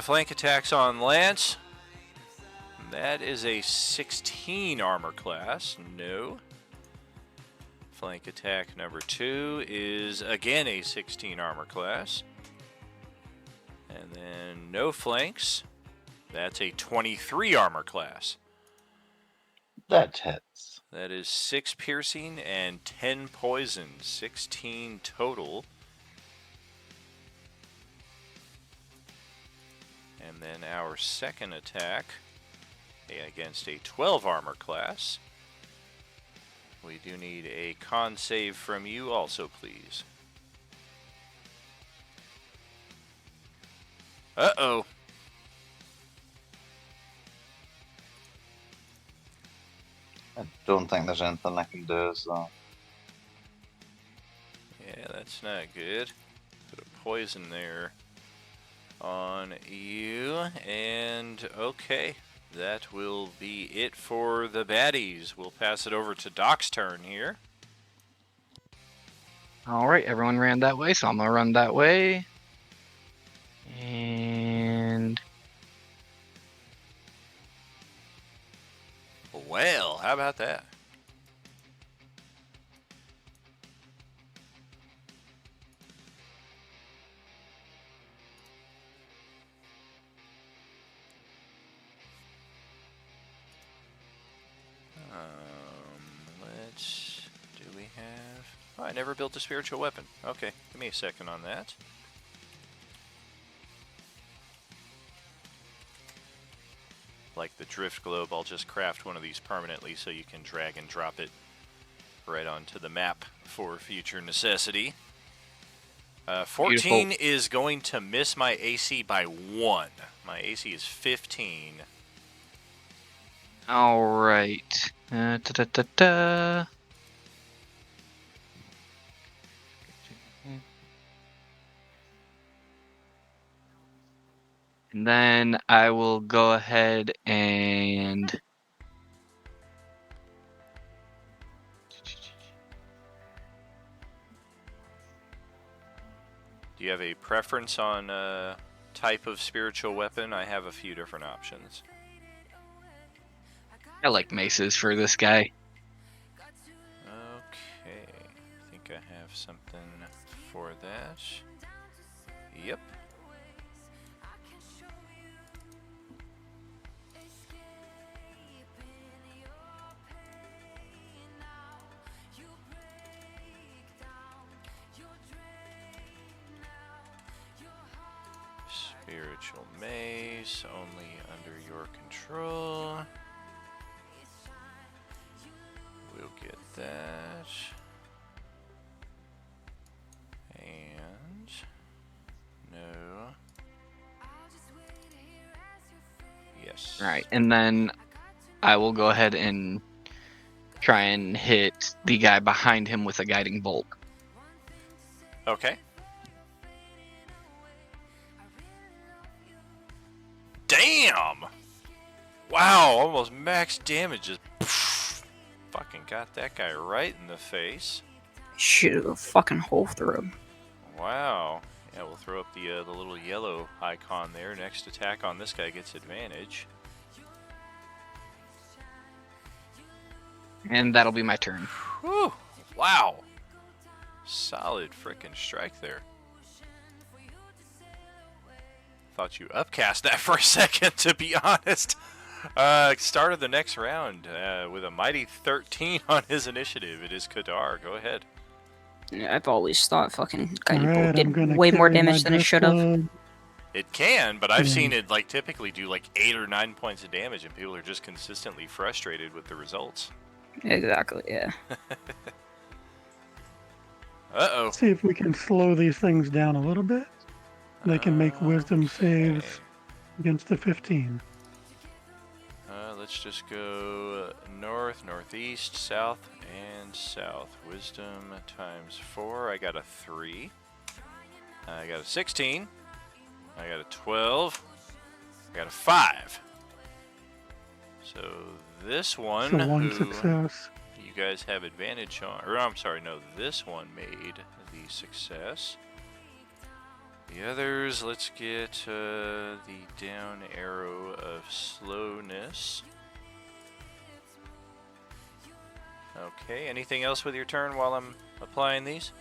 flank attacks on Lance. That is a 16 armor class. No. Flank attack number 2 is again a 16 armor class. And then no flanks. That's a 23 armor class. That hits. That is 6 piercing and 10 poison. 16 total. And then our second attack against a 12 armor class. We do need a con save from you also, please. Uh-oh. I don't think there's anything I can do, so. Yeah, that's not good. Put a poison there on you. And okay, that will be it for the baddies. We'll pass it over to Doc's turn here. Alright, everyone ran that way, so I'm gonna run that way. And Well, how about that? Do we have... Oh, I never built a spiritual weapon. Okay, give me a second on that. Like the drift globe, I'll just craft one of these permanently so you can drag and drop it right onto the map for future necessity. 14 Beautiful. is going to miss my AC by 1. My AC is 15. alright. Da-da-da-da. And then I will go ahead and Do you have a preference on type of spiritual weapon? I have a few different options. I like maces for this guy. Okay, I think I have something for that. Yep. Spiritual mace, only under your control. We'll get that. And no. Yes. Alright, and then I will go ahead and try and hit the guy behind him with a guiding bolt. Okay. Damn! Wow, almost max damage. Just fucking got that guy right in the face. Shoot a fucking hole through him. Wow. Yeah, we'll throw up the little yellow icon there. Next attack on this guy gets advantage. And that'll be my turn. Whew! Wow! Solid frickin' strike there. Thought you upcast that for a second, to be honest. Started the next round with a mighty 13 on his initiative. It is Kadar. Go ahead. Yeah, I've always thought fucking Guiding Bolt Alright, I'm did gonna way more carry my damage than it should have. Deathblow. It can, but I've Yeah. seen it like typically do like 8 or 9 points of damage, and people are just consistently frustrated with the results. Exactly, yeah. Uh-oh. See if we can slow these things down a little bit. They can make wisdom saves Okay. against the 15. Let's just go north, northeast, south, and south. Wisdom times 4. I got a 3. I got a 16. I got a 12. I got a 5. So this one, So one who success. you guys have advantage on, or I'm sorry, no, this one made the success. The others, let's get the down arrow of slowness. Okay, anything else with your turn while I'm applying these?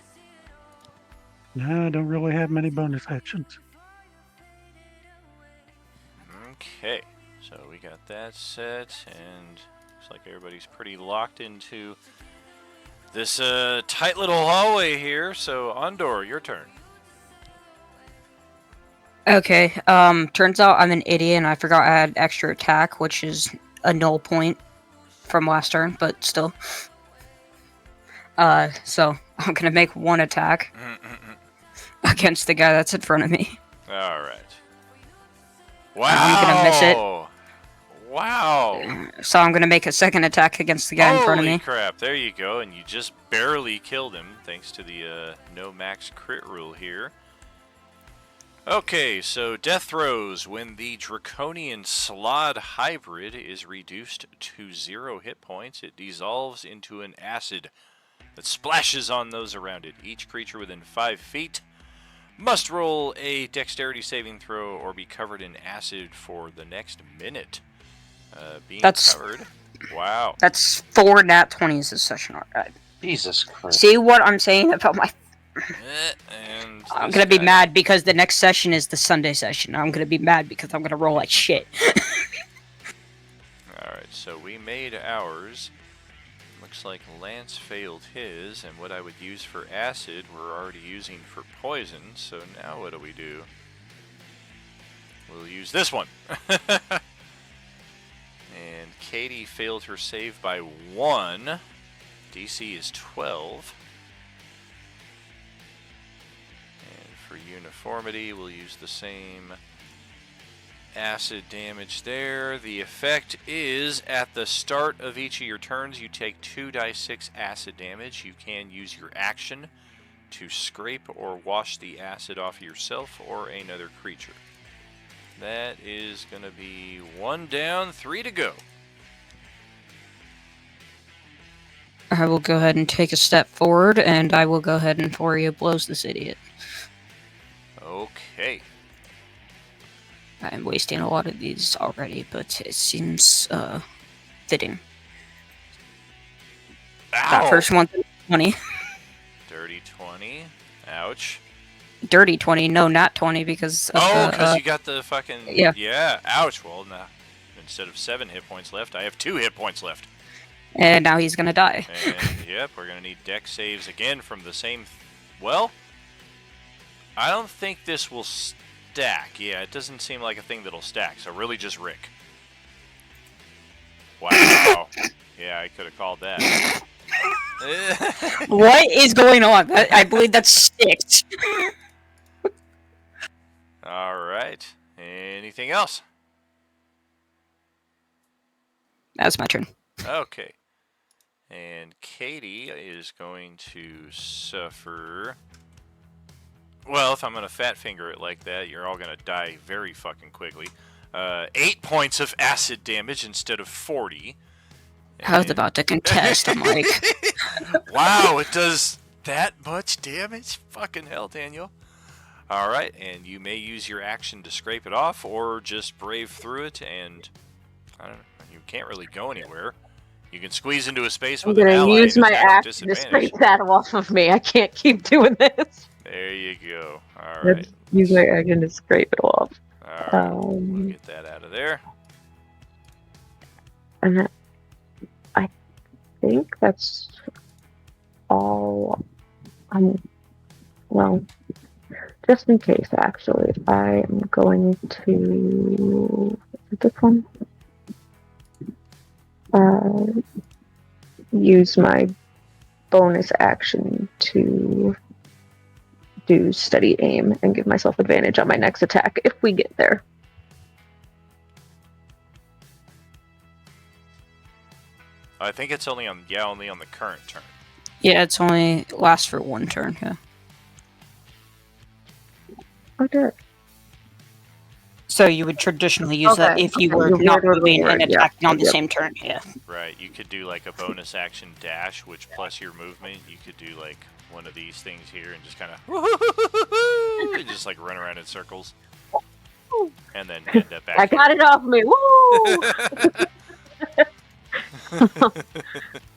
No, I don't really have many bonus actions. Okay, so we got that set, and looks like everybody's pretty locked into this tight little hallway here. So, Andor, your turn. Okay, turns out I'm an idiot and I forgot I had extra attack, which is a null point from last turn, but still. So I'm gonna make one attack against the guy that's in front of me. All right. Wow. I'm gonna miss it. Wow. So I'm gonna make a second attack against the guy in front of Holy me. crap, there you go, and you just barely killed him thanks to the no max crit rule here. Okay, so death throws. When the Draconian Slod hybrid is reduced to 0 hit points, it dissolves into an acid that splashes on those around it. Each creature within 5 feet must roll a dexterity saving throw or be covered in acid for the next minute. Being That's- covered. Wow. That's 4 nat 20s this session. Alright. Jesus Christ. See what I'm saying about my... And I'm this gonna be guy- mad because the next session is the Sunday session. I'm gonna be mad because I'm gonna roll like shit. Alright, so we made ours. Looks like Lance failed his, and what I would use for acid, we're already using for poison, so now what do? We'll use this one. And Katie failed her save by 1. DC is 12. And for uniformity, we'll use the same acid damage there. The effect is at the start of each of your turns, you take 2d6 acid damage. You can use your action to scrape or wash the acid off yourself or another creature. That is going to be 1 down, 3 to go. I will go ahead and take a step forward, and I will go ahead and Foria blows this idiot. Okay. I'm wasting a lot of these already, but it seems fitting. Ow! That first one, 20. Dirty 20. Ouch. Dirty 20, no, not 20, because of Oh, the, because you got the fucking... Yeah. Ouch. Well, now, instead of 7 hit points left, I have 2 hit points left. and now he's gonna die. And, yep, we're going to need deck saves again from the same... Well, I don't think this will stack. Yeah, it doesn't seem like a thing that'll stack, so really just Rick. Wow. Yeah, I could have called that. What is going on? I believe that's 6. All right. Anything else? That's my turn. Okay. And Katie is going to suffer... Well, if I'm going to fat finger it like that, you're all going to die very fucking quickly. 8 points of acid damage instead of 40. I was about to contest. I'm like, Wow, it does that much damage? Fucking hell, Daniel. Alright, and you may use your action to scrape it off, or just brave through it, and... I don't know, you can't really go anywhere. You can squeeze into a space I'm with an gonna ally use who's my at a action to disadvantage. scrape that off of me. I can't keep doing this. There you go. Alright. Let's use my action to scrape it off. Alright, we'll get that out of there. And I think that's all. Well, just in case, actually, I am going to this one. Use my bonus action to do steady aim and give myself advantage on my next attack if we get there. I think it's only on the current turn. yeah, it's only lasts for 1 turn. Yeah. Okay. So you would traditionally use that Okay, if you okay, were you're not right, moving right, and yeah, attacking on the yep. same turn. Yeah. Right, you could do like a bonus action dash, which plus your movement, you could do like one of these things here and just kind of just like run around in circles. And then end up back I got it off me. Woo!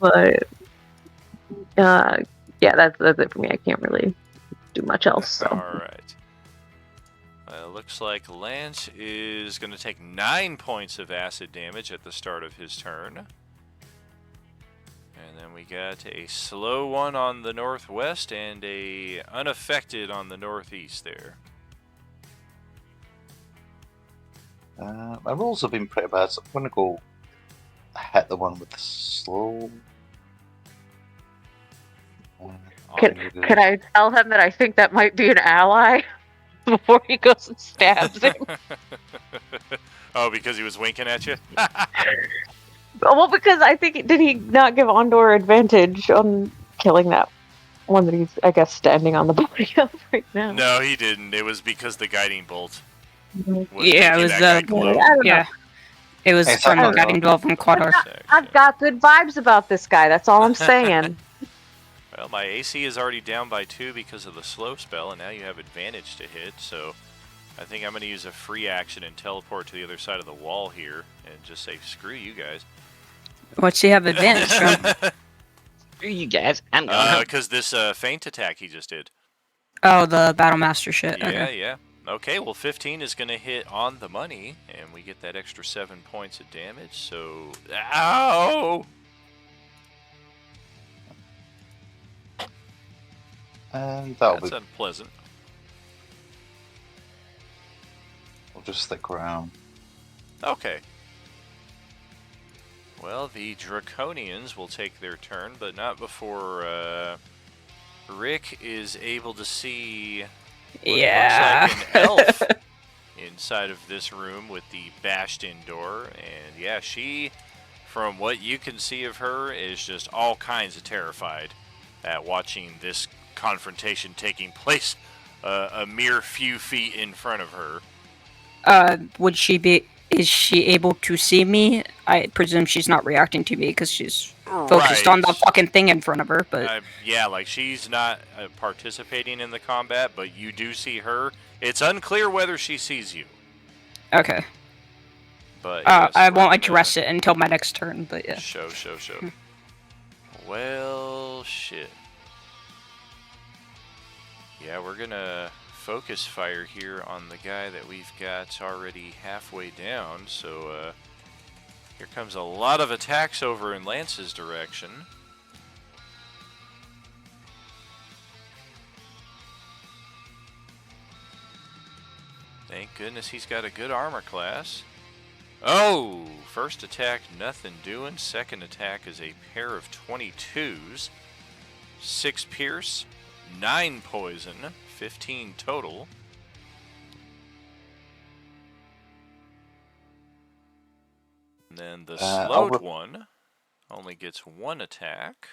But yeah, that's it for me. I can't really do much else. So Alright. Looks like Lance is going to take 9 points of acid damage at the start of his turn. And then we got a slow one on the northwest and a unaffected on the northeast there. My rolls have been pretty bad, so I'm going to go hit the one with the slow. can I tell him that I think that might be an ally before he goes and stabs him? Oh, because he was winking at you? Well, because I think did he not give Ondor advantage on killing that one that he's, I guess, standing on the body of right now? No, he didn't. It was because the guiding bolt was Yeah, it making was that guy glow. I don't know. Yeah. It was Hey, from sorry. getting involved in Quadar. I've got good vibes about this guy. That's all I'm saying. Well, my AC is already down by 2 because of the slow spell, and now you have advantage to hit, so I think I'm going to use a free action and teleport to the other side of the wall here and just say, screw you guys. What's he have advantage from? Screw you guys. I'm going. Because this feint attack he just did. Oh, the Battle Master shit. Yeah, Okay. yeah. Okay, well, 15 is going to hit on the money, and we get that extra 7 points of damage, so... Ow! And that'll That's be. unpleasant. We'll just stick around. Okay. Well, the Draconians will take their turn, but not before Rick is able to see what Yeah. looks like an elf inside of this room with the bashed-in door. And yeah, she, from what you can see of her, is just all kinds of terrified at watching this confrontation taking place a mere few feet in front of her. Would she be? Is she able to see me? I presume she's not reacting to me because she's focused on the Right. fucking thing in front of her. But Yeah, like she's not participating in the combat, but you do see her. It's unclear whether she sees you. okay, But yes, I we're won't gonna address it until my next turn. But yeah. Show. Well, shit. Yeah, we're gonna focus fire here on the guy that we've got already halfway down. So here comes a lot of attacks over in Lance's direction. Thank goodness he's got a good armor class. Oh, first attack, nothing doing. Second attack is a pair of 22s. 6 pierce, 9 poison, 15 total. And then the slowed one only gets 1 attack.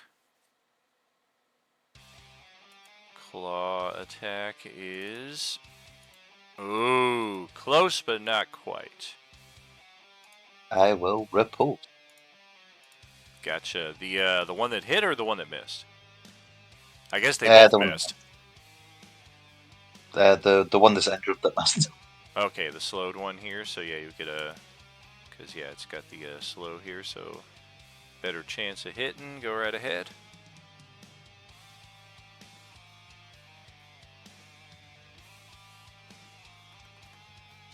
Claw attack is... Ooh, close but not quite. I will report. Gotcha. The one that hit or the one that missed? I guess they both missed. The one that's injured that missed. Okay, the slowed one here. So yeah, you get a... Because yeah, it's got the slow here, so better chance of hitting. Go right ahead.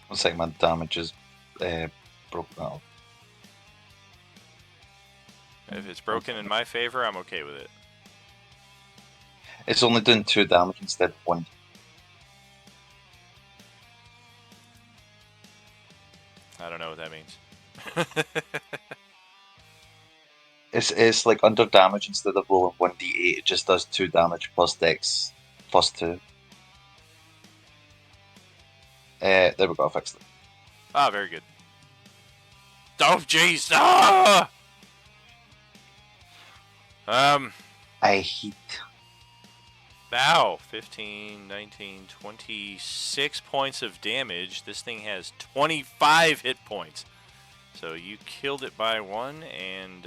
Looks like my damage is broken out. If it's broken in my favor, I'm okay with it. It's only doing 2 damage instead of 1. I don't know what that means. It's like under damage instead of rolling 1d8, it just does 2 damage plus dex plus 2. There we go, I fixed it. Ah, very good. Oh, jeez! Ah! I hate. Now, 15, 19, 26 points of damage. This thing has 25 hit points. So you killed it by 1, and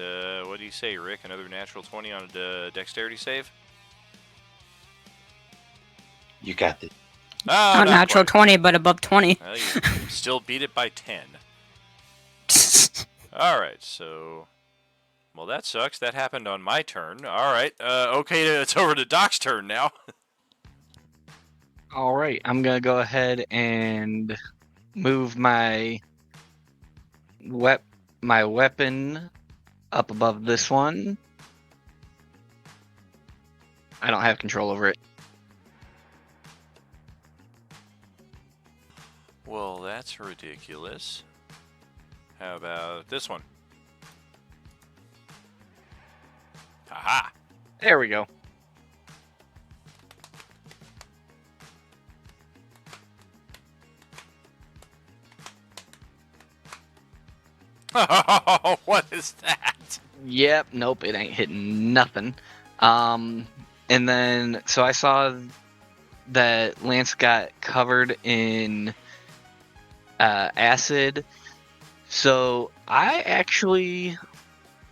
what do you say, Rick? Another natural 20 on a dexterity save? You got it. Oh, Not natural quite. 20, but above 20. Well, you still beat it by 10. Alright, so... Well, that sucks. That happened on my turn. Alright, okay, it's over to Doc's turn now. Alright, I'm gonna go ahead and move my weapon up above this one. I don't have control over it. Well, that's ridiculous. How about this one? Aha! There we go. Oh, what is that? Yep, nope, it ain't hitting nothing. And then, so I saw that Lance got covered in acid. So I actually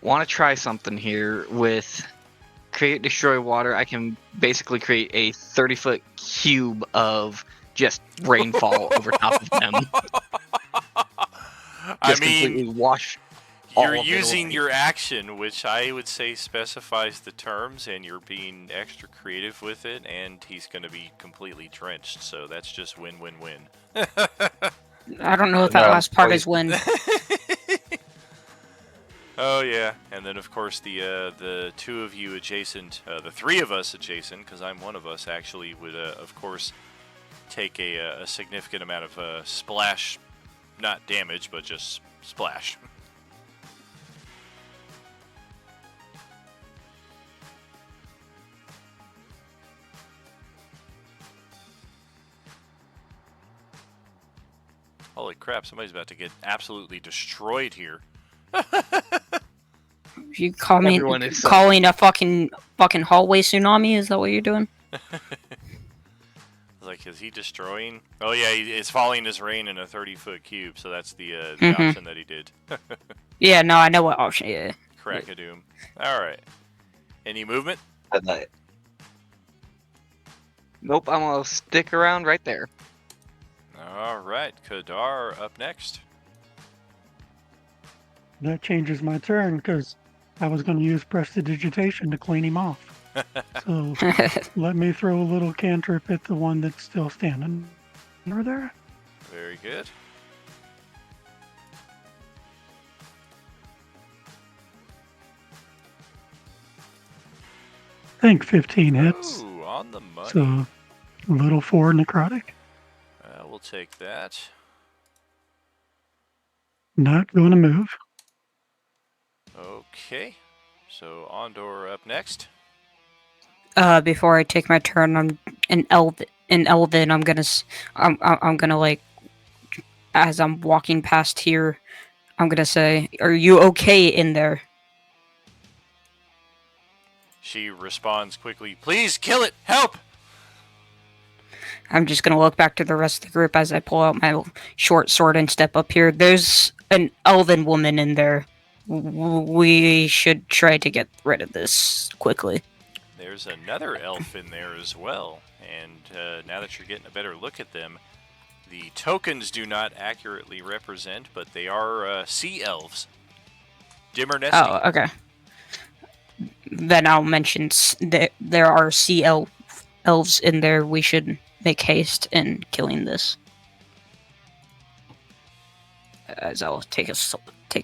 want to try something here with Create Destroy Water. I can basically create a 30-foot cube of just rainfall over top of them. Just completely wash all you're of it using away. your action, which I would say specifies the terms, and you're being extra creative with it, and he's going to be completely drenched, so that's just win-win-win. I don't know if that last part is when. Oh yeah, and then of course the 2 of you adjacent, the 3 of us adjacent, because I'm one of us actually, would of course take a significant amount of splash, not damage, but just splash. Holy crap! Somebody's about to get absolutely destroyed here. You call me Everyone is calling a fucking hallway tsunami? Is that what you're doing? Like, is he destroying? Oh yeah, it's falling as rain in a 30-foot cube. So that's the Mhm. option that he did. Yeah, no, I know what option. Yeah. Crack-a-doom. All right. Any movement? And I, Nope, I'm gonna stick around right there. All right, Kadar up next. That changes my turn because I was going to use prestidigitation to clean him off. So let me throw a little cantrip at the one that's still standing over there. Very good. I think 15 hits. Ooh, on the money. So a little 4 necrotic. We'll take that. Not going to move. Okay. So Ondor up next. Before I take my turn, I'm in Elven. I'm gonna like, as I'm walking past here, I'm gonna say, "Are you okay in there?" She responds quickly, "Please kill it! Help!" I'm just gonna look back to the rest of the group as I pull out my short sword and step up here. There's an elven woman in there. We should try to get rid of this quickly. There's another elf in there as well. And now that you're getting a better look at them, the tokens do not accurately represent, but they are sea elves. Dimmer nesting. Oh, okay. Then I'll mention that there are elves in there. We should make haste in killing this. As I'll take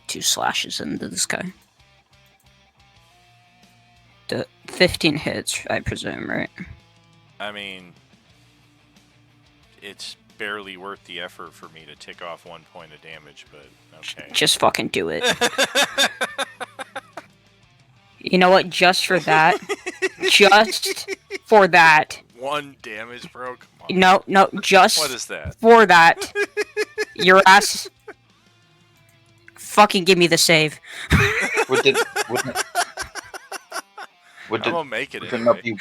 2 slashes into this guy. The 15 hits, I presume, right? I mean, it's barely worth the effort for me to tick off 1 point of damage, but okay. Just fucking do it. You know what? Just for that. Just for that. 1 damage, bro? Come on. No, just What is that? for that. Your ass. Fucking give me the save. would it I'm gonna make it would anyway.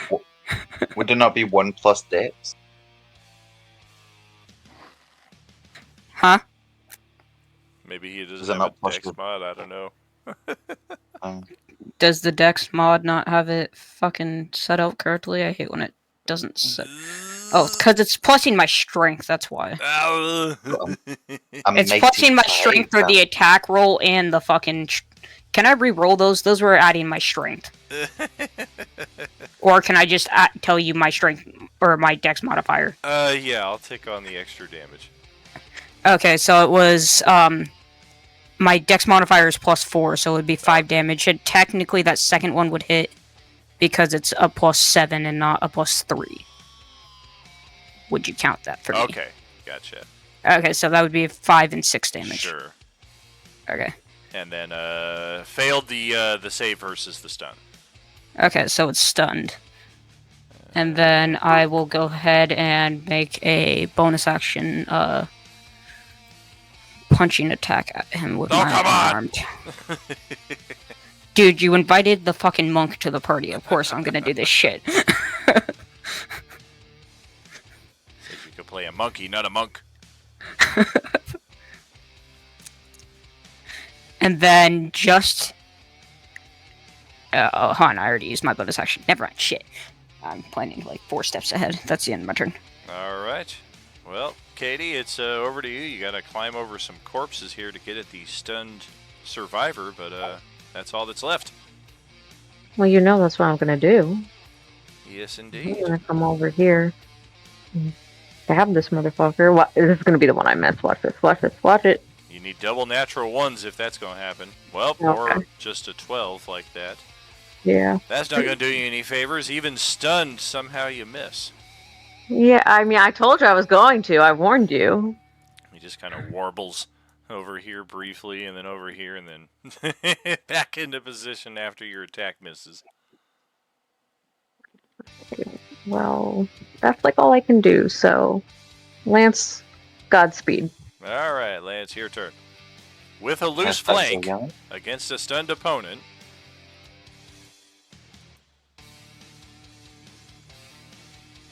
would it not be 1 plus dex? Huh? Maybe he Is doesn't it have not a plus dex the- mod, I don't know. Does the Dex mod not have it fucking set out correctly? I hate when it doesn't set. Oh, because it's plussing my strength, that's why. A It's mighty plussing my five, strength for the attack roll and the fucking. Can I re-roll those? Those were adding my strength. Or can I just tell you my strength or my Dex modifier? Yeah, I'll take on the extra damage. Okay, so it was my Dex modifier is +4, so it would be 5 damage. And technically, that second one would hit because it's a +7 and not a +3. Would you count that for me? Okay, gotcha. Okay, so that would be 5 and 6 damage. Sure. Okay. And then failed the save versus the stun. Okay, so it's stunned. And then I will go ahead and make a bonus action punching attack at him with my come on! unarmed. Dude, you invited the fucking monk to the party. Of course I'm gonna do this shit. Said you could play a monkey, not a monk. And then just... hold on, I already used my bonus action. Never mind, shit. I'm planning like 4 steps ahead. That's the end of my turn. Alright. Well, Katie, it's over to you. You gotta climb over some corpses here to get at the stunned survivor, but that's all that's left. Well, you know that's what I'm gonna do. Yes, I'm indeed. gonna come over here and stab this motherfucker. What? This is gonna be the one I miss. Watch this. Watch this. Watch it. You need double natural ones if that's gonna happen. Well, Okay. or just a 12 like that. Yeah. That's not gonna do you any favors. Even stunned, somehow you miss. Yeah. I mean, I told you I was going to. I warned you. He just kind of warbles over here briefly, and then over here, and then back into position after your attack misses. Well, that's like all I can do. So, Lance, Godspeed. All right, Lance, your turn. With a loose That's so flank young. against a stunned opponent,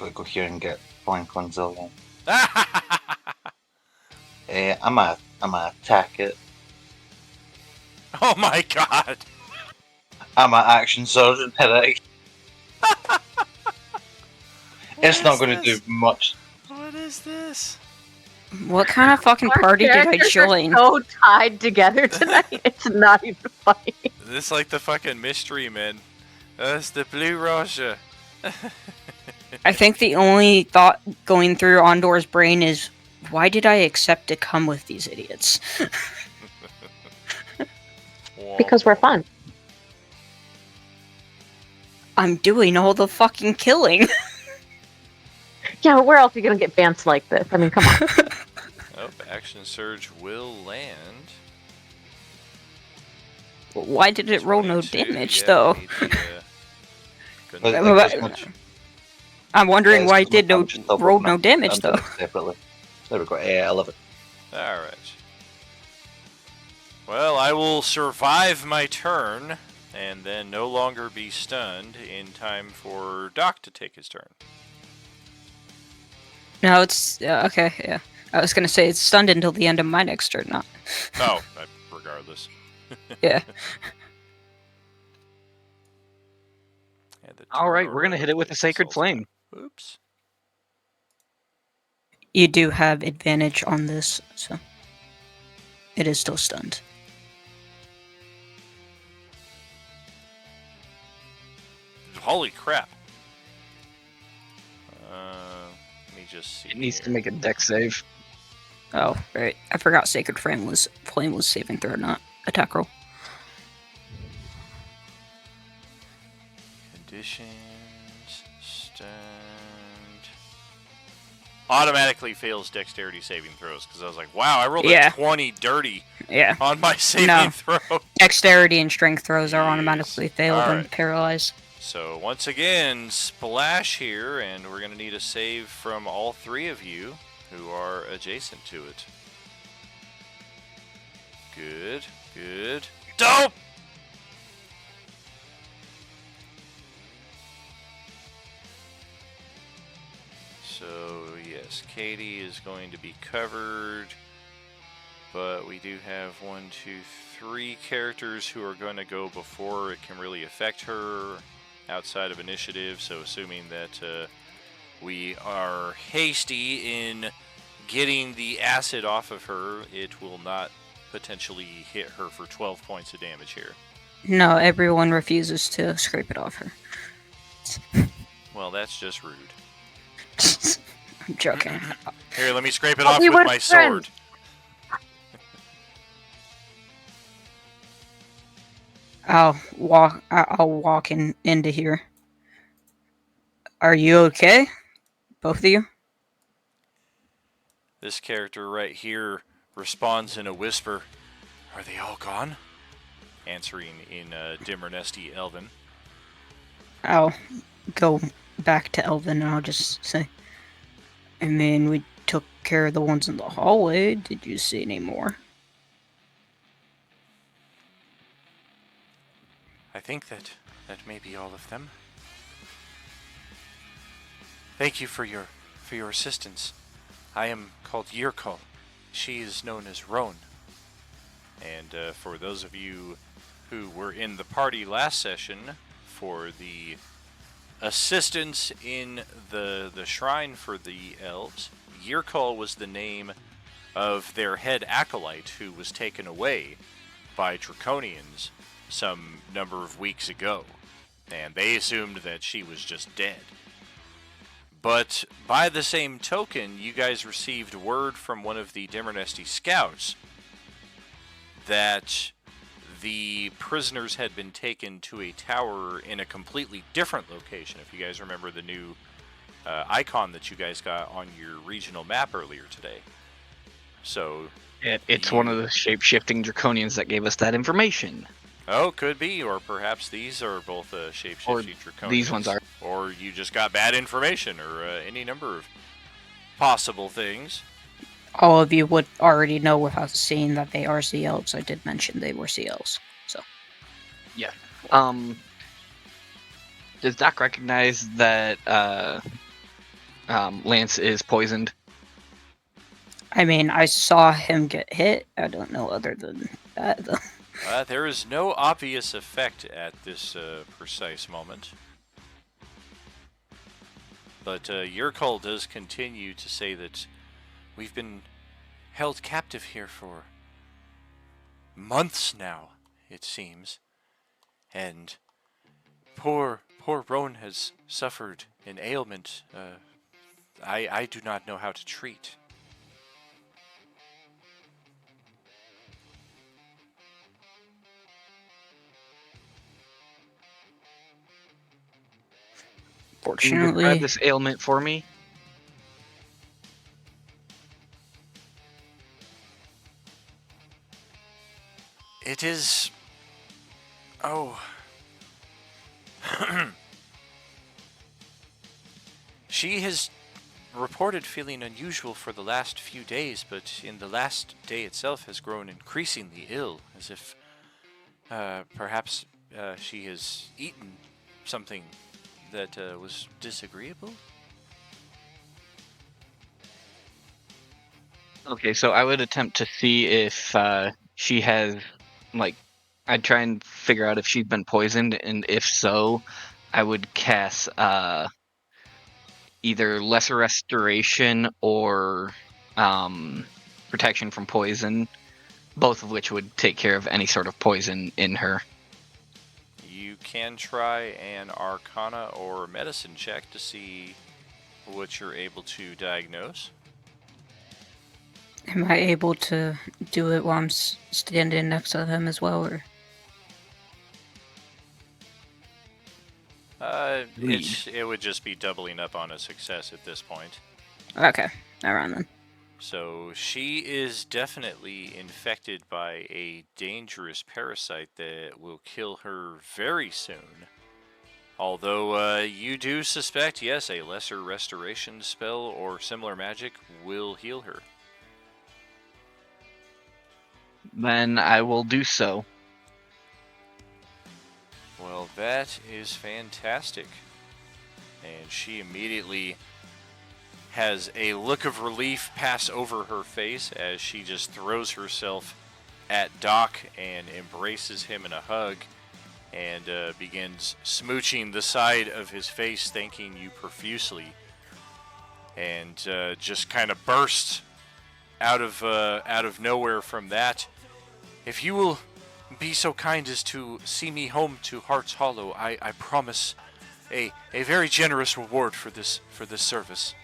Gotta go here and get Blank 1 zillion. I'm gonna attack it. Oh my god! I'm an action sergeant, hit it. It's not going to do much. What is this? What kind of fucking Our party did I characters are join? so tied together tonight. It's not even funny. This is like the fucking mystery men. That's the Blue Russia. I think the only thought going through Ondor's brain is, why did I accept to come with these idiots? Because we're fun. I'm doing all the fucking killing. Yeah, where else are you gonna get bants like this? I mean, come on. Oh, Action Surge will land. Why did it roll no 22, damage, yeah, though? need the, But couldn't- like, this much- I'm wondering yeah, why it's it did no I'm just double- roll no I'm damage, doing though. it separately. There we go. I love it. Alright. Well, I will survive my turn, and then no longer be stunned in time for Doc to take his turn. No, it's okay. Yeah, I was gonna say it's stunned until the end of my next turn. Not. Oh, regardless. Yeah. And the All right, turn we're gonna hit it with a takes Sacred also- Flame. Oops. You do have advantage on this, so it is still stunned. Holy crap. Let me just see. It needs here. to make a dex save. Oh, right. I forgot Sacred Flame was saving throw, not attack roll. Conditions, stunned. Automatically fails dexterity saving throws because I was like, wow, I rolled Yeah. a 20 dirty Yeah. on my saving No. throw. Dexterity and strength throws are Yes. automatically failed and Alright. paralyzed. So once again, splash here, and we're going to need a save from all three of you who are adjacent to it. Good, good. Dope! So yes, Katie is going to be covered, but we do have 1, 2, 3 characters who are going to go before it can really affect her outside of initiative. So assuming that we are hasty in getting the acid off of her, it will not potentially hit her for 12 points of damage here. No, everyone refuses to scrape it off her. Well, that's just rude. I'm joking. Here, let me scrape it Oh, off we with were my friends. sword. I'll walk into here. Are you okay? Both of you? This character right here responds in a whisper. Are they all gone? Answering in Dimmer Nesty Elven. I'll go back to Elvin and I'll just say, I mean, we took care of the ones in the hallway. Did you see any more? I think that may be all of them. Thank you for your assistance. I am called Yurkol. She is known as Roan. And for those of you who were in the party last session for the assistance in the shrine for the elves, Yurkol was the name of their head acolyte who was taken away by Draconians some number of weeks ago, and they assumed that she was just dead. But by the same token, you guys received word from one of the Dimmernesty scouts that the prisoners had been taken to a tower in a completely different location. If you guys remember the new icon that you guys got on your regional map earlier today. So It's one of the shape-shifting draconians that gave us that information. oh, could be, or perhaps these are both shape-shifting draconians. These ones are. Or you just got bad information, or any number of possible things. All of you would already know without seeing that they are sea elves. I did mention they were sea elves. So Yeah. Does Doc recognize that Lance is poisoned? I mean, I saw him get hit. I don't know other than that, though. There is no obvious effect at this precise moment. But Yurkol does continue to say that we've been held captive here for months now, it seems. And poor Roan has suffered an ailment I do not know how to treat. Can you describe Fortunately, this ailment for me? It is... Oh... She has reported feeling unusual for the last few days, but in the last day itself has grown increasingly ill, as if perhaps she has eaten something that was disagreeable. Okay, so I would attempt to see if she has, like, I'd try and figure out if she's been poisoned, and if so, I would cast either Lesser Restoration or Protection from Poison, both of which would take care of any sort of poison in her. You can try an Arcana or Medicine check to see what you're able to diagnose. am I able to do it while I'm standing next to him as well, or? It would just be doubling up on a success at this point. Okay, around then. So she is definitely infected by a dangerous parasite that will kill her very soon. Although you do suspect, yes, a lesser restoration spell or similar magic will heal her. Then I will do so. Well, that is fantastic. And she immediately has a look of relief pass over her face as she just throws herself at Doc and embraces him in a hug and begins smooching the side of his face, thanking you profusely, and just kind of bursts out of nowhere from that. If you will be so kind as to see me home to Heart's Hollow, I promise a very generous reward for this service.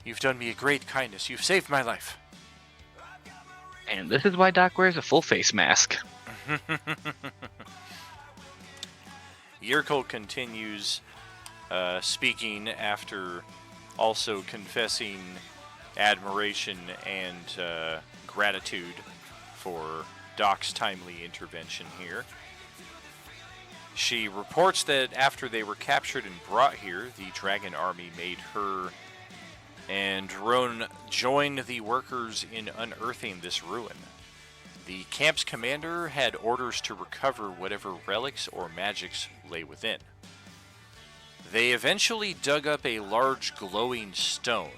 You've done me a great kindness. You've saved my life. And this is why Doc wears a full face mask. Yurkol continues speaking after also confessing admiration and gratitude for Doc's timely intervention here. She reports that after they were captured and brought here, the dragon army made her and Roan join the workers in unearthing this ruin. The camp's commander had orders to recover whatever relics or magics lay within. They eventually dug up a large glowing stone,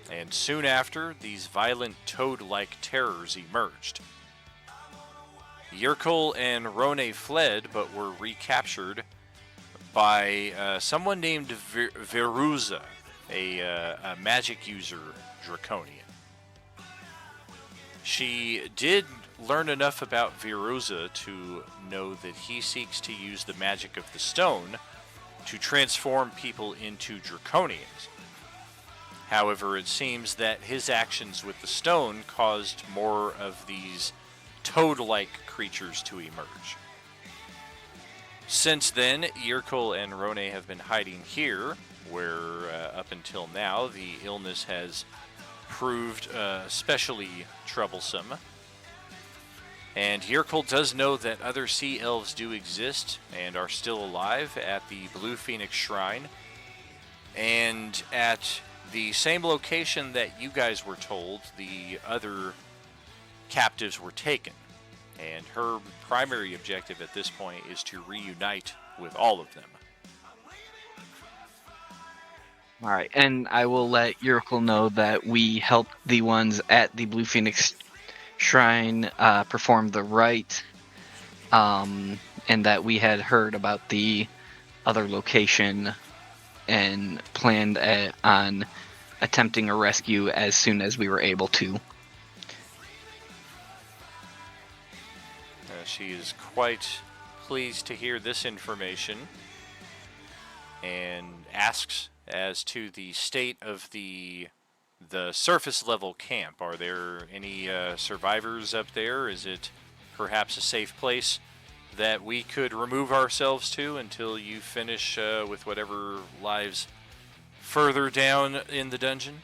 and soon after, these violent toad-like terrors emerged. Yurkol and Rone fled, but were recaptured by someone named Veruza, a magic user draconian. She did learn enough about Veruza to know that he seeks to use the magic of the stone to transform people into draconians. However, it seems that his actions with the stone caused more of these toad-like creatures to emerge. Since then, Yurkol and Rone have been hiding here, where up until now the illness has proved especially troublesome. And Yurkol does know that other sea elves do exist and are still alive at the Blue Phoenix Shrine, and at the same location that you guys were told the other captives were taken. And her primary objective at this point is to reunite with all of them. All right, and I will let Yurkel know that we helped the ones at the Blue Phoenix Shrine perform the rite, and that we had heard about the other location and planned on attempting a rescue as soon as we were able to. She is quite pleased to hear this information and asks as to the state of the surface level camp. Are there any survivors up there? Is it perhaps a safe place that we could remove ourselves to until you finish with whatever lies further down in the dungeon?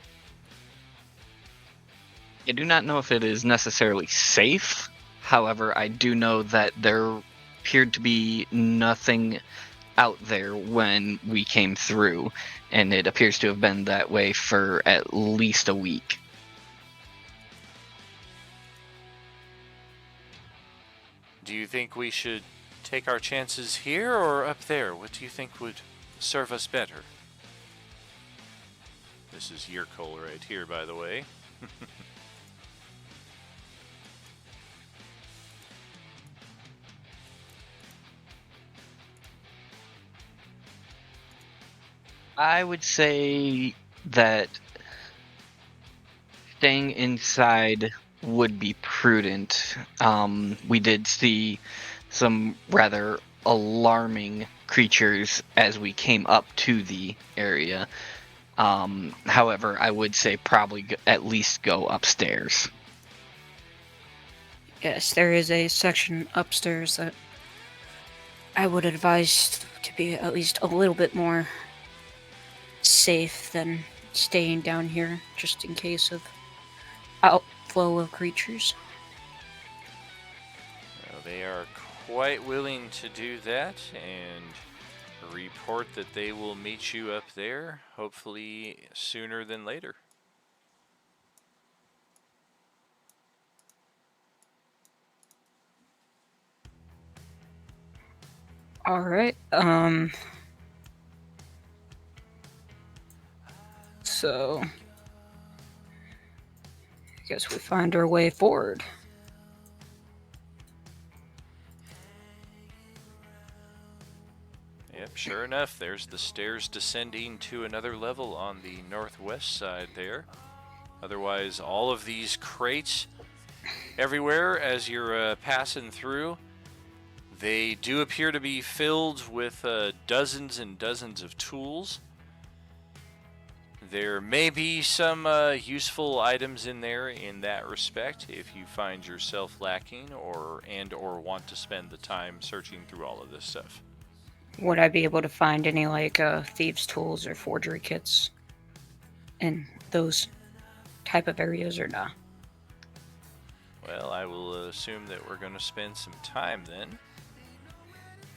I do not know if it is necessarily safe. However, I do know that there appeared to be nothing out there when we came through, and it appears to have been that way for at least a week. Do you think we should take our chances here or up there? What do you think would serve us better? This is your call right here, by the way. I would say that staying inside would be prudent. We did see some rather alarming creatures as we came up to the area. However, I would say probably at least go upstairs. Yes, there is a section upstairs that I would advise to be at least a little bit more safe than staying down here, just in case of outflow of creatures. Well, they are quite willing to do that and report that they will meet you up there, hopefully sooner than later. Alright, so I guess we find our way forward. Yep, sure enough, there's the stairs descending to another level on the northwest side there. Otherwise, all of these crates everywhere as you're passing through, they do appear to be filled with dozens and dozens of tools. There may be some useful items in there in that respect if you find yourself lacking or want to spend the time searching through all of this stuff. Would I be able to find any, like, thieves' tools or forgery kits in those type of areas, or not? Well, I will assume that we're going to spend some time then.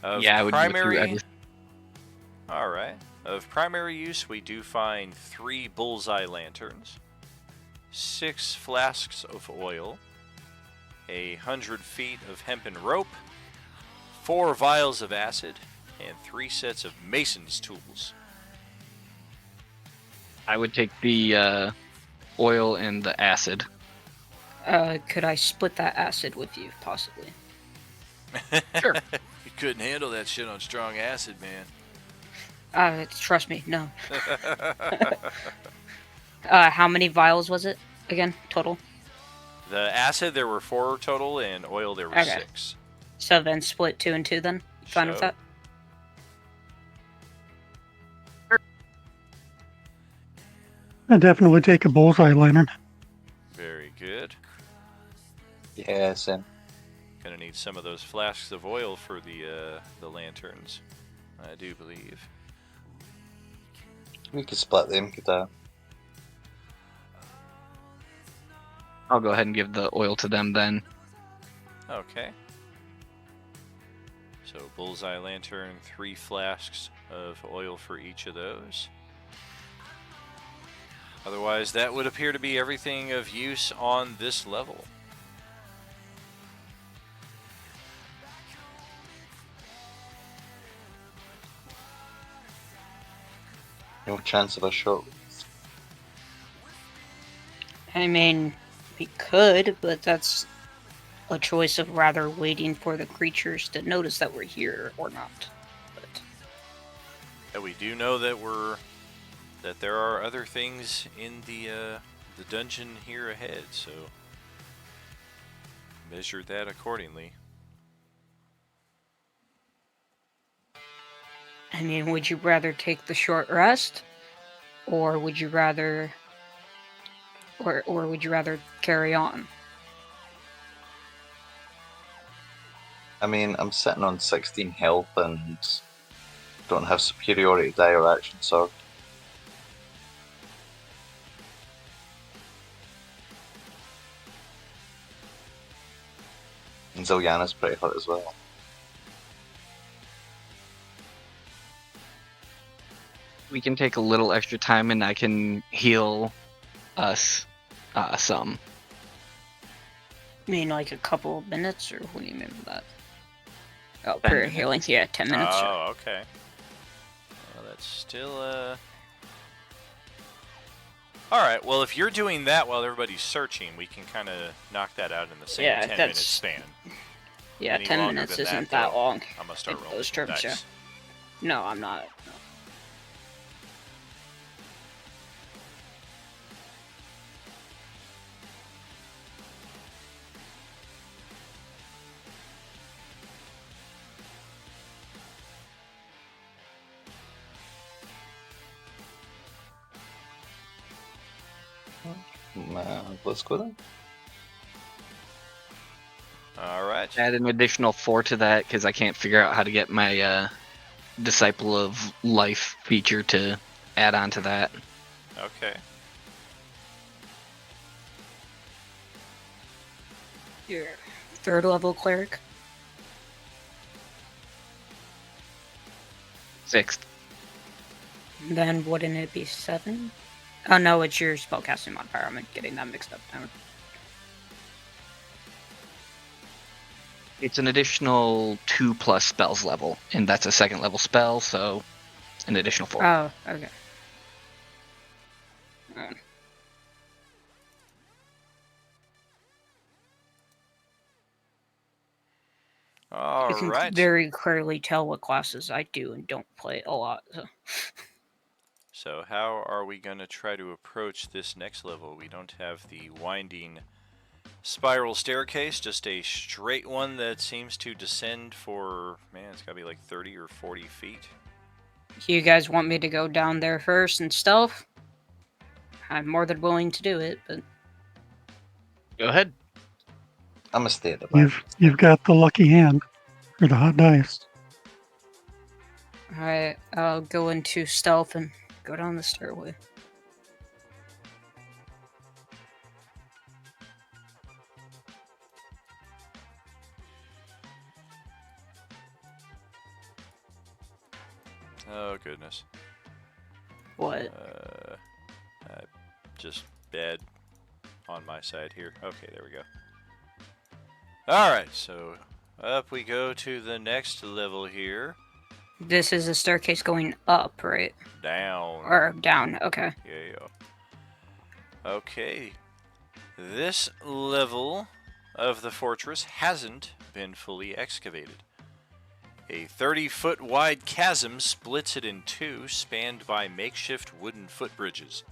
Of Yeah, I would primary... Alright. Of primary use, we do find 3 bullseye lanterns, 6 flasks of oil, 100 feet of hempen rope, 4 vials of acid, and 3 sets of mason's tools. I would take the oil and the acid. Could I split that acid with you, possibly? Sure. You couldn't handle that shit on strong acid, man. Trust me, no. How many vials was it, again, total? The acid, there were 4 total, and oil, there were Okay. 6. So then split 2 and 2 then? Fine with So- that? I definitely take a bullseye lantern. Very good. Yeah, same. Gonna need some of those flasks of oil for the lanterns, I do believe. We could split them. Could I'll go ahead and give the oil to them then. Okay. So bullseye lantern, 3 flasks of oil for each of those. Otherwise, that would appear to be everything of use on this level. No chance of a short rest. I mean, we could, but that's a choice of rather waiting for the creatures to notice that we're here or not. But Yeah, we do know that there are other things in the dungeon here ahead, so measure that accordingly. I mean, would you rather take the short rest, or would you rather, or would you rather carry on? I mean, I'm sitting on 16 health and don't have superiority die or action sword. And Zilyana's pretty hurt as well. We can take a little extra time and I can heal us some. I mean, like a couple of minutes, or what do you mean by that? Oh, 10 prayer minutes. healing. Yeah, 10 minutes. Sure. Oh, okay. Well, that's still Alright, well, if you're doing that while everybody's searching, we can kind of knock that out in the same Yeah, 10-minute that's- span. Yeah, Any 10 longer minutes than isn't that, that long. I'm going to start in rolling those some terms, dice. No, I'm not. No. Let's go then. Alright. Add an additional 4 to that because I can't figure out how to get my Disciple of Life feature to add on to that. Okay. Your third level cleric. 6th. Then wouldn't it be 7? Oh no, it's your spellcasting modifier. I'm getting that mixed up now. It's an additional 2 plus spells level, and that's a 2nd level spell, so an additional 4. Oh, okay. You can Alright. very clearly tell what classes I do and don't play a lot. So. So how are we going to try to approach this next level? We don't have the winding spiral staircase, just a straight one that seems to descend for, man, it's got to be like 30 or 40 feet. You guys want me to go down there first and stealth? I'm more than willing to do it, but Go ahead. I'm gonna stay at the back. You've got the lucky hand or the hot dice. alright, I'll go into stealth and go down the stairway. Oh, goodness. What? Just bad on my side here. Okay, there we go. Alright, so up we go to the next level here. This is a staircase going up, right? Down. Or down, okay. Yeah. Okay. This level of the fortress hasn't been fully excavated. A 30-foot wide chasm splits it in two, spanned by makeshift wooden footbridges.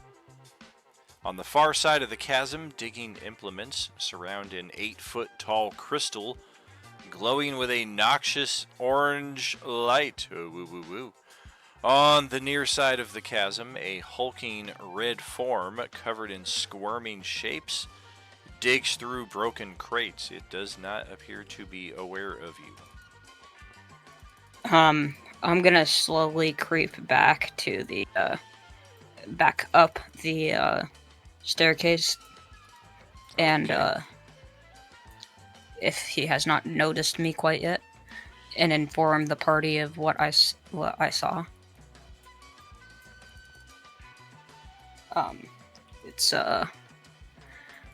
On the far side of the chasm, digging implements surround an 8-foot tall crystal glowing with a noxious orange light. Oh, woo, woo, woo. On the near side of the chasm, a hulking red form covered in squirming shapes digs through broken crates. It does not appear to be aware of you. I'm gonna slowly creep back to the, back up the, staircase. And, if he has not noticed me quite yet, and inform the party of what I saw. It's,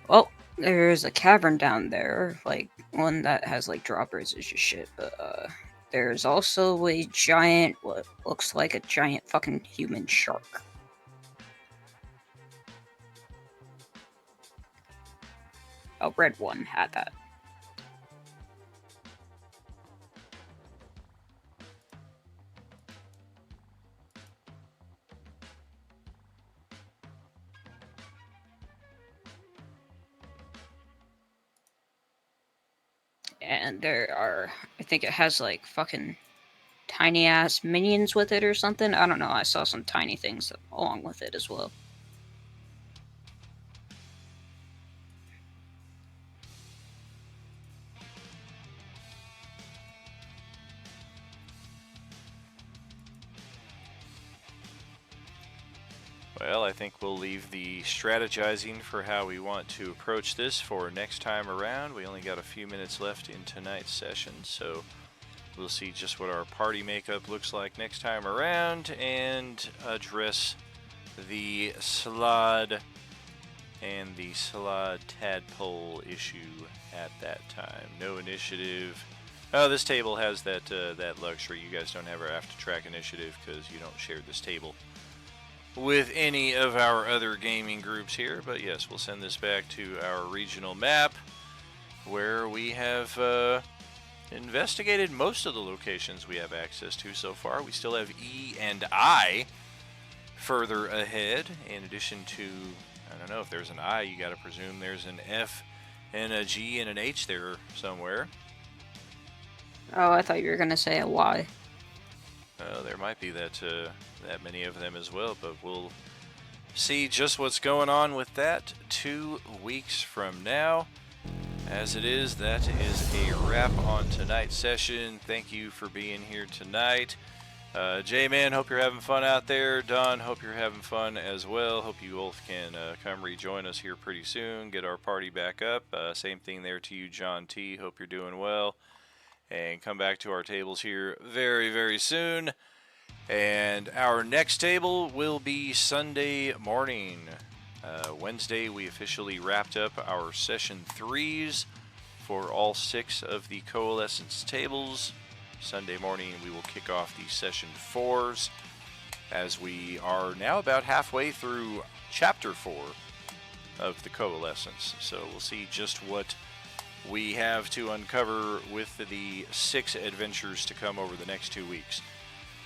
well, there's a cavern down there, like, one that has, like, drawbridges and shit, but, there's also a giant, what looks like a giant fucking human shark. Oh, red one had that. And there are, I think it has like fucking tiny ass minions with it or something. I don't know. I saw some tiny things along with it as well. Well, I think we'll leave the strategizing for how we want to approach this for next time around. We only got a few minutes left in tonight's session, so we'll see just what our party makeup looks like next time around and address the slod and the slod tadpole issue at that time. No initiative. Oh, this table has that that luxury. You guys don't ever have to track initiative because you don't share this table with any of our other gaming groups here. But yes, we'll send this back to our regional map where we have investigated most of the locations we have access to so far. We still have E and I further ahead. In addition to, I don't know, if there's an I, you got to presume there's an F and a G and an H there somewhere. Oh, I thought you were gonna say a Y. There might be that many of them as well, but we'll see just what's going on with that 2 weeks from now. As it is, that is a wrap on tonight's session. Thank you for being here tonight. J-Man, hope you're having fun out there. Don, hope you're having fun as well. Hope you both can come rejoin us here pretty soon, get our party back up. Same thing there to you, John T. Hope you're doing well. And come back to our tables here very, very soon. And our next table will be Sunday morning. Wednesday, we officially wrapped up our session 3s for all 6 of the Coalescence tables. Sunday morning, we will kick off the session 4s as we are now about halfway through chapter 4 of the Coalescence. So we'll see just what we have to uncover with the 6 adventures to come over the next 2 weeks.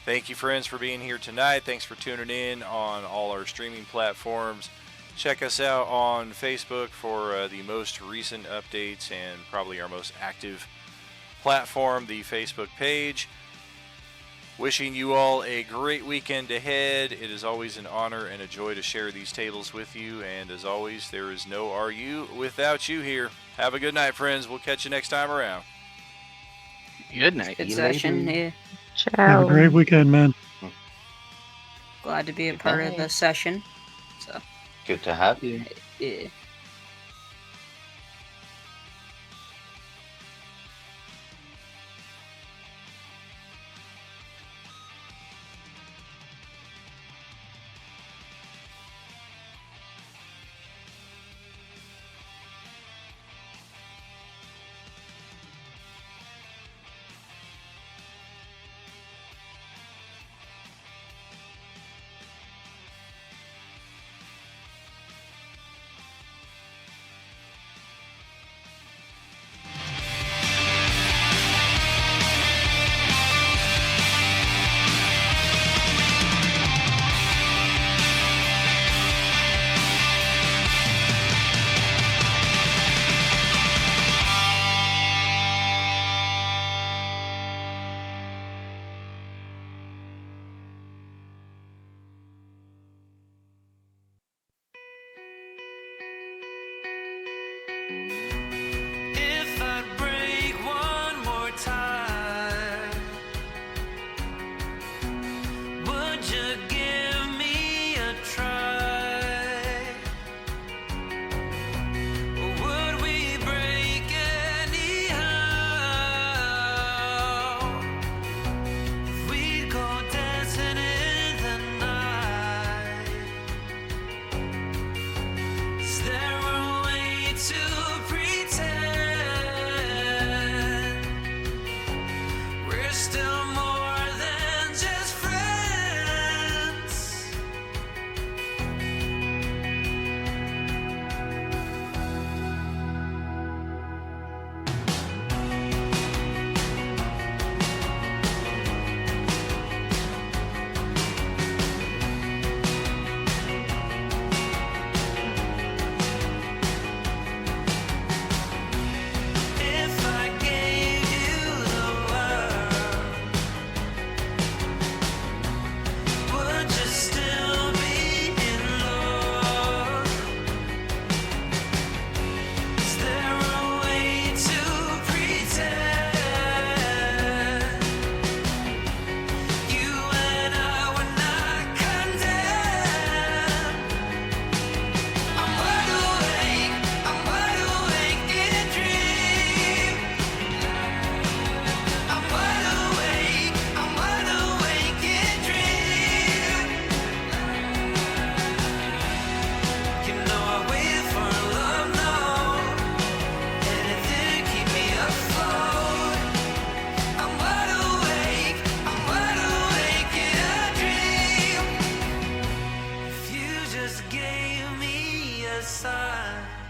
Thank you, friends, for being here tonight. Thanks for tuning in on all our streaming platforms. Check us out on Facebook for the most recent updates and probably our most active platform, the Facebook page. Wishing you all a great weekend ahead. It is always an honor and a joy to share these tables with you. And as always, there is no RU without you here. Have a good night, friends. We'll catch you next time around. Good night. Good session. Yeah. Have a great weekend, man. Glad to be a part of the session. So. Good to have you. Yeah. aside.